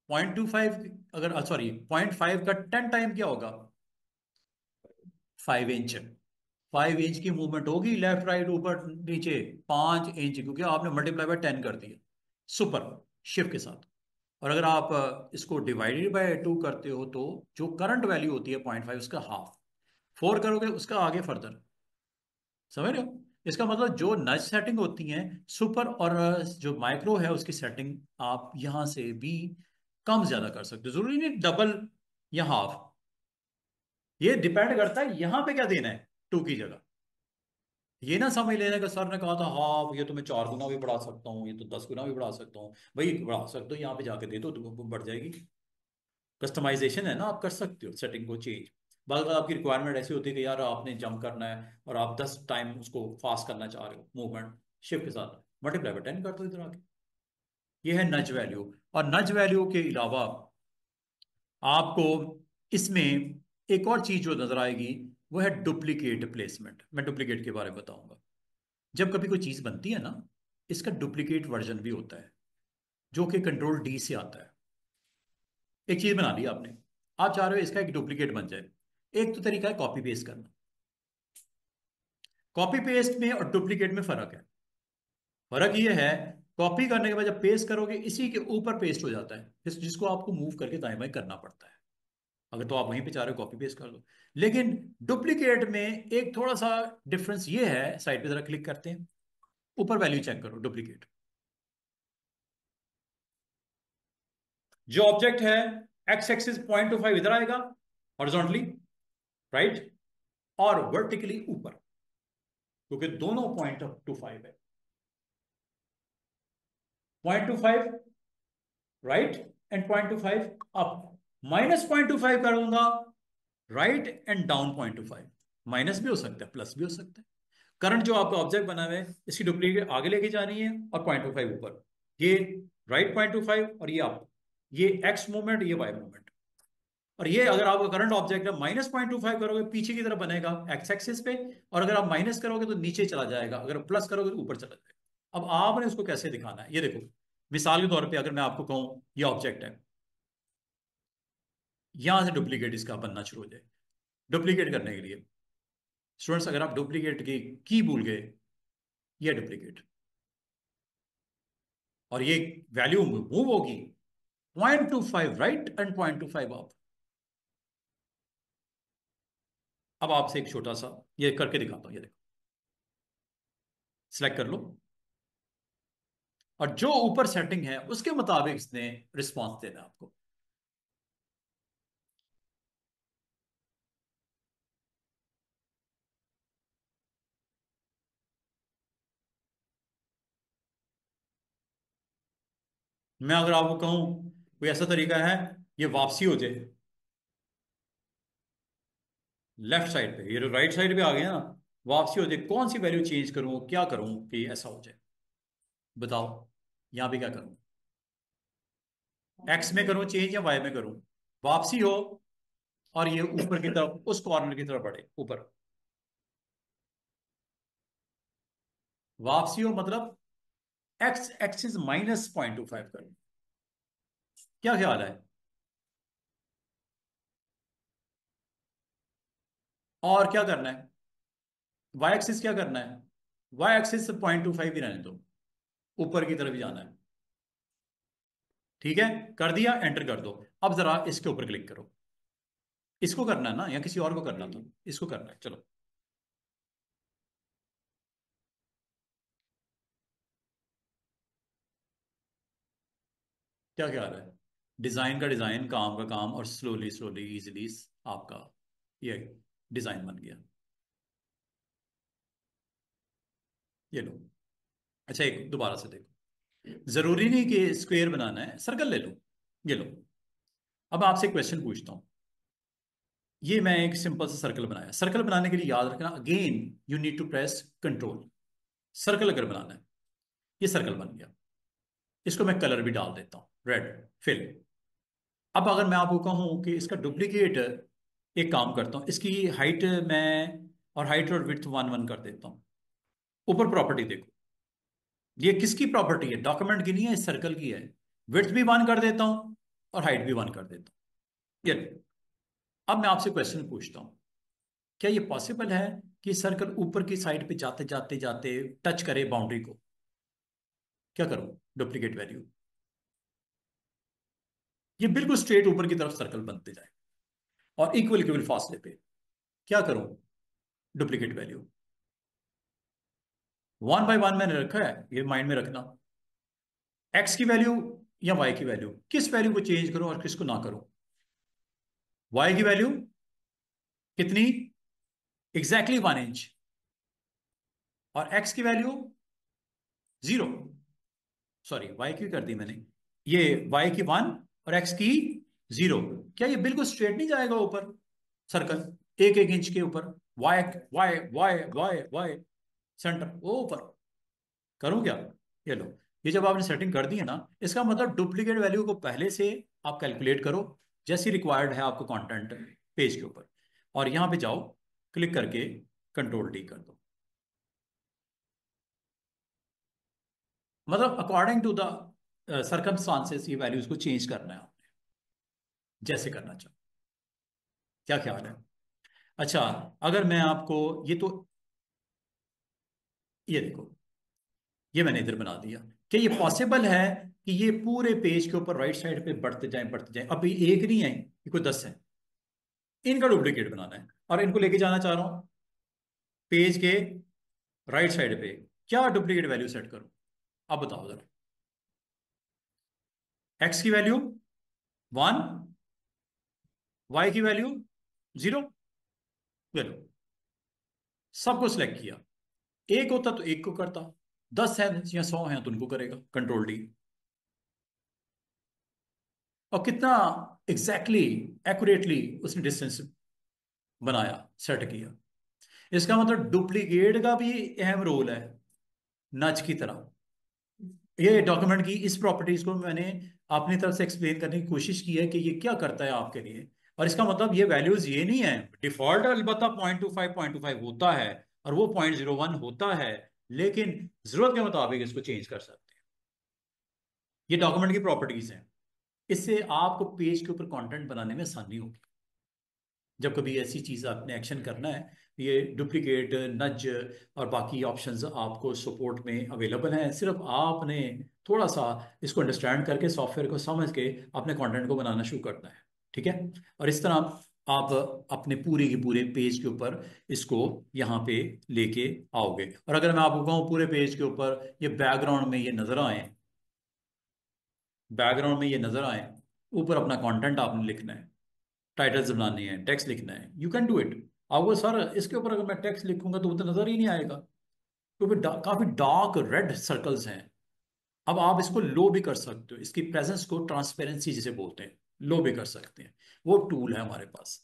0.25 अगर, सॉरी, 0.5 का 10 टाइम क्या होगा? 5 इंच। 5 इंच की मूवमेंट होगी लेफ्ट राइट ऊपर नीचे, 5 इंच, क्योंकि आपने मल्टीप्लाई बाय 10 कर दिया सुपर शिफ्ट के साथ। और अगर आप इसको डिवाइडेड बाय 2 करते हो तो जो करंट वैल्यू होती है 0.5 उसका हाफ, 4 करोगे उसका आगे फर्दर। समझ रहे हो? इसका मतलब जो नच सेटिंग होती है सुपर और जो माइक्रो है उसकी सेटिंग आप यहां से भी कम ज्यादा कर सकते हो, जरूरी नहीं डबल या हाफ। ये डिपेंड करता है यहां पे क्या देना है 2 की जगह। ये ना समझ लेने का सर ने कहा था हाफ, ये तो मैं 4 गुना भी बढ़ा सकता हूँ, ये तो 10 गुना भी बढ़ा सकता हूँ। भाई बढ़ा सकते हो, यहाँ पे जाके दे दो तो बढ़ जाएगी। कस्टमाइजेशन है ना, आप कर सकते हो सेटिंग को चेंज। बाद अगर आपकी रिक्वायरमेंट ऐसी होती है कि यार आपने जंप करना है और आप 10 टाइम उसको फास्ट करना चाह रहे हो मूवमेंट, शिफ्ट के साथ मल्टीप्लाई बाय 10 कर दो इधर आके। ये है नज वैल्यू। और नज वैल्यू के अलावा आपको इसमें एक और चीज जो नजर आएगी, वो है डुप्लीकेट प्लेसमेंट। मैं डुप्लीकेट के बारे में बताऊंगा। जब कभी कोई चीज बनती है ना, इसका डुप्लीकेट वर्जन भी होता है जो कि कंट्रोल डी से आता है। एक चीज बना ली आपने, आप चाह रहे हो इसका एक डुप्लीकेट बन जाए। एक तो तरीका है कॉपी पेस्ट करना। कॉपी पेस्ट में और डुप्लीकेट में फर्क है। फर्क ये है, कॉपी करने के बाद जब पेस्ट करोगे इसी के ऊपर पेस्ट हो जाता है, जिसको आपको मूव करके दाएं बाएं करना पड़ता है। अगर तो आप वहीं पे चाह रहे हो कॉपी पेस्ट कर लो। लेकिन डुप्लीकेट में एक थोड़ा सा डिफरेंस ये है, साइड पे जरा क्लिक करते हैं, ऊपर वैल्यू चेक करो डुप्लीकेट। जो ऑब्जेक्ट है एक्स एक्सिस 0.25 इधर आएगा हॉरिजॉन्टली, राइट, और वर्टिकली ऊपर, क्योंकि दोनों 0.25 है। 0.25 राइट एंड 0.25 अप, -0.25 करूंगा राइट एंड डाउन 0.25। माइनस भी हो सकता है, प्लस भी हो सकता है। करंट जो आपका ऑब्जेक्ट बना हुआ है इसकी डुप्लीकेट आगे लेके जानी है और 0.25 ऊपर, ये राइट 0.25 और ये अप, ये एक्स मूवमेंट, ये वाई मूवमेंट। और ये अगर आपका करंट ऑब्जेक्ट है -0.25 करोगे पीछे की तरफ बनेगा एक्स एक्सिस पे, और अगर आप माइनस करोगे तो नीचे चला जाएगा, अगर प्लस करोगे तो ऊपर चला जाएगा। अब आपने उसको कैसे दिखाना है, ये देखो। मिसाल के तौर पे अगर मैं आपको कहूं ये ऑब्जेक्ट है, यहां से डुप्लीकेट इसका बनना शुरू हो जाए। डुप्लीकेट करने के लिए स्टूडेंट्स, अगर आप डुप्लीकेट की भूल गए, ये डुप्लीकेट, और ये वैल्यू मूव होगी 0.25 राइट एंड 0.25 अप। अब आपसे एक छोटा सा ये करके दिखाता हूं, ये देखो, सिलेक्ट कर लो, और जो ऊपर सेटिंग है उसके मुताबिक इसने रिस्पॉन्स देना है आपको। मैं अगर आपको कहूं कोई ऐसा तरीका है ये वापसी हो जाए लेफ्ट साइड पे, ये जो राइट साइड पे आ गया ना, वापसी हो जाए, कौन सी वैल्यू चेंज करूं, क्या करूं कि ऐसा हो जाए, बताओ। यहां पे क्या करूं, एक्स में करूं चेंज या वाई में करूं, वापसी हो और ये ऊपर की तरफ उस कॉर्नर की तरफ बढ़े ऊपर। वापसी हो मतलब एक्स एक्सिस -0.25 करो। क्या ख्याल है? और क्या करना है, वाई एक्सिस क्या करना है, वाई एक्सिस 0.25 ही रहने दो, ऊपर की तरफ ही जाना है। ठीक है, कर दिया, एंटर कर दो। अब जरा इसके ऊपर क्लिक करो। इसको करना है ना या किसी और को करना था? इसको करना है, चलो। क्या ख्याल है? डिजाइन का डिजाइन, काम का काम, और स्लोली स्लोली इजीली आपका ये डिजाइन बन गया। ये लो। अच्छा, एक दोबारा से देखो, जरूरी नहीं कि स्क्वायर बनाना है, सर्कल ले लो। ये लो। अब आपसे क्वेश्चन पूछता हूं, ये मैं एक सिंपल सा सर्कल बनाया। सर्कल बनाने के लिए याद रखना, again you need to press control. Circle अगर बनाना है, ये सर्कल बन गया। इसको मैं कलर भी डाल देता हूं, रेड फिल। अब अगर मैं आपको कहूं कि इसका डुप्लीकेट, एक काम करता हूं, इसकी हाइट मैं, और हाइट और विड्थ 1 1 कर देता हूं। ऊपर प्रॉपर्टी देखो, ये किसकी प्रॉपर्टी है, डॉक्यूमेंट की नहीं है, इस सर्कल की है। विड्थ भी 1 कर देता हूं और हाइट भी 1 कर देता हूं। ये लो। अब मैं आपसे क्वेश्चन पूछता हूं, क्या ये पॉसिबल है कि सर्कल ऊपर की साइड पे जाते जाते जाते टच करे बाउंड्री को? क्या करूं, डुप्लीकेट वैल्यू, ये बिल्कुल स्ट्रेट ऊपर की तरफ सर्कल बनते जाए और इक्वल इक्वल फासले पे, क्या करूं, डुप्लीकेट वैल्यू। 1 बाय 1 मैंने रखा है, ये माइंड में रखना। एक्स की वैल्यू या वाई की वैल्यू, किस वैल्यू को चेंज करूं और किसको ना करूं? वाई की वैल्यू कितनी, एग्जैक्टली 1 इंच, और एक्स की वैल्यू 0, सॉरी वाई की कर दी मैंने, ये वाई की 1 और एक्स की 0। क्या ये बिल्कुल स्ट्रेट नहीं जाएगा ऊपर सर्कल, 1 1 इंच के ऊपर? Why why why why why centre वो ऊपर, करूं क्या? ये लो। ये जब आपने सेटिंग कर दी है ना, इसका मतलब डुप्लीकेट वैल्यू को पहले से आप कैलकुलेट करो, जैसी रिक्वायर्ड है आपको कंटेंट पेज के ऊपर, और यहां पे जाओ, क्लिक करके कंट्रोल D कर दो। मतलब अकॉर्डिंग टू द सर्कमस्टांसेस ये वैल्यूज को चेंज करना है आपने, जैसे करना चाहो। क्या ख्याल है? अच्छा, अगर मैं आपको ये तो, ये देखो, ये मैंने इधर बना दिया। क्या ये पॉसिबल है कि ये पूरे पेज के ऊपर राइट साइड पे बढ़ते जाएं बढ़ते जाएं? अभी एक नहीं है, ये कोई 10 है। इनका डुप्लीकेट बनाना है और इनको लेके जाना चाह रहा हूं पेज के राइट साइड पे। क्या डुप्लीकेट वैल्यू सेट करूं? अब बताओ जरा। एक्स की वैल्यू 1, वाई की वैल्यू 0। चलो, सबको सिलेक्ट किया। एक होता तो एक को करता, 10 है या 100 है तो उनको करेगा, कंट्रोल डी। और कितना एग्जैक्टली एक्यूरेटली उसने डिस्टेंस बनाया, सेट किया। इसका मतलब डुप्लीकेट का भी अहम रोल है, नच की तरह। ये डॉक्यूमेंट की इस प्रॉपर्टीज को मैंने अपनी तरफ से एक्सप्लेन करने की कोशिश की है कि ये क्या करता है आपके लिए। और इसका मतलब ये वैल्यूज ये नहीं है डिफॉल्ट, अलबत्ता 0.25 होता है और वो 0.01 होता है, लेकिन जरूरत के मुताबिक इसको चेंज कर सकते हैं। ये डॉक्यूमेंट की प्रॉपर्टीज हैं। इससे आपको पेज के ऊपर कंटेंट बनाने में आसानी होगी। जब कभी ऐसी चीज आपने एक्शन करना है, ये डुप्लीकेट, नज और बाकी ऑप्शंस आपको सपोर्ट में अवेलेबल हैं। सिर्फ आपने थोड़ा सा इसको अंडरस्टैंड करके, सॉफ्टवेयर को समझ के अपने कंटेंट को बनाना शुरू करना है। ठीक है। और इस तरह आप अपने पूरे के पूरे पेज के ऊपर इसको यहाँ पे लेके आओगे। और अगर मैं आपको कहूँ पूरे पेज के ऊपर ये बैकग्राउंड में ये नजर आए, बैकग्राउंड में ये नजर आए, ऊपर अपना कंटेंट आपने लिखना है, टाइटल्स बनानी है, टेक्स्ट लिखना है, यू कैन डू इट। आपको सर इसके ऊपर अगर मैं टेक्स्ट लिखूंगा तो वो तो नजर ही नहीं आएगा, क्योंकि काफी डार्क रेड सर्कल्स हैं। अब आप इसको लो भी कर सकते हो, इसकी प्रेजेंस को ट्रांसपेरेंसी जिसे बोलते हैं, लो भी कर सकते हैं। वो टूल है हमारे पास।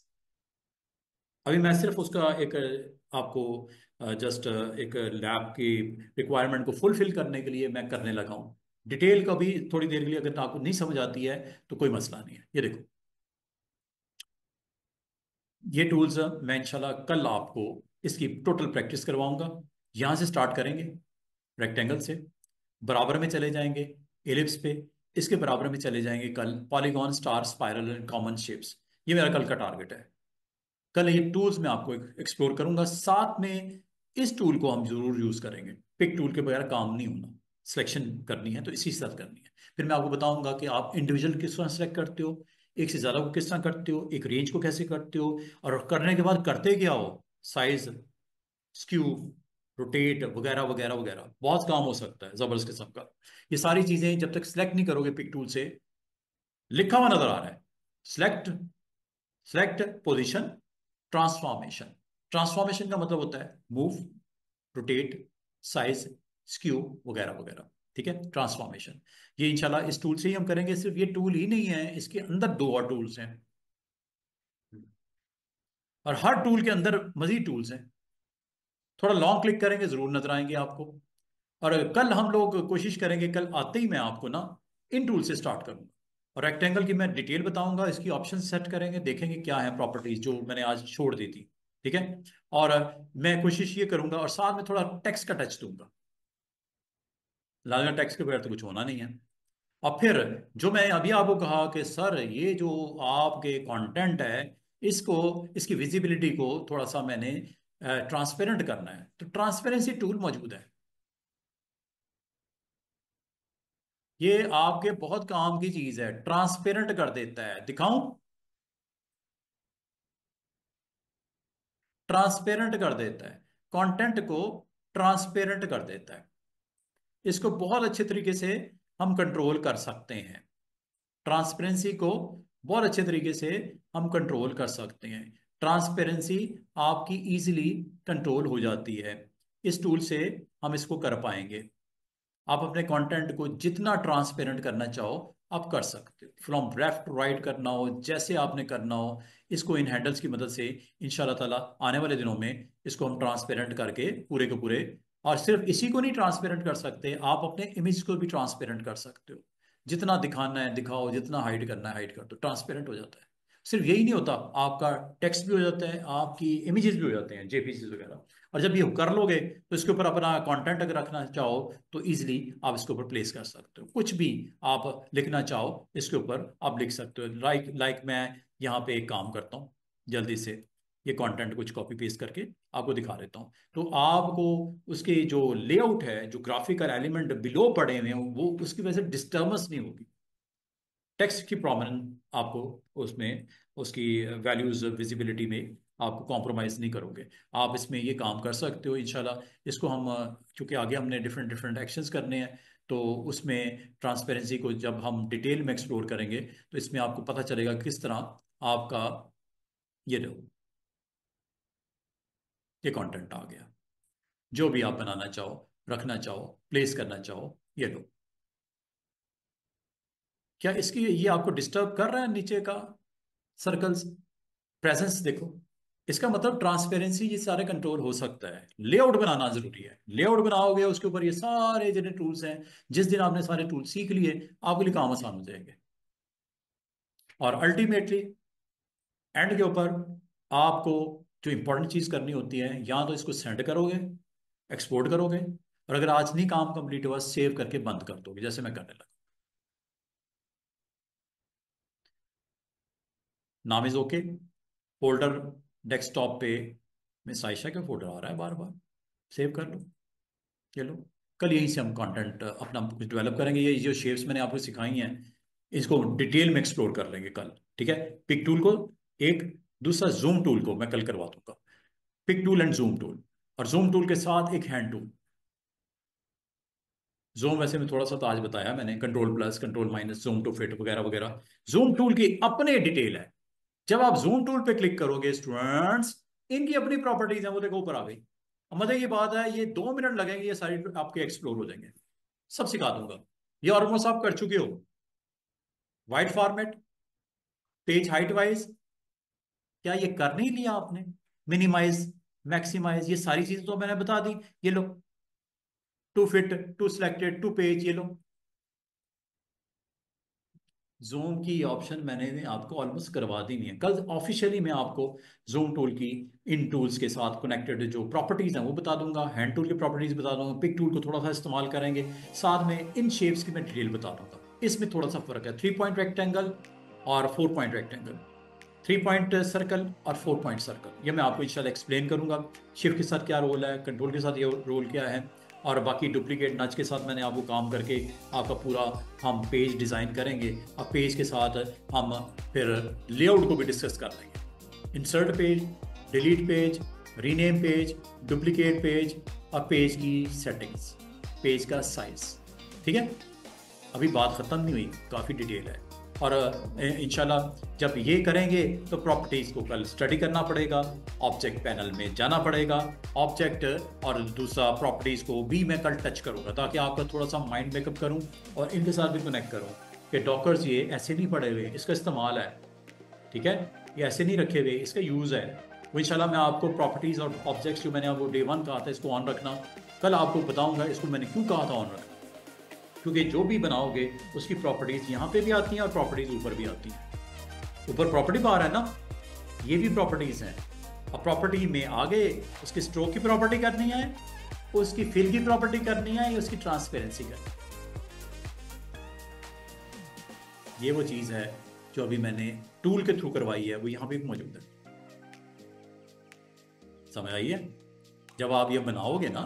अभी मैं सिर्फ उसका एक आपको जस्ट एक लैब की रिक्वायरमेंट को फुलफिल करने के लिए मैं करने लगा हूँ। डिटेल का भी थोड़ी देर के लिए अगर आपको नहीं समझ आती है तो कोई मसला नहीं है। ये देखो, ये टूल्स मैं इंशाल्लाह कल आपको इसकी टोटल प्रैक्टिस करवाऊंगा। यहां से स्टार्ट करेंगे, रेक्टेंगल से बराबर में चले जाएंगे, एलिप्स पे, इसके बराबर में चले जाएंगे कल polygon, star, spiral and common shapes. ये मेरा कल का टारगेट है। कल ये टूल्स मैं आपको एक्सप्लोर करूंगा, साथ में इस टूल को हम जरूर यूज करेंगे। पिक टूल के बगैर काम नहीं होना। सिलेक्शन करनी है तो इसी के साथ करनी है। फिर मैं आपको बताऊंगा कि आप इंडिविजुअल किस तरह सेलेक्ट करते हो, एक से ज्यादा को किस तरह करते हो, एक रेंज को कैसे करते हो, और करने के बाद करते क्या हो, साइज, स्क्यू, रोटेट वगैरह वगैरह वगैरह, बहुत काम हो सकता है जबरदस्त किस्म का। ये सारी चीजें जब तक सिलेक्ट नहीं करोगे पिक टूल से, लिखा हुआ नजर आ रहा है, select, select position, transformation. Transformation का मतलब होता है मूव, रोटेट, साइज, स्क्यू वगैरह वगैरह। ठीक है, ट्रांसफॉर्मेशन। ये इंशाल्लाह इस टूल से ही हम करेंगे। सिर्फ ये टूल ही नहीं है, इसके अंदर दो और टूल्स हैं, और हर टूल के अंदर मजीद टूल्स हैं। थोड़ा लॉन्ग क्लिक करेंगे जरूर नजर आएंगे आपको। और कल हम लोग कोशिश करेंगे, कल आते ही मैं आपको ना इन टूल से स्टार्ट करूंगा। और रेक्टेंगल की मैं डिटेल बताऊंगा, इसकी ऑप्शन सेट करेंगे, देखेंगे क्या है प्रॉपर्टीज जो मैंने आज छोड़ दी थी। ठीक है। और मैं कोशिश ये करूंगा और साथ में थोड़ा टेक्स्ट का टच दूंगा। लाजमी टेक्स्ट के बगैर तो कुछ होना नहीं है। और फिर जो मैं अभी आपको कहा कि सर ये जो आपके कंटेंट है, इसको, इसकी विजिबिलिटी को थोड़ा सा मैंने ट्रांसपेरेंट करना है, तो ट्रांसपेरेंसी टूल मौजूद है। ये आपके बहुत काम की चीज है, ट्रांसपेरेंट कर देता है। दिखाऊं? ट्रांसपेरेंट कर देता है, कंटेंट को ट्रांसपेरेंट कर देता है। इसको बहुत अच्छे तरीके से हम कंट्रोल कर सकते हैं। ट्रांसपेरेंसी को बहुत अच्छे तरीके से हम कंट्रोल कर सकते हैं। ट्रांसपेरेंसी आपकी इजीली कंट्रोल हो जाती है। इस टूल से हम इसको कर पाएंगे। आप अपने कंटेंट को जितना ट्रांसपेरेंट करना चाहो आप कर सकते हो, फ्रॉम लेफ्ट टू राइट करना हो, जैसे आपने करना हो। इसको इन हैंडल्स की मदद से इंशाल्लाह ताला आने वाले दिनों में इसको हम ट्रांसपेरेंट करके पूरे के पूरे, और सिर्फ इसी को नहीं ट्रांसपेरेंट कर सकते, आप अपने इमेज को भी ट्रांसपेरेंट कर सकते हो। जितना दिखाना है दिखाओ, जितना हाइड करना है हाइड कर दो, ट्रांसपेरेंट हो जाता है। सिर्फ यही नहीं होता, आपका टेक्स्ट भी हो जाता है, आपकी इमेजेस भी हो जाते हैं, जेपीजी वगैरह। और जब ये कर लोगे तो इसके ऊपर अपना कंटेंट अगर रखना चाहो तो इजीली आप इसके ऊपर प्लेस कर सकते हो। कुछ भी आप लिखना चाहो इसके ऊपर आप लिख सकते हो। लाइक लाइक मैं यहाँ पे एक काम करता हूँ, जल्दी से ये कंटेंट कुछ कॉपी पेस्ट करके आपको दिखा देता हूँ, तो आपको उसके जो लेआउट है, जो ग्राफिकल एलिमेंट बिलो पड़े हुए हैं, वो उसकी वजह से डिस्टर्बेंस नहीं होगी। टेक्स्ट की प्रोमिनेंस आपको उसमें उसकी वैल्यूज विजिबिलिटी में आपको कॉम्प्रोमाइज़ नहीं करोगे। आप इसमें ये काम कर सकते हो इंशाल्लाह। इसको हम चूंकि आगे हमने डिफरेंट डिफरेंट एक्शंस करने हैं, तो उसमें ट्रांसपेरेंसी को जब हम डिटेल में एक्सप्लोर करेंगे तो इसमें आपको पता चलेगा किस तरह आपका ये लो, ये कंटेंट आ गया। जो भी आप बनाना चाहो, रखना चाहो, प्लेस करना चाहो, ये लो। क्या इसकी ये आपको डिस्टर्ब कर रहा है नीचे का सर्कल्स? प्रेजेंस देखो, इसका मतलब ट्रांसपेरेंसी, ये सारे कंट्रोल हो सकता है। लेआउट बनाना जरूरी है। लेआउट बनाओगे उसके ऊपर ये सारे जितने टूल्स हैं, जिस दिन आपने सारे टूल सीख लिए आपके लिए काम आसान हो जाएंगे। और अल्टीमेटली एंड के ऊपर आपको जो इंपॉर्टेंट चीज करनी होती है, या तो इसको सेंड करोगे, एक्सपोर्ट करोगे, और अगर आज नहीं काम कंप्लीट हुआ सेव करके बंद कर दोगे, जैसे मैं करने लगा। नाम इज ओके, फोल्डर डेस्कटॉप पे मिस आयशा का फोल्डर आ रहा है बार बार, सेव कर लो। चलो, कल यहीं से हम कंटेंट अपना कुछ डेवलप करेंगे। ये जो शेप्स मैंने आपको सिखाई हैं इसको डिटेल में एक्सप्लोर कर लेंगे कल, ठीक है। पिक टूल को एक, दूसरा जूम टूल को मैं कल करवा दूंगा। Pick tool and zoom tool, और जूम टूल के साथ एक हैंड टूल। जूम वैसे में थोड़ा सा तो आज बताया मैंने, control plus, control minus, zoom to fit वगैरह वगैरह। जूम टूल की अपने डिटेल है। जब आप जूम टूल पे क्लिक करोगे स्टूडेंट्स, इनकी अपनी प्रॉपर्टीज हैं, वो देखो ऊपर आ गई। अब मजे की बात है, ये 2 मिनट लगेंगे, ये सारी आपके एक्सप्लोर हो जाएंगे। सब सिखा दूंगा। ये ऑलमोस्ट आप कर चुके हो। Wide format, page height wise, क्या ये कर नहीं लिया आपने? मिनिमाइज, मैक्सिमाइज, ये सारी चीजें तो मैंने बता दी। ये लो, to fit, to selected, to page, ये लो। जूम की ऑप्शन मैंने आपको ऑलमोस्ट करवा दी नहीं है। कल ऑफिशियली मैं आपको जूम टूल की इन टूल्स के साथ कनेक्टेड जो प्रॉपर्टीज हैं वो बता दूंगा, हैंड टूल की प्रॉपर्टीज बता दूंगा, पिक टूल को थोड़ा सा इस्तेमाल करेंगे, साथ में इन शेप्स की मैं डिटेल बता दूंगा। इसमें थोड़ा सा फर्क है, 3 पॉइंट रेक्टेंगल और 4 पॉइंट रेक्टेंगल, 3 पॉइंट सर्कल और 4 पॉइंट सर्कल, ये मैं आपको इंशाल्लाह एक्सप्लेन करूंगा। शिफ्ट के साथ क्या रोल है, कंट्रोल के साथ ये रोल क्या है, और बाकी डुप्लीकेट नच के साथ मैंने आपको काम करके आपका पूरा हम पेज डिज़ाइन करेंगे। अब पेज के साथ हम फिर लेआउट को भी डिस्कस कर लेंगे। Insert page, delete page, rename page, duplicate page, और पेज की सेटिंग्स, पेज का साइज, ठीक है। अभी बात ख़त्म नहीं हुई, काफ़ी डिटेल है। और इंशाल्लाह जब ये करेंगे तो प्रॉपर्टीज़ को कल स्टडी करना पड़ेगा, ऑब्जेक्ट पैनल में जाना पड़ेगा, ऑब्जेक्ट और दूसरा प्रॉपर्टीज़ को भी मैं कल टच करूँगा, ताकि आपका थोड़ा सा माइंड मेकअप करूँ और इनके साथ भी कनेक्ट करूँ कि डॉकर्स ये ऐसे नहीं पड़े हुए, इसका इस्तेमाल है, ठीक है। ये ऐसे नहीं रखे हुए, इसका यूज़ है। वो इंशाल्लाह मैं आपको प्रॉपर्टीज़ और ऑब्जेक्ट्स जो मैंने आपको डे 1 कहा था इसको ऑन रखना, कल आपको बताऊँगा इसको मैंने क्यों कहा था ऑन रखना। क्योंकि जो भी बनाओगे उसकी प्रॉपर्टीज यहाँ पे भी आती हैं और प्रॉपर्टीज ऊपर भी आती हैं। ऊपर प्रॉपर्टी बार है ना, ये भी प्रॉपर्टीज हैं। अब प्रॉपर्टी में आगे उसकी स्ट्रोक की प्रॉपर्टी करनी है, उसकी फिल की प्रॉपर्टी करनी है, या उसकी ट्रांसपेरेंसी करनी है। ये वो चीज है जो अभी मैंने टूल के थ्रू करवाई है, वो यहाँ पे मौजूद है। समझ आई है? जब आप ये बनाओगे ना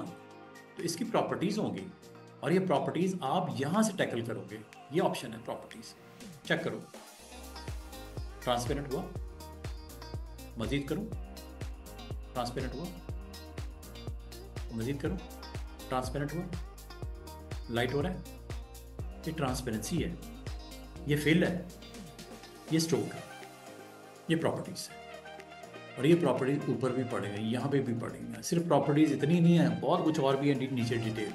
तो इसकी प्रॉपर्टीज होंगी, और ये प्रॉपर्टीज आप यहां से टैकल करोगे। ये ऑप्शन है प्रॉपर्टीज, चेक करो। ट्रांसपेरेंट हुआ, मजीद करूं, ट्रांसपेरेंट हुआ, मजीद करूं, ट्रांसपेरेंट हुआ, लाइट हो रहा है। ये ट्रांसपेरेंसी है, ये फिल है, ये स्ट्रोक है, ये प्रॉपर्टीज है। और ये प्रॉपर्टीज ऊपर भी पड़ेंगे, यहाँ पे भी पड़ेंगे। सिर्फ प्रॉपर्टीज इतनी नहीं है, बहुत कुछ और भी है नीचे डिटेल,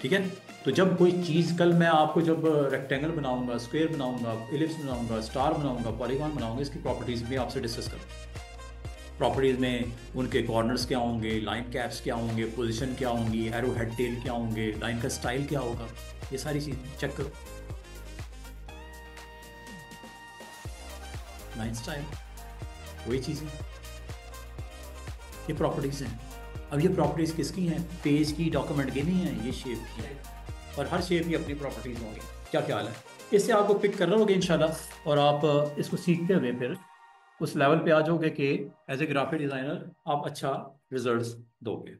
ठीक है। तो जब कोई चीज़ कल मैं आपको जब रेक्टेंगल बनाऊंगा, स्क्वायर बनाऊंगा, इलिप्स बनाऊंगा, स्टार बनाऊंगा, पॉलीगॉन बनाऊंगा, इसकी प्रॉपर्टीज़ भी आपसे डिस्कस करूँ। प्रॉपर्टीज़ में उनके कॉर्नर्स क्या होंगे, लाइन कैप्स क्या होंगे, पोजीशन क्या होंगी, एरो हेड टेल क्या होंगे, लाइन का स्टाइल क्या होगा, ये सारी चीज़ चेक करो। लाइन स्टाइल, वही चीज़ें, ये प्रॉपर्टीज़ हैं। अब ये प्रॉपर्टीज़ किसकी हैं? पेज की, डॉक्यूमेंट की नहीं है, ये शेप की है। और हर शेप की अपनी प्रॉपर्टीज़ होंगी। क्या ख्याल है? इससे आपको पिक कर रहे होगे इंशाल्लाह, और आप इसको सीखते हुए फिर उस लेवल पे आ जाओगे कि एज ए ग्राफिक डिज़ाइनर आप अच्छा रिजल्ट्स दोगे।